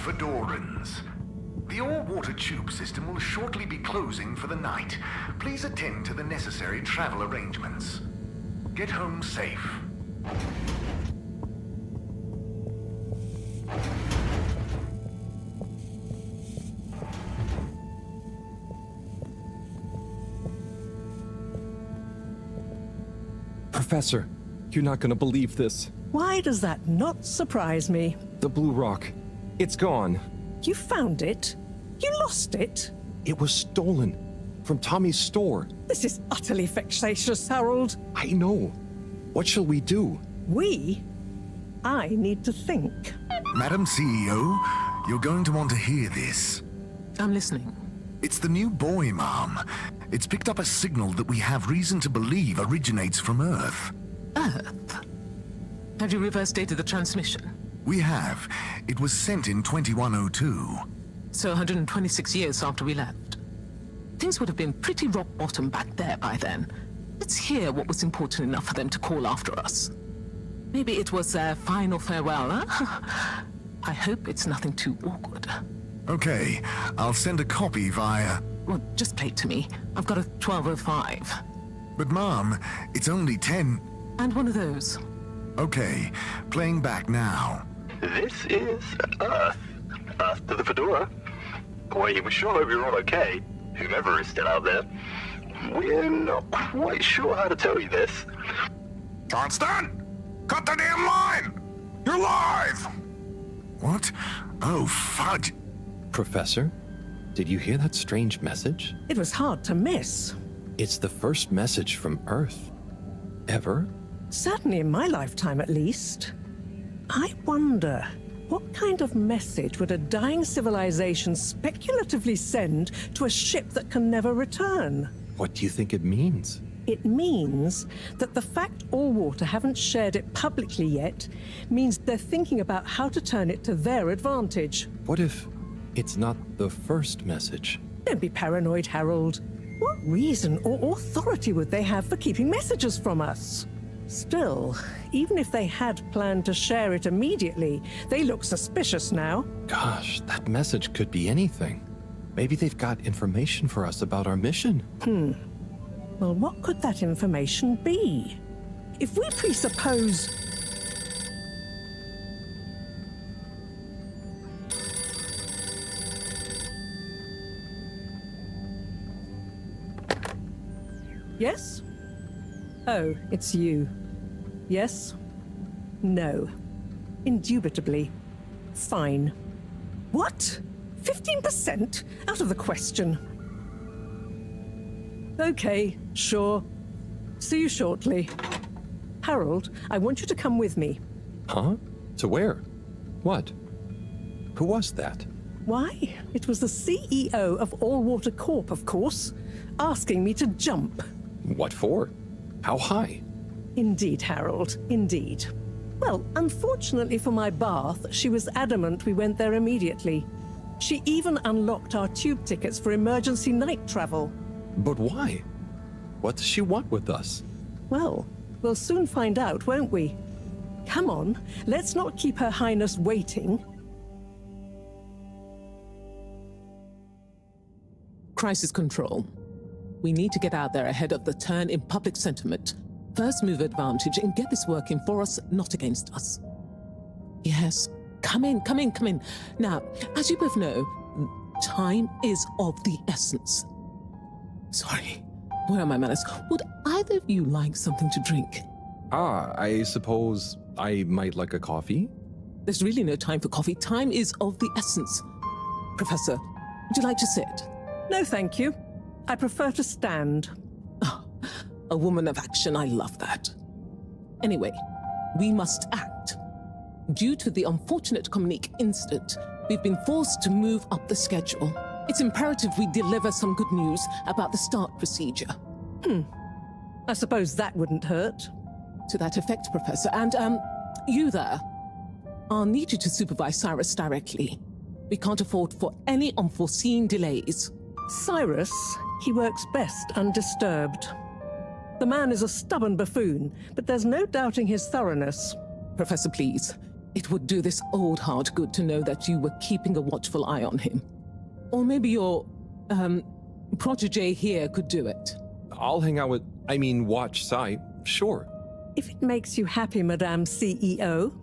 Fedorans. The all-water tube system will shortly be closing for the night. Please attend to the necessary travel arrangements. Get home safe. Professor, you're not gonna believe this. Why does that not surprise me? The blue rock. It's gone. You found it? You lost it? It was stolen. From Tommy's store. This is utterly vexatious, Harold. I know. What shall we do? We? I need to think. Madam CEO, you're going to want to hear this. I'm listening. It's the new boy, Mom. It's picked up a signal that we have reason to believe originates from Earth. Earth? Have you reverse dated the transmission? We have. It was sent in 2102. So 126 years after we left. Things would have been pretty rock bottom back there by then. Let's hear what was important enough for them to call after us. Maybe it was their final farewell, huh? I hope it's nothing too awkward. Okay, I'll send a copy via... Well, just play it to me. I've got a 12:05. But Mom, it's only 10... And one of those. Okay, playing back now. This is Earth. Earth to the Fedora. We sure hope you're all okay, whomever is still out there. We're not quite sure how to tell you this. Johnston! Cut the damn line! You're live! What? Oh, fudge. Professor, did you hear that strange message? It was hard to miss. It's the first message from Earth. Ever? Certainly in my lifetime, at least. I wonder, what kind of message would a dying civilization speculatively send to a ship that can never return? What do you think it means? It means that the fact Allwater haven't shared it publicly yet means they're thinking about how to turn it to their advantage. What if it's not the first message? Don't be paranoid, Harold. What reason or authority would they have for keeping messages from us? Still, even if they had planned to share it immediately, they look suspicious now. Gosh, that message could be anything. Maybe they've got information for us about our mission. Well, what could that information be? If we presuppose... Yes? Oh, it's you. Yes? No. Indubitably. Fine. What? 15%? Out of the question. Okay, sure. See you shortly. Harold, I want you to come with me. Huh? To where? What? Who was that? Why? It was the CEO of Allwater Corp, of course, asking me to jump. What for? How high? Indeed, Harold, indeed. Well, unfortunately for my bath, she was adamant we went there immediately. She even unlocked our tube tickets for emergency night travel. But why? What does she want with us? Well, we'll soon find out, won't we? Come on, let's not keep Her Highness waiting. Crisis control. We need to get out there ahead of the turn in public sentiment. First move advantage and get this working for us, not against us. Yes, come in. Now, as you both know, time is of the essence. Sorry, where are my manners? Would either of you like something to drink? I suppose I might like a coffee? There's really no time for coffee. Time is of the essence. Professor, would you like to sit? No, thank you. I prefer to stand. Oh, a woman of action, I love that. Anyway, we must act. Due to the unfortunate Communique incident, we've been forced to move up the schedule. It's imperative we deliver some good news about the start procedure. I suppose that wouldn't hurt. To that effect, Professor. And, you there. I'll need you to supervise Cyrus directly. We can't afford for any unforeseen delays. Cyrus, he works best undisturbed. The man is a stubborn buffoon, but there's no doubting his thoroughness. Professor, please. It would do this old heart good to know that you were keeping a watchful eye on him. Or maybe your, protege here could do it. I'll hang out with, watch Cy, sure. If it makes you happy, Madame CEO,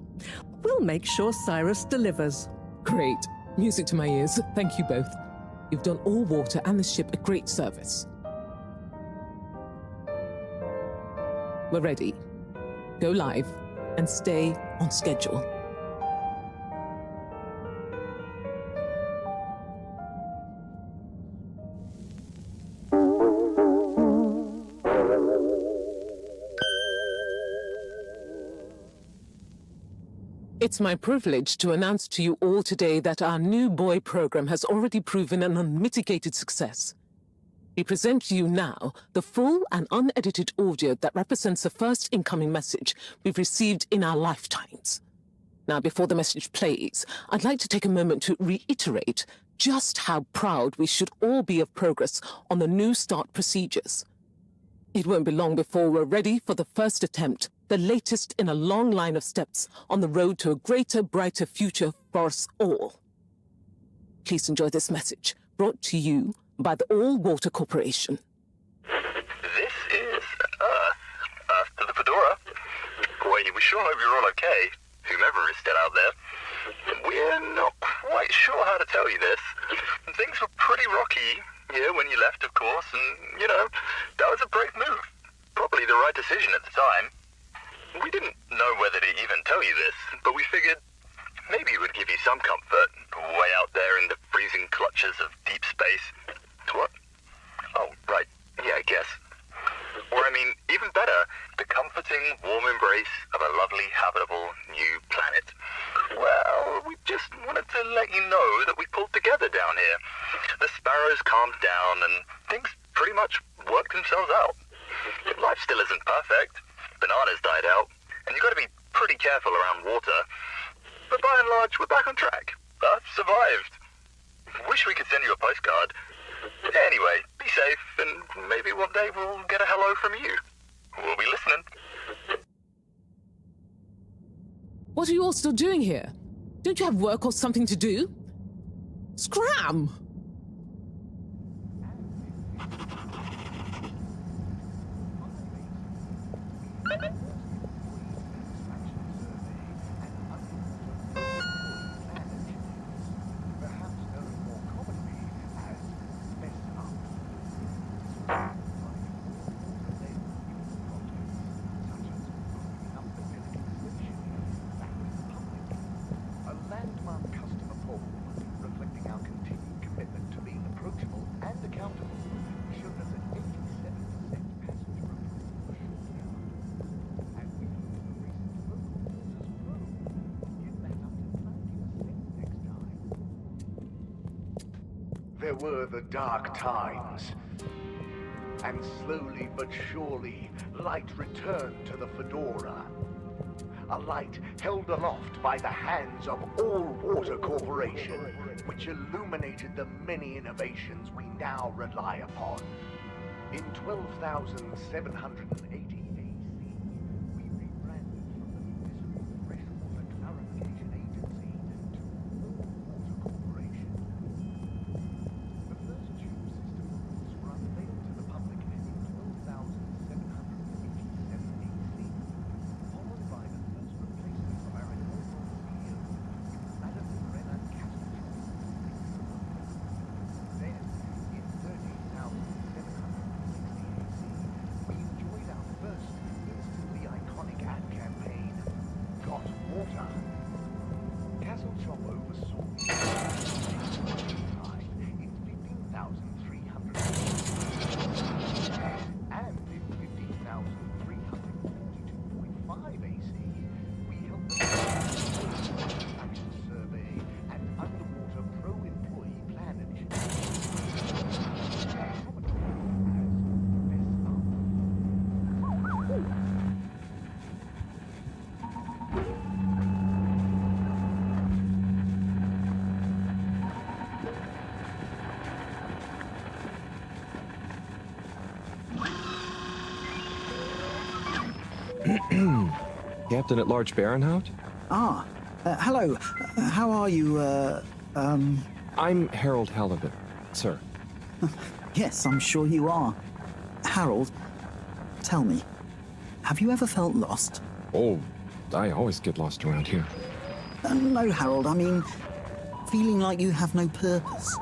we'll make sure Cyrus delivers. Great. Music to my ears. Thank you both. You've done Allwater and the ship a great service. We're ready. Go live and stay on schedule. It's my privilege to announce to you all today that our new boy program has already proven an unmitigated success. We present to you now the full and unedited audio that represents the first incoming message we've received in our lifetimes. Now, before the message plays, I'd like to take a moment to reiterate just how proud we should all be of progress on the new start procedures. It won't be long before we're ready for the first attempt The latest in a long line of steps on the road to a greater, brighter future for us all. Please enjoy this message, brought to you by the All Water Corporation. This is Earth. Earth to the Fedora. We sure hope you're all okay, whomever is still out there. We're not quite sure how to tell you this. Things were pretty rocky here when you left, of course, and, you know, that was a brave move. Probably the right decision at the time. We didn't know whether to even tell you this, but we figured maybe it would give you some comfort, way out there in the freezing clutches of deep space. What? Oh, right. Yeah, I guess. Or, I mean, even better, the comforting, warm embrace of a lovely, habitable new planet. Well, we just wanted to let you know that we pulled together down here. The sparrows calmed down and things pretty much worked themselves out. Life still isn't perfect. Bananas died out, and you've got to be pretty careful around water. But by and large, we're back on track. Earth survived. Wish we could send you a postcard. Anyway, be safe, and maybe one day we'll get a hello from you. We'll be listening. What are you all still doing here? Don't you have work or something to do? Scram! There were the dark times. And slowly but surely, light returned to the Fedora. A light held aloft by the hands of All Water Corporation, which illuminated the many innovations we now rely upon. In 12,780 AC, we rebranded from the Municipal Freshwater Clarification Agency to All Water Corporation. The first tube system rules were unveiled to the public in 12,787 AC, followed by the first replacement of our inaugural CEO, Madame Brenna Castle. Then, in 13,760 AC, we enjoyed our first instantly iconic ad campaign, Got Water. Castle Chop oversaw in 15,300 and in 15,342.5 AC, we held the satisfaction survey and underwater pro-employee plan initiative. Captain at Large Baronhout? Hello. How are you, I'm Harold Halibut, sir. Yes, I'm sure you are. Harold, tell me, have you ever felt lost? Oh, I always get lost around here. No, Harold, I mean, feeling like you have no purpose.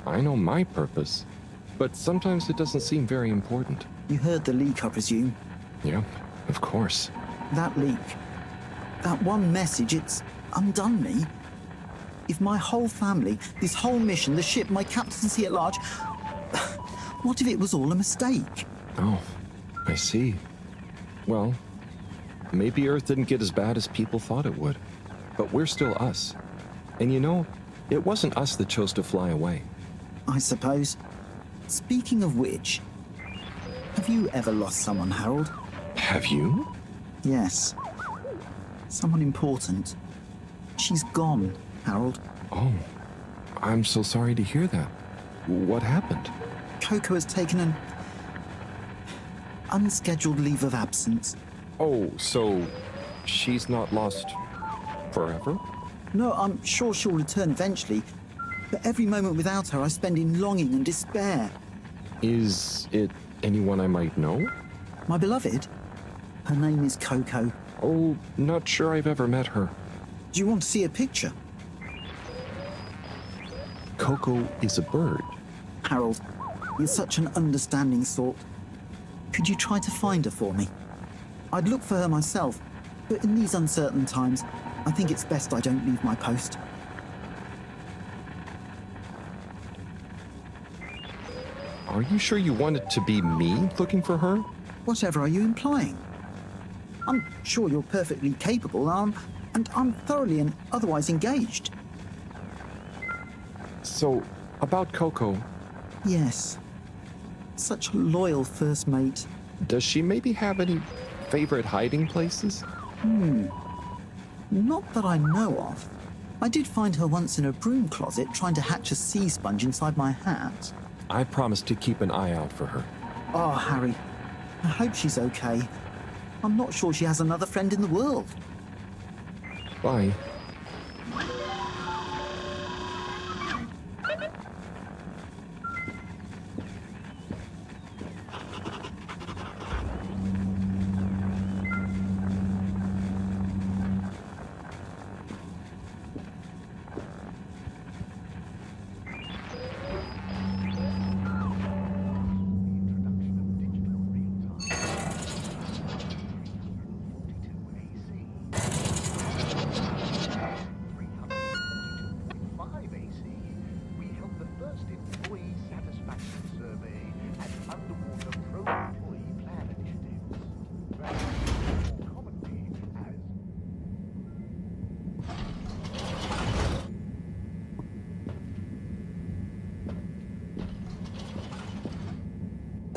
I know my purpose, but sometimes it doesn't seem very important. You heard the leak, I presume? Yep, of course. That leak, that one message, it's undone me. If my whole family, this whole mission, the ship, my captaincy at large, what if it was all a mistake? Oh, I see. Well, maybe Earth didn't get as bad as people thought it would. But we're still us. And you know, it wasn't us that chose to fly away. I suppose. Speaking of which, have you ever lost someone, Harold? Have you? Yes. Someone important. She's gone, Harold. Oh, I'm so sorry to hear that. What happened? Coco has taken an unscheduled leave of absence. Oh, so she's not lost forever? No, I'm sure she'll return eventually. But every moment without her I spend in longing and despair. Is it anyone I might know? My beloved? Her name is Coco. Oh, not sure I've ever met her. Do you want to see a picture? Coco is a bird. Harold, you're such an understanding sort. Could you try to find her for me? I'd look for her myself, but in these uncertain times, I think it's best I don't leave my post. Are you sure you want it to be me looking for her? Whatever are you implying? I'm sure you're perfectly capable, and I'm thoroughly and otherwise engaged. So, about Coco. Yes. Such a loyal first mate. Does she maybe have any favorite hiding places? Not that I know of. I did find her once in a broom closet trying to hatch a sea sponge inside my hat. I promised to keep an eye out for her. Oh, Harry. I hope she's okay. I'm not sure she has another friend in the world. Bye.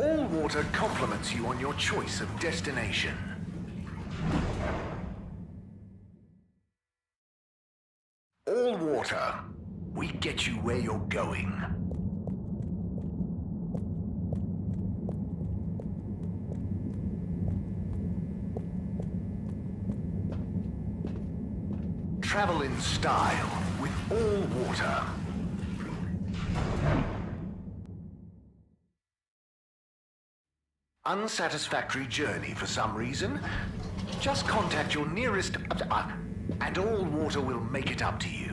Allwater compliments you on your choice of destination. Allwater, we get you where you're going. Travel in style with Allwater. Unsatisfactory journey for some reason? Just contact your nearest... and Allwater will make it up to you.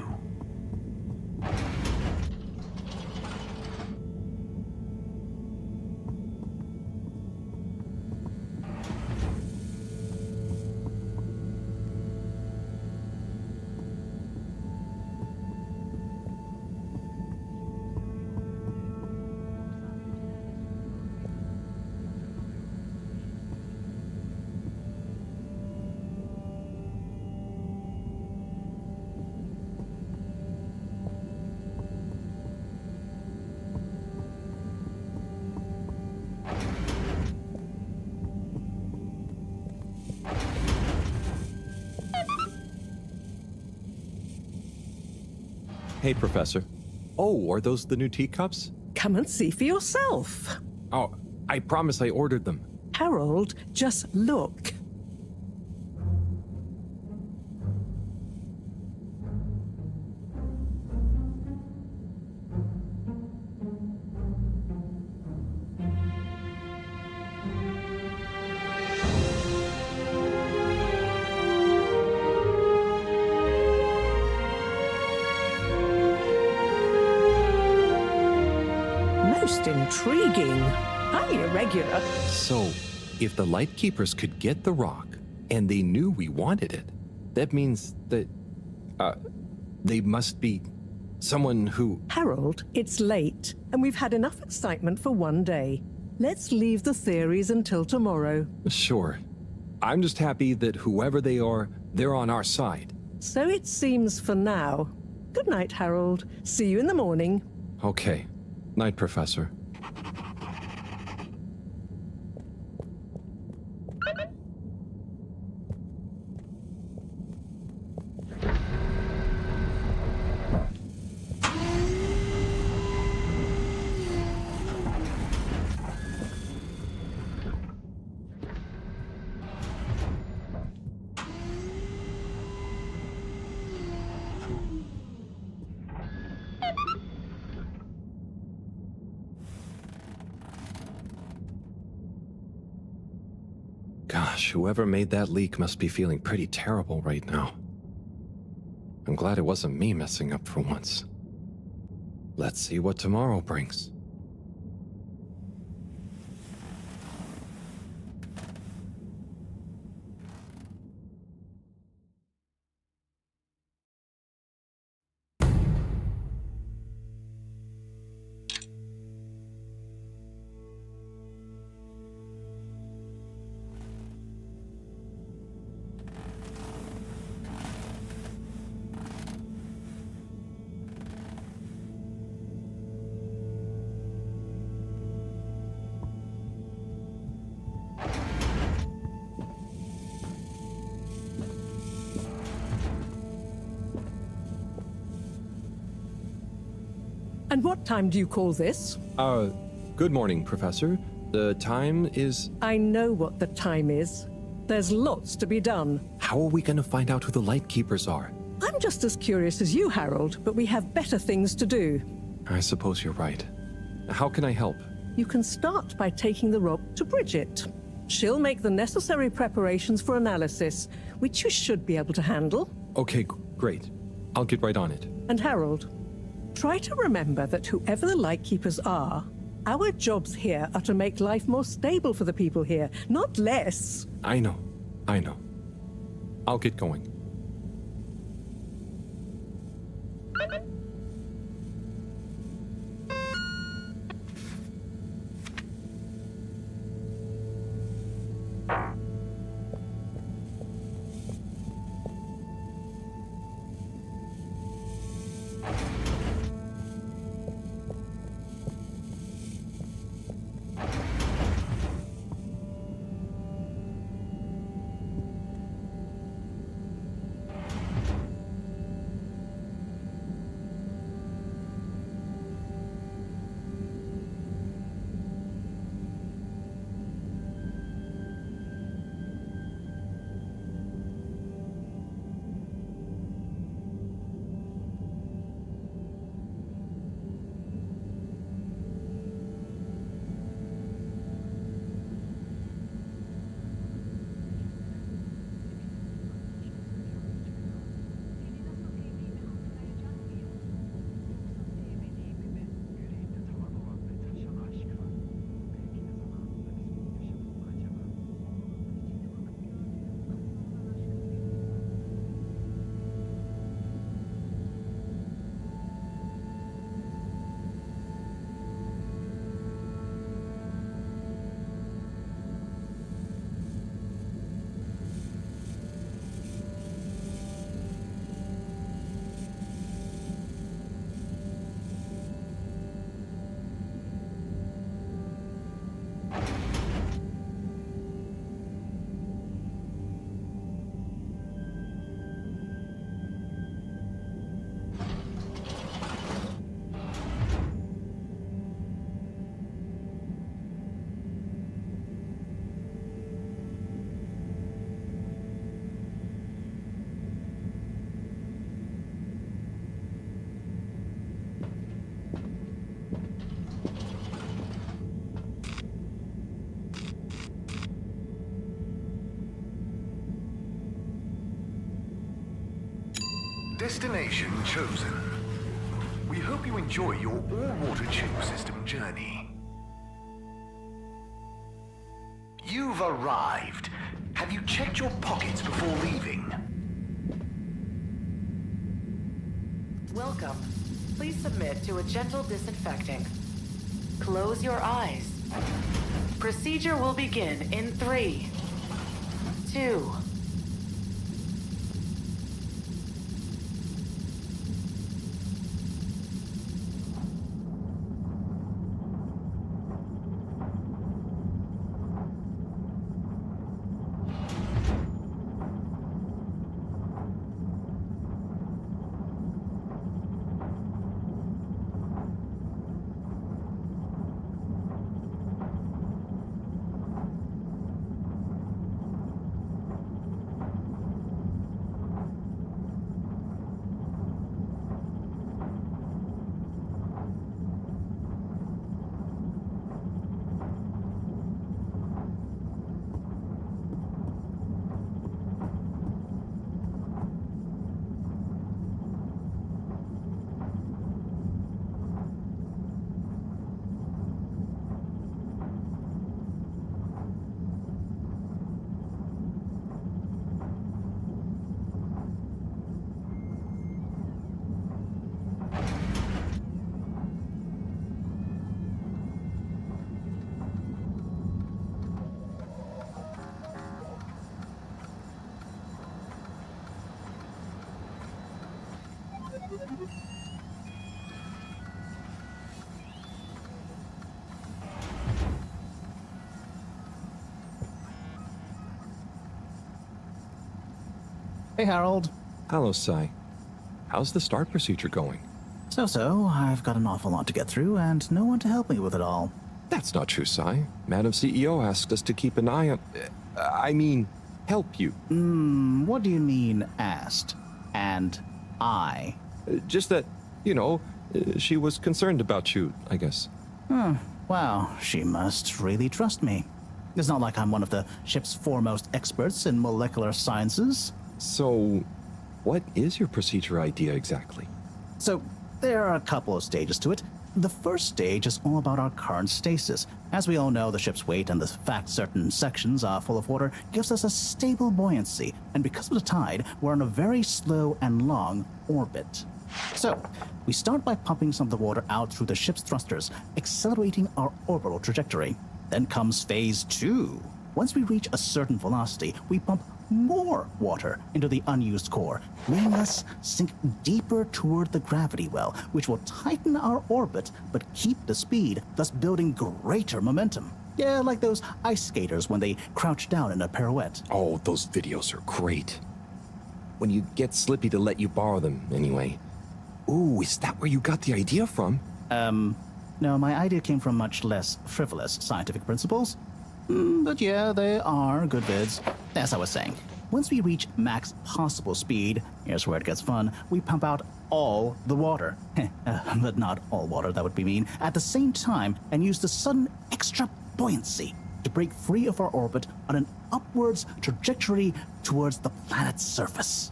Hey, Professor. Oh, are those the new teacups? Come and see for yourself. Oh, I promise I ordered them. Harold, just look. Most intriguing. Highly irregular. So, if the Lightkeepers could get the rock, and they knew we wanted it, that means that, they must be someone who... Harold, it's late, and we've had enough excitement for one day. Let's leave the theories until tomorrow. Sure. I'm just happy that whoever they are, they're on our side. So it seems for now. Good night, Harold. See you in the morning. Okay. Night, Professor. Gosh, whoever made that leak must be feeling pretty terrible right now. I'm glad it wasn't me messing up for once. Let's see what tomorrow brings. And what time do you call this? Good morning, Professor. The time is... I know what the time is. There's lots to be done. How are we going to find out who the Lightkeepers are? I'm just as curious as you, Harold, but we have better things to do. I suppose you're right. How can I help? You can start by taking the rope to Bridget. She'll make the necessary preparations for analysis, which you should be able to handle. Okay, great. I'll get right on it. And Harold, try to remember that whoever the Lightkeepers are, our jobs here are to make life more stable for the people here, not less. I know. I'll get going. Destination chosen. We hope you enjoy your all-water tube system journey. You've arrived. Have you checked your pockets before leaving? Welcome. Please submit to a gentle disinfecting. Close your eyes. Procedure will begin in 3, 2, Hey, Harold. Hello, Sai. How's the start procedure going? So, I've got an awful lot to get through, and no one to help me with it all. That's not true, Sai. Madam CEO asked us to keep an eye on... help you. What do you mean, asked? And I? Just that, she was concerned about you, I guess. Wow, she must really trust me. It's not like I'm one of the ship's foremost experts in molecular sciences. So, what is your procedure idea exactly? So, there are a couple of stages to it. The first stage is all about our current stasis. As we all know, the ship's weight and the fact certain sections are full of water gives us a stable buoyancy, and because of the tide, we're on a very slow and long orbit. So, we start by pumping some of the water out through the ship's thrusters, accelerating our orbital trajectory. Then comes phase 2. Once we reach a certain velocity, we pump more water into the unused core, letting us sink deeper toward the gravity well, which will tighten our orbit but keep the speed, thus building greater momentum. Yeah, like those ice skaters when they crouch down in a pirouette. Oh, those videos are great. When you get Slippy to let you borrow them, anyway. Ooh, is that where you got the idea from? No, my idea came from much less frivolous scientific principles. But yeah, they are good vids. As I was saying, once we reach max possible speed, here's where it gets fun, we pump out all the water. But not all water, that would be mean. At the same time, and use the sudden extra buoyancy to break free of our orbit on an upwards trajectory towards the planet's surface.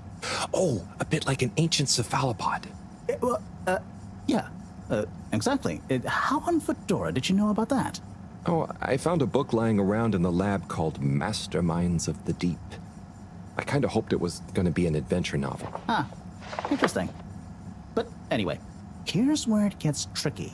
Oh, a bit like an ancient cephalopod. Yeah, exactly. How on Fedora did you know about that? Oh, I found a book lying around in the lab called Masterminds of the Deep. I kind of hoped it was going to be an adventure novel. Ah, interesting. But anyway, here's where it gets tricky.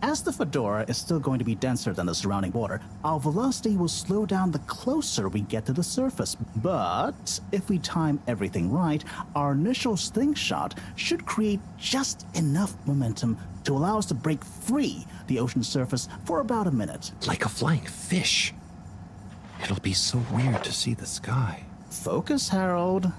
As the Fedora is still going to be denser than the surrounding water, our velocity will slow down the closer we get to the surface. But if we time everything right, our initial slingshot should create just enough momentum to allow us to break free the ocean surface for about a minute. Like a flying fish. It'll be so weird to see the sky. Focus, Harold.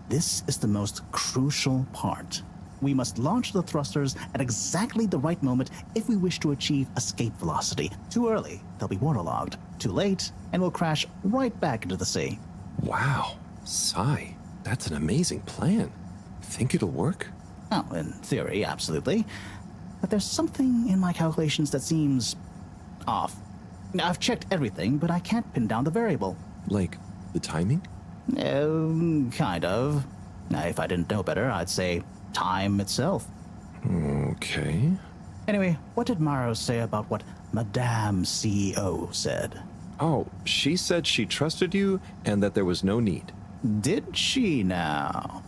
This is the most crucial part. We must launch the thrusters at exactly the right moment if we wish to achieve escape velocity. Too early, they'll be waterlogged. Too late, and we'll crash right back into the sea. Wow, Sai, that's an amazing plan. Think it'll work? Oh, in theory, absolutely. But there's something in my calculations that seems off. I've checked everything, but I can't pin down the variable. Like the timing? Kind of. If I didn't know better, I'd say time itself. Okay. Anyway, what did Maro say about what Madame CEO said? Oh, she said she trusted you and that there was no need. Did she now?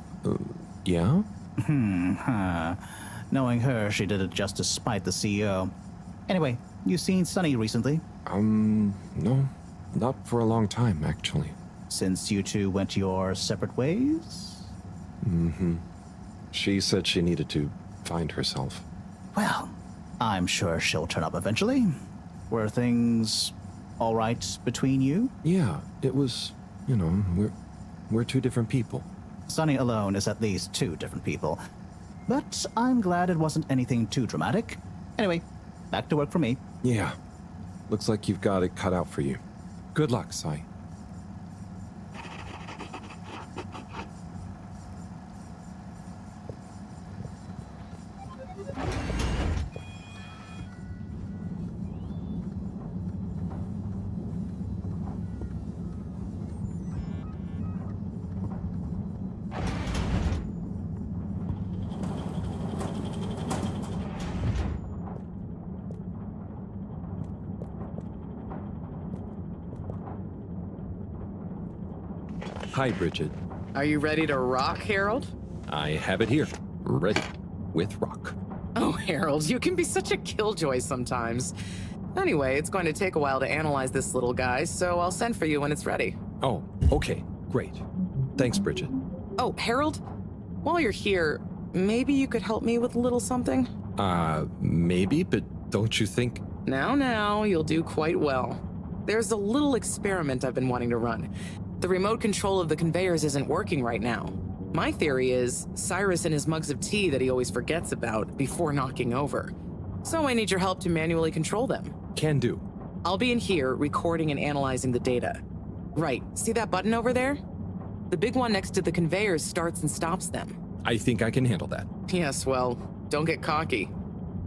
Yeah? Knowing her, she did it just to spite the CEO. Anyway, you seen Sunny recently? No. Not for a long time, actually. Since you two went your separate ways? Mm-hmm. She said she needed to find herself. Well, I'm sure she'll turn up eventually. Were things all right between you? Yeah, it was, we're two different people. Sunny alone is at least two different people. But I'm glad it wasn't anything too dramatic. Anyway, back to work for me. Yeah. Looks like you've got it cut out for you. Good luck, Sai. Hi, Bridget. Are you ready to rock, Harold? I have it here. Ready. With rock. Oh, Harold, you can be such a killjoy sometimes. Anyway, it's going to take a while to analyze this little guy, so I'll send for you when it's ready. Oh, okay. Great. Thanks, Bridget. Oh, Harold, while you're here, maybe you could help me with a little something? Maybe, but don't you think... Now, you'll do quite well. There's a little experiment I've been wanting to run. The remote control of the conveyors isn't working right now. My theory is Cyrus and his mugs of tea that he always forgets about before knocking over. So I need your help to manually control them. Can do. I'll be in here recording and analyzing the data. Right, see that button over there? The big one next to the conveyors starts and stops them. I think I can handle that. Yes, well, don't get cocky.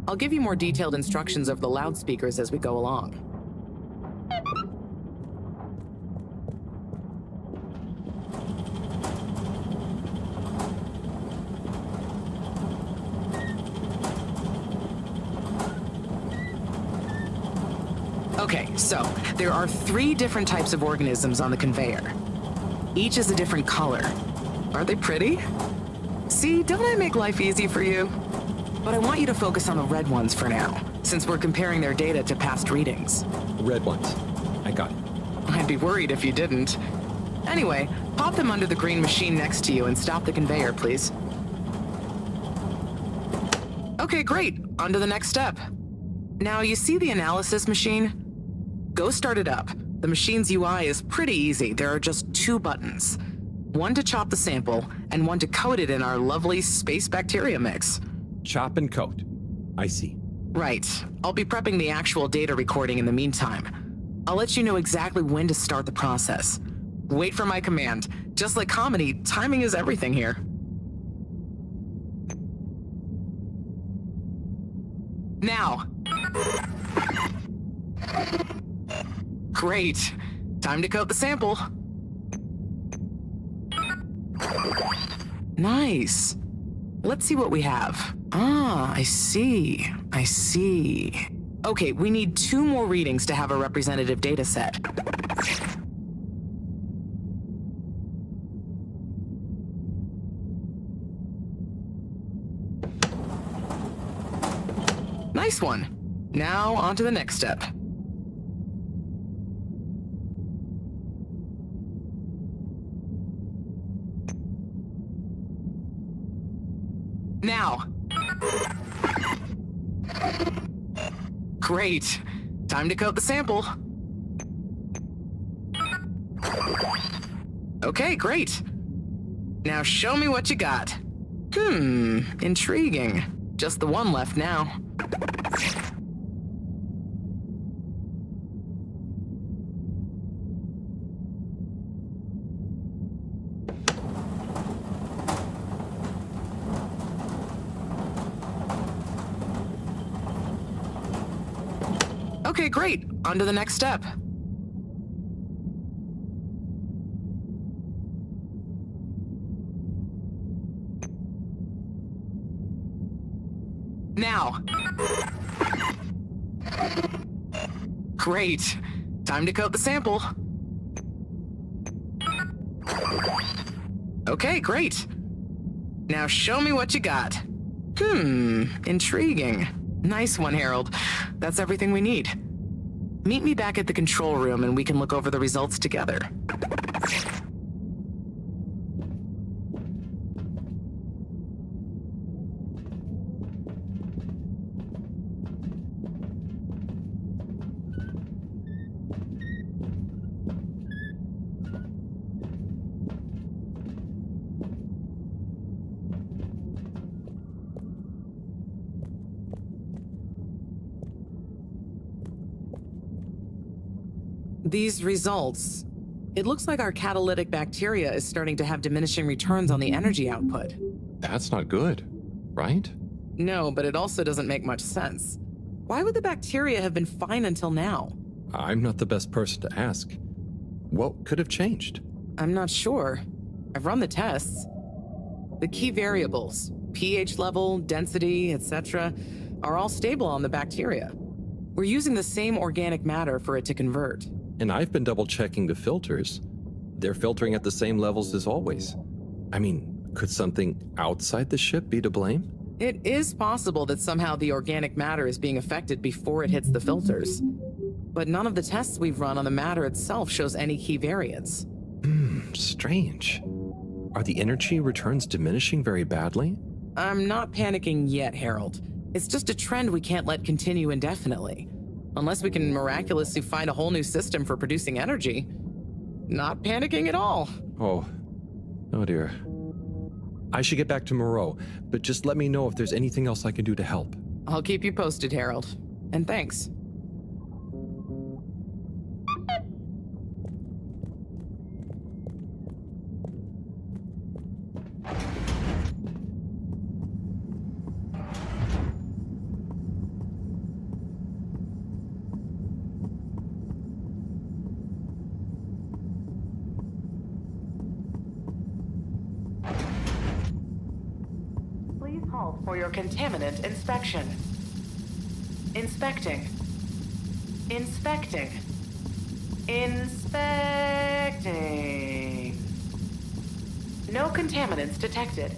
I'll give you more detailed instructions over the loudspeakers as we go along. Okay, so there are 3 different types of organisms on the conveyor. Each is a different color. Are they pretty? See, don't I make life easy for you? But I want you to focus on the red ones for now, since we're comparing their data to past readings. Red ones. I got it. I'd be worried if you didn't. Anyway, pop them under the green machine next to you and stop the conveyor, please. Okay, great. On to the next step. Now, you see the analysis machine? Go start it up. The machine's UI is pretty easy. There are just 2 buttons. One to chop the sample, and one to coat it in our lovely space bacteria mix. Chop and coat. I see. Right. I'll be prepping the actual data recording in the meantime. I'll let you know exactly when to start the process. Wait for my command. Just like comedy, timing is everything here. Now. Great. Time to coat the sample. Nice. Let's see what we have. Ah, I see. I see. Okay, we need 2 more readings to have a representative data set. Nice one. Now, on to the next step. Now. Great. Time to coat the sample. Okay, great. Now show me what you got. Intriguing. Just the one left now. Okay, great. On to the next step. Now. Great. Time to coat the sample. Okay, great. Now show me what you got. Intriguing. Nice one, Harold. That's everything we need. Meet me back at the control room and we can look over the results together. These results, it looks like our catalytic bacteria is starting to have diminishing returns on the energy output. That's not good, right? No, but it also doesn't make much sense. Why would the bacteria have been fine until now? I'm not the best person to ask. What could have changed? I'm not sure. I've run the tests. The key variables, pH level, density, etc., are all stable on the bacteria. We're using the same organic matter for it to convert. And I've been double-checking the filters. They're filtering at the same levels as always. I mean, could something outside the ship be to blame? It is possible that somehow the organic matter is being affected before it hits the filters. But none of the tests we've run on the matter itself shows any key variants. Strange. Are the energy returns diminishing very badly? I'm not panicking yet, Harold. It's just a trend we can't let continue indefinitely. Unless we can miraculously find a whole new system for producing energy. Not panicking at all. Oh dear. I should get back to Moreau, but just let me know if there's anything else I can do to help. I'll keep you posted, Harold. And thanks. For your contaminant inspection. Inspecting. Inspecting. Inspecting. No contaminants detected.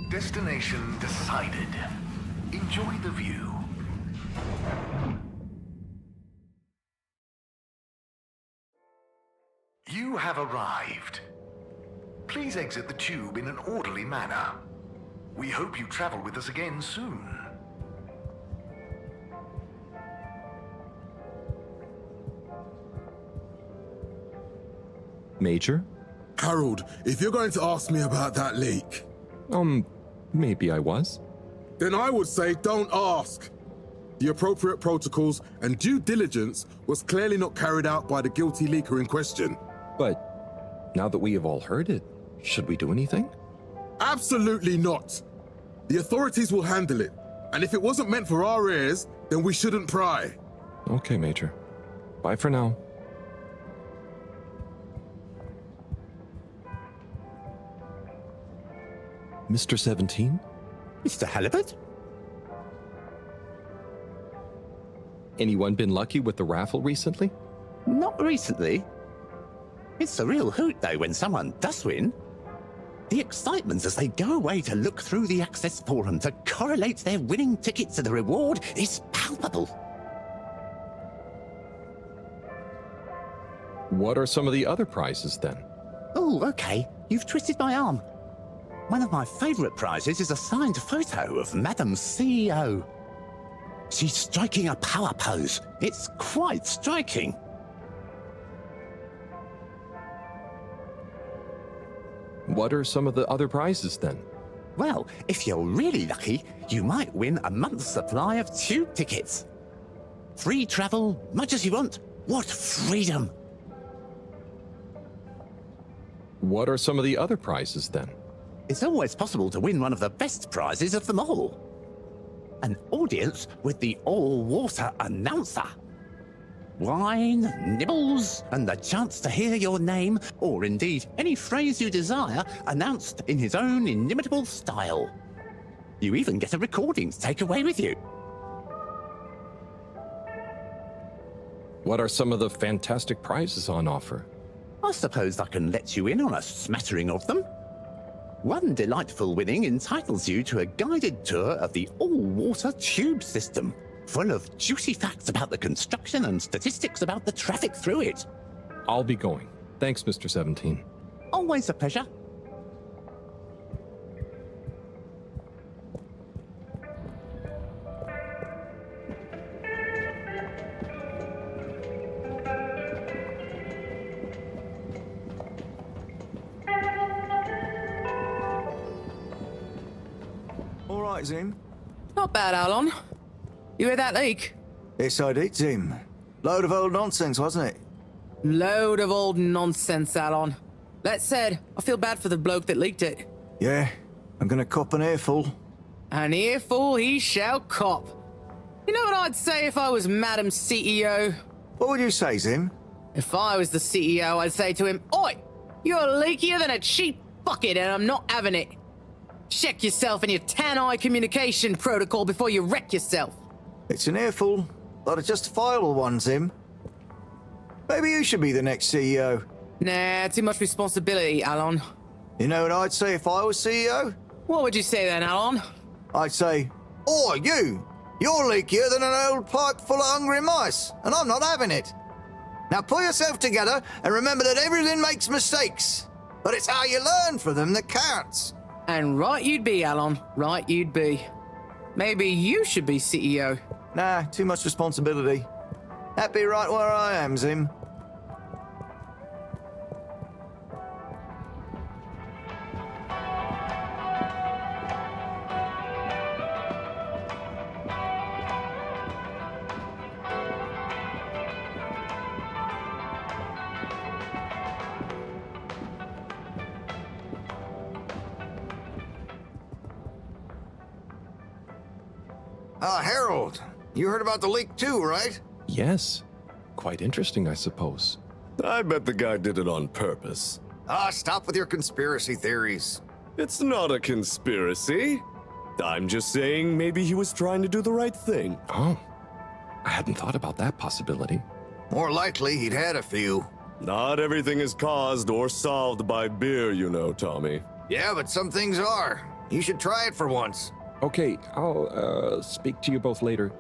Destination decided. Enjoy the view. You have arrived. Please exit the tube in an orderly manner. We hope you travel with us again soon. Major? Harold, if you're going to ask me about that leak... Maybe I was. Then I would say don't ask. The appropriate protocols and due diligence was clearly not carried out by the guilty leaker in question. But now that we have all heard it, should we do anything? Absolutely not. The authorities will handle it. And if it wasn't meant for our ears, then we shouldn't pry. Okay, Major. Bye for now. Mr. 17? Mr. Halibut? Anyone been lucky with the raffle recently? Not recently. It's a real hoot, though, when someone does win. The excitement as they go away to look through the access forum to correlate their winning ticket to the reward is palpable. What are some of the other prizes, then? Oh, okay. You've twisted my arm. One of my favourite prizes is a signed photo of Madam CEO. She's striking a power pose. It's quite striking. What are some of the other prizes, then? Well, if you're really lucky, you might win a month's supply of tube tickets. Free travel, much as you want. What freedom! What are some of the other prizes, then? It's always possible to win one of the best prizes of them all. An audience with the all-water announcer. Wine, nibbles, and the chance to hear your name, or indeed any phrase you desire, announced in his own inimitable style. You even get a recording to take away with you. What are some of the fantastic prizes on offer? I suppose I can let you in on a smattering of them. One delightful winning entitles you to a guided tour of the all-water tube system, full of juicy facts about the construction and statistics about the traffic through it. I'll be going. Thanks, Mr. 17. Always a pleasure. All right, Zim. Not bad, Alon. You hear that leak? Yes, I did, Zim. Load of old nonsense, wasn't it? Load of old nonsense, Alon. That said, I feel bad for the bloke that leaked it. Yeah, I'm gonna cop an earful. An earful he shall cop. You know what I'd say if I was Madam CEO? What would you say, Zim? If I was the CEO, I'd say to him, Oi! You're leakier than a cheap bucket and I'm not having it. Check yourself and your Tan-Eye communication protocol before you wreck yourself. It's an earful, but a justifiable one, Zim. Maybe you should be the next CEO. Nah, too much responsibility, Alon. You know what I'd say if I was CEO? What would you say then, Alon? I say, "Oi, you! You're leakier than an old pipe full of hungry mice, and I'm not having it. Now pull yourself together and remember that everything makes mistakes, but it's how you learn from them that counts." And right you'd be, Alon. Right you'd be. Maybe you should be CEO. Nah, too much responsibility. Happy right where I am, Zim. Harold, you heard about the leak too, right? Yes. Quite interesting, I suppose. I bet the guy did it on purpose. Stop with your conspiracy theories. It's not a conspiracy. I'm just saying maybe he was trying to do the right thing. Oh, I hadn't thought about that possibility. More likely, he'd had a few. Not everything is caused or solved by beer, you know, Tommy. Yeah, but some things are. You should try it for once. Okay, I'll speak to you both later.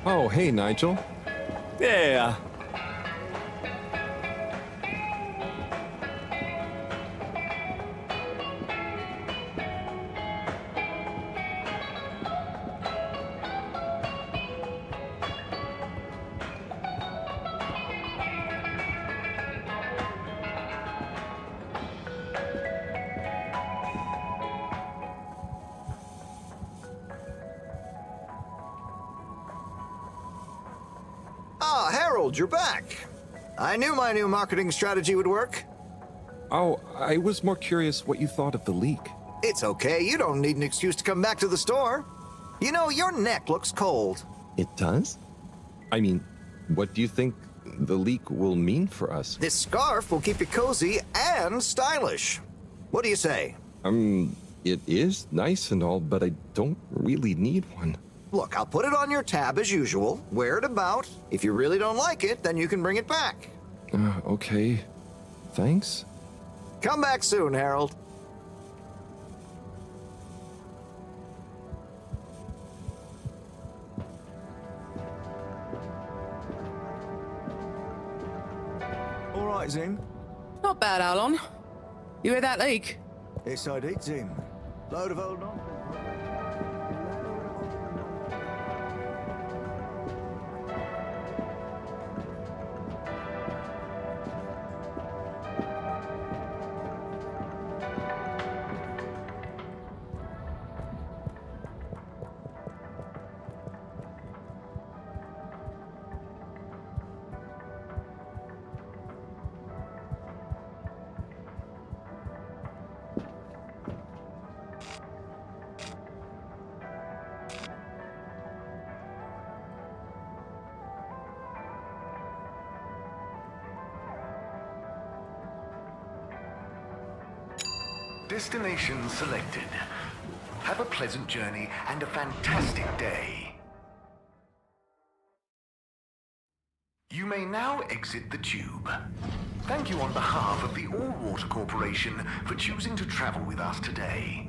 Oh, hey, Nigel. Yeah. Ah, Harold, you're back. I knew my new marketing strategy would work. Oh, I was more curious what you thought of the leak. It's okay, you don't need an excuse to come back to the store. You know, your neck looks cold. It does? I mean, what do you think the leak will mean for us? This scarf will keep you cozy and stylish. What do you say? It is nice and all, but I don't really need one. Look, I'll put it on your tab as usual. Wear it about. If you really don't like it, then you can bring it back. Okay. Thanks. Come back soon, Harold. All right, Zim. Not bad, Alon. You hear that leak? Yes, I did, Zim. Load of old nonsense. Destination selected. Have a pleasant journey and a fantastic day. You may now exit the tube. Thank you on behalf of the All Water Corporation for choosing to travel with us today.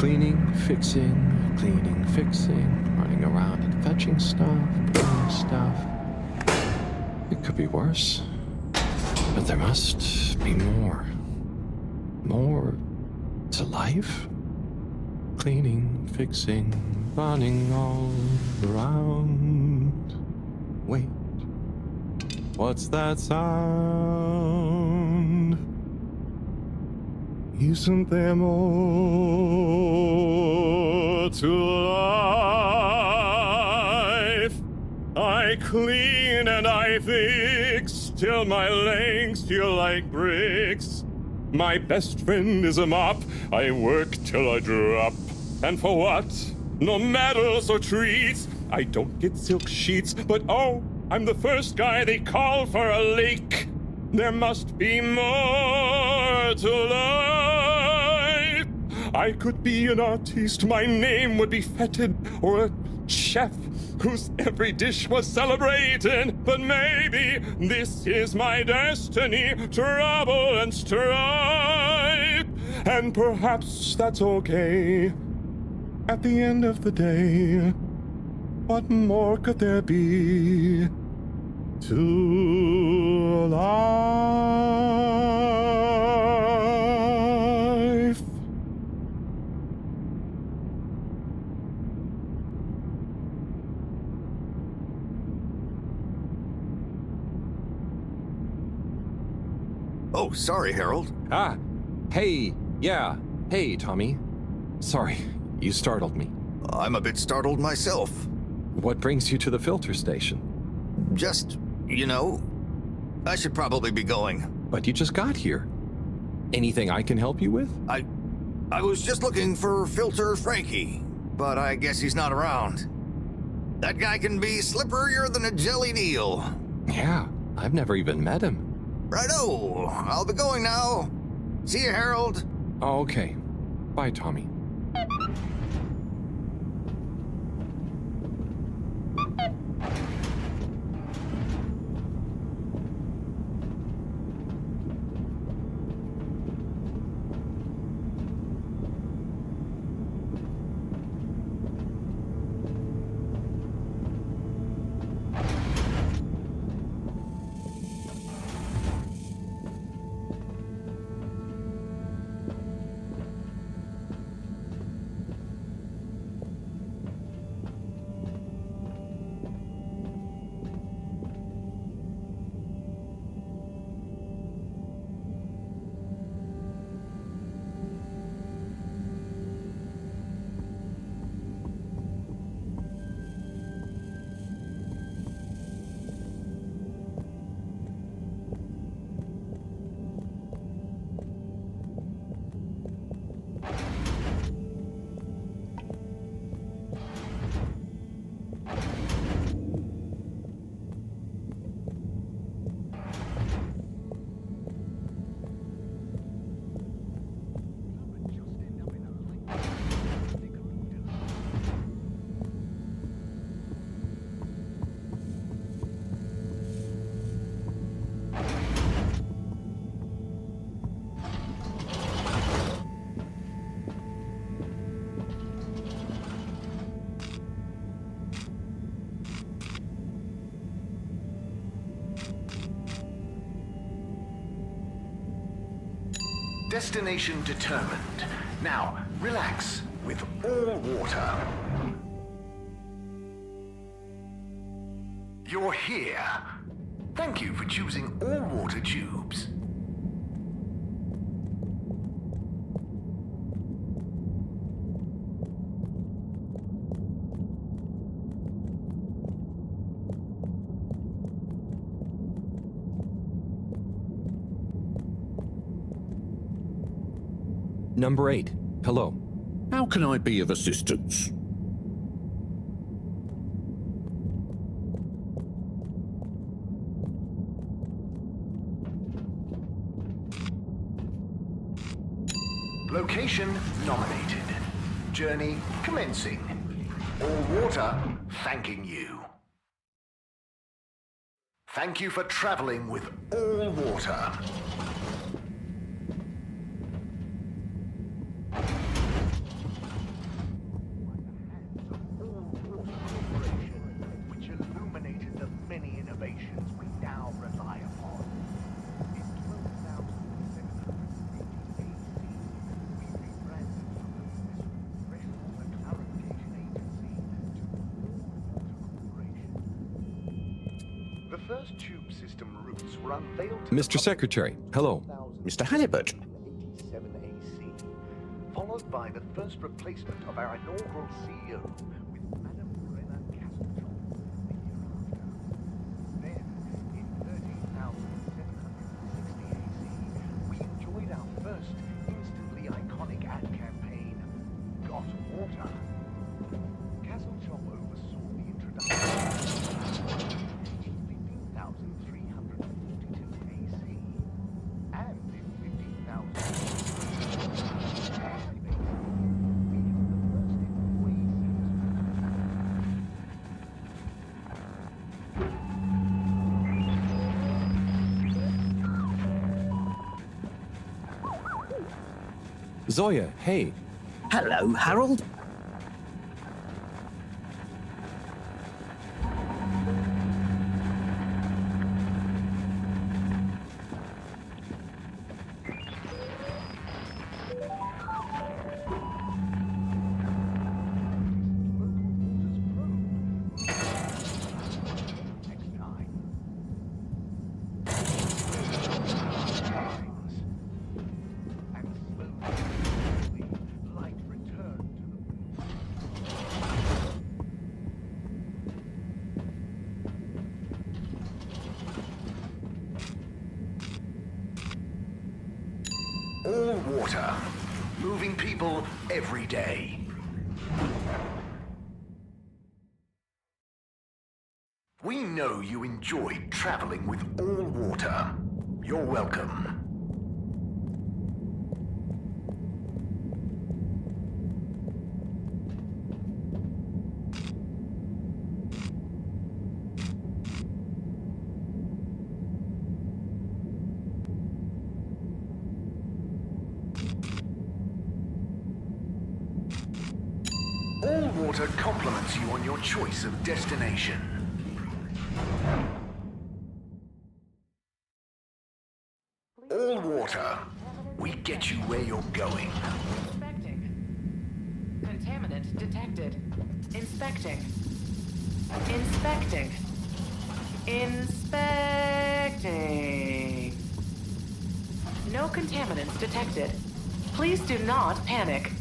Cleaning, fixing, running around and fetching stuff, doing stuff. It could be worse, but there must be more. More to life? Cleaning, fixing, running all around. Wait, what's that sound? Isn't there more to life? I clean and I fix till my legs feel like bricks. My best friend is a mop. I work till I drop. And for what? No medals or treats. I don't get silk sheets, but oh, I'm the first guy they call for a leak. There must be more to life. I could be an artiste, my name would be feted, or a chef whose every dish was celebrated. But maybe this is my destiny, trouble and strife. And perhaps that's okay. At the end of the day, what more could there be to life? Oh, sorry, Harold. Hey, Tommy. Sorry, you startled me. I'm a bit startled myself. What brings you to the filter station? Just, I should probably be going. But you just got here. Anything I can help you with? I was just looking for Filter Frankie, but I guess he's not around. That guy can be slipperier than a jellied eel. Yeah, I've never even met him. Righto, I'll be going now. See you, Harold. Oh, okay. Bye, Tommy. Destination determined. Now, relax with all water. You're here. Thank you for choosing all water tubes. Number 8. Hello. How can I be of assistance? Location nominated. Journey commencing. All water thanking you. Thank you for traveling with all water. first tube system routes were unveiled to Mr. Secretary, hello. Mr. Halibut. 87 AC, followed by the first replacement of our inaugural CEO with Madame Brenna Castleton a year after. Then, in 13,760 AC, we enjoyed our first instantly iconic ad campaign, Got Water. Castleton oversaw the introduction in 15,342 AC and in 15,000. Zoya, hey. Hello, Harold. All water, moving people every day. We know you enjoyed traveling with all water. You're welcome. All water compliments you on your choice of destination. All water, we get you where you're going. Contaminant detected. Inspecting. Inspecting. Inspecting. No contaminants detected. Please do not panic.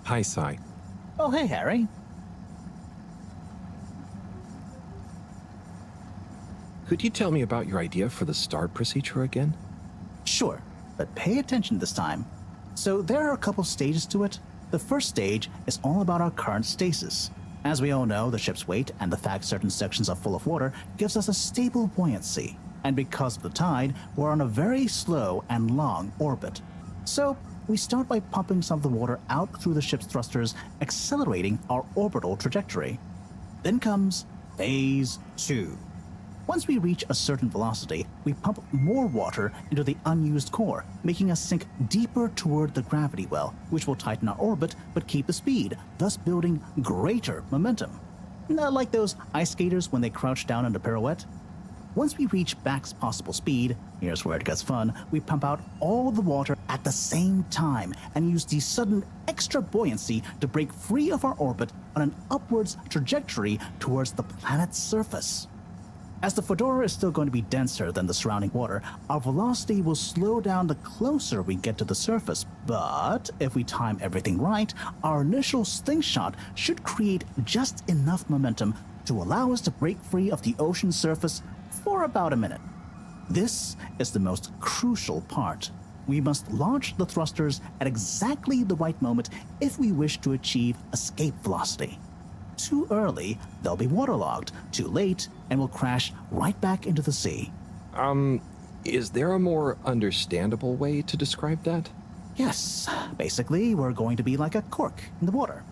Hi, Sai. Oh, hey, Harry. Could you tell me about your idea for the STAR procedure again? Sure, but pay attention this time. So there are a couple stages to it. The first stage is all about our current stasis. As we all know, the ship's weight and the fact certain sections are full of water gives us a stable buoyancy. And because of the tide, we're on a very slow and long orbit. So we start by pumping some of the water out through the ship's thrusters, accelerating our orbital trajectory. Then comes Phase 2. Once we reach a certain velocity, we pump more water into the unused core, making us sink deeper toward the gravity well, which will tighten our orbit but keep the speed, thus building greater momentum. Like those ice skaters when they crouch down in a pirouette. Once we reach max possible speed, here's where it gets fun, we pump out all the water at the same time and use the sudden extra buoyancy to break free of our orbit on an upwards trajectory towards the planet's surface. As the Fedora is still going to be denser than the surrounding water, our velocity will slow down the closer we get to the surface, but if we time everything right, our initial slingshot should create just enough momentum to allow us to break free of the ocean surface for about a minute. This is the most crucial part. We must launch the thrusters at exactly the right moment if we wish to achieve escape velocity. Too early, they'll be waterlogged. Too late, and we'll crash right back into the sea. Is there a more understandable way to describe that? Yes. Basically, we're going to be like a cork in the water.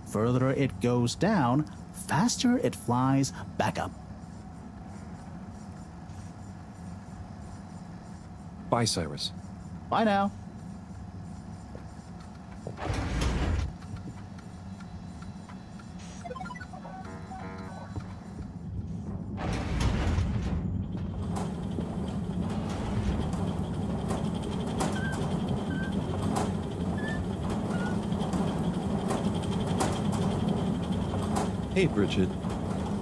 Further it goes down, faster it flies back up. Bye, Cyrus. Bye now. Hey, Bridget.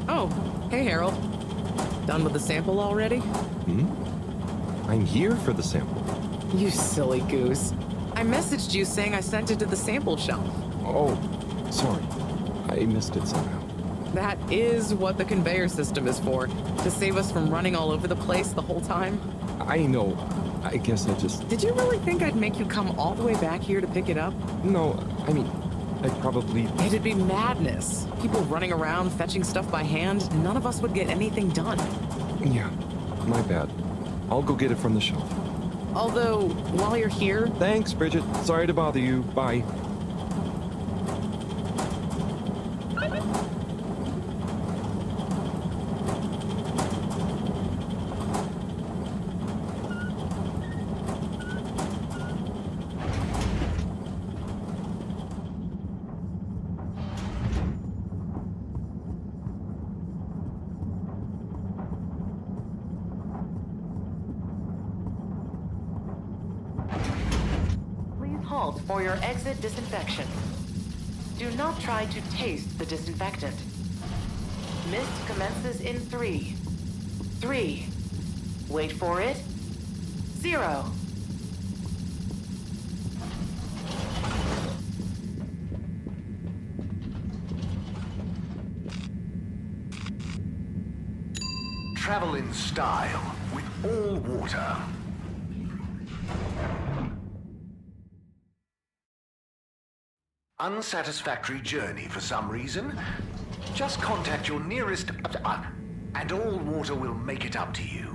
Oh, hey, Harold. Done with the sample already? I'm here for the sample. You silly goose. I messaged you saying I sent it to the sample shelf. Oh, sorry. I missed it somehow. That is what the conveyor system is for, to save us from running all over the place the whole time. I know. I guess I just... Did you really think I'd make you come all the way back here to pick it up? No, I mean, I'd probably... It'd be madness. People running around, fetching stuff by hand. None of us would get anything done. Yeah, my bad. I'll go get it from the shelf. Although, while you're here... Thanks, Bridget. Sorry to bother you. Bye. Halt for your exit disinfection. Do not try to taste the disinfectant. Mist commences in 3. 3. Wait for it. 0. Travel in style with all water. Unsatisfactory journey for some reason? Just contact your nearest... and all water will make it up to you.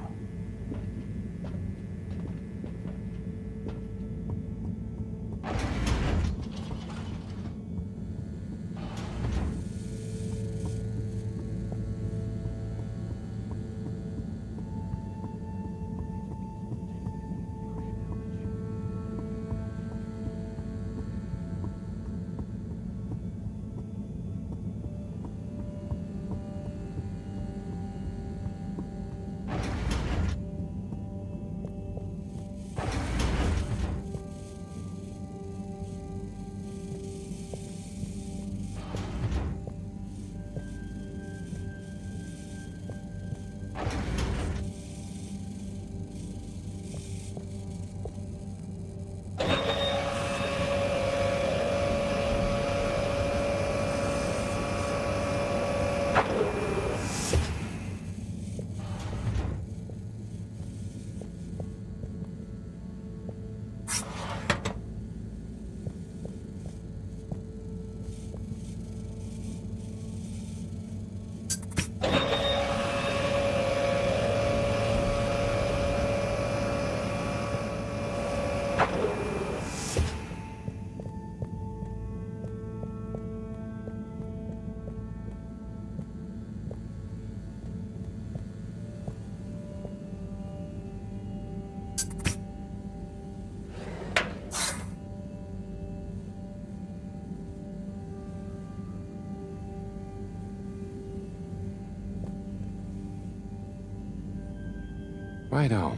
Righto.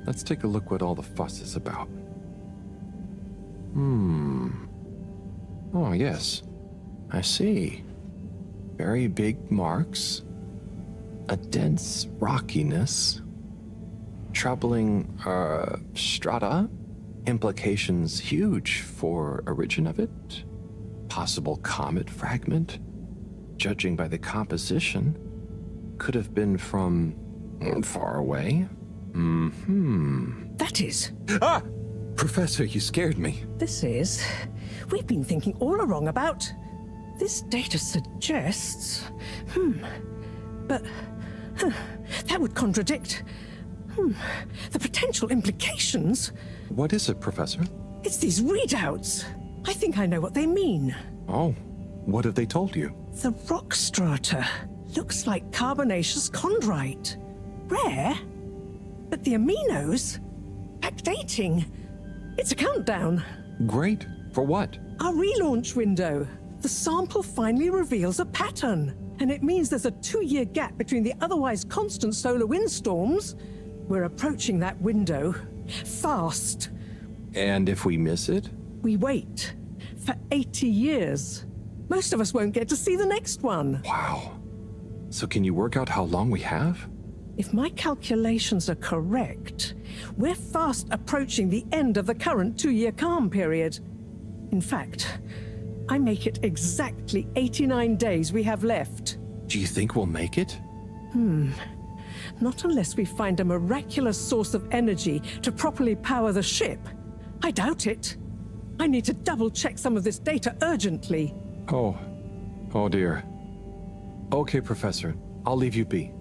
Let's take a look what all the fuss is about. Oh, yes. I see. Very big marks. A dense rockiness. Troubling, strata. Implications huge for origin of it. Possible comet fragment. Judging by the composition, could have been from far away. That is... Ah! Professor, you scared me. This is... We've been thinking all along about... This data suggests... But... that would contradict... The potential implications... What is it, Professor? It's these readouts. I think I know what they mean. Oh, what have they told you? The rock strata looks like carbonaceous chondrite. Rare, but the aminos... Backdating. It's a countdown. Great. For what? Our relaunch window. The sample finally reveals a pattern. And it means there's a 2-year gap between the otherwise constant solar windstorms. We're approaching that window. Fast. And if we miss it? We wait. For 80 years. Most of us won't get to see the next one. Wow. So can you work out how long we have? If my calculations are correct, we're fast approaching the end of the current 2-year calm period. In fact, I make it exactly 89 days we have left. Do you think we'll make it? Not unless we find a miraculous source of energy to properly power the ship. I doubt it. I need to double-check some of this data urgently. Oh dear. Okay, Professor. I'll leave you be.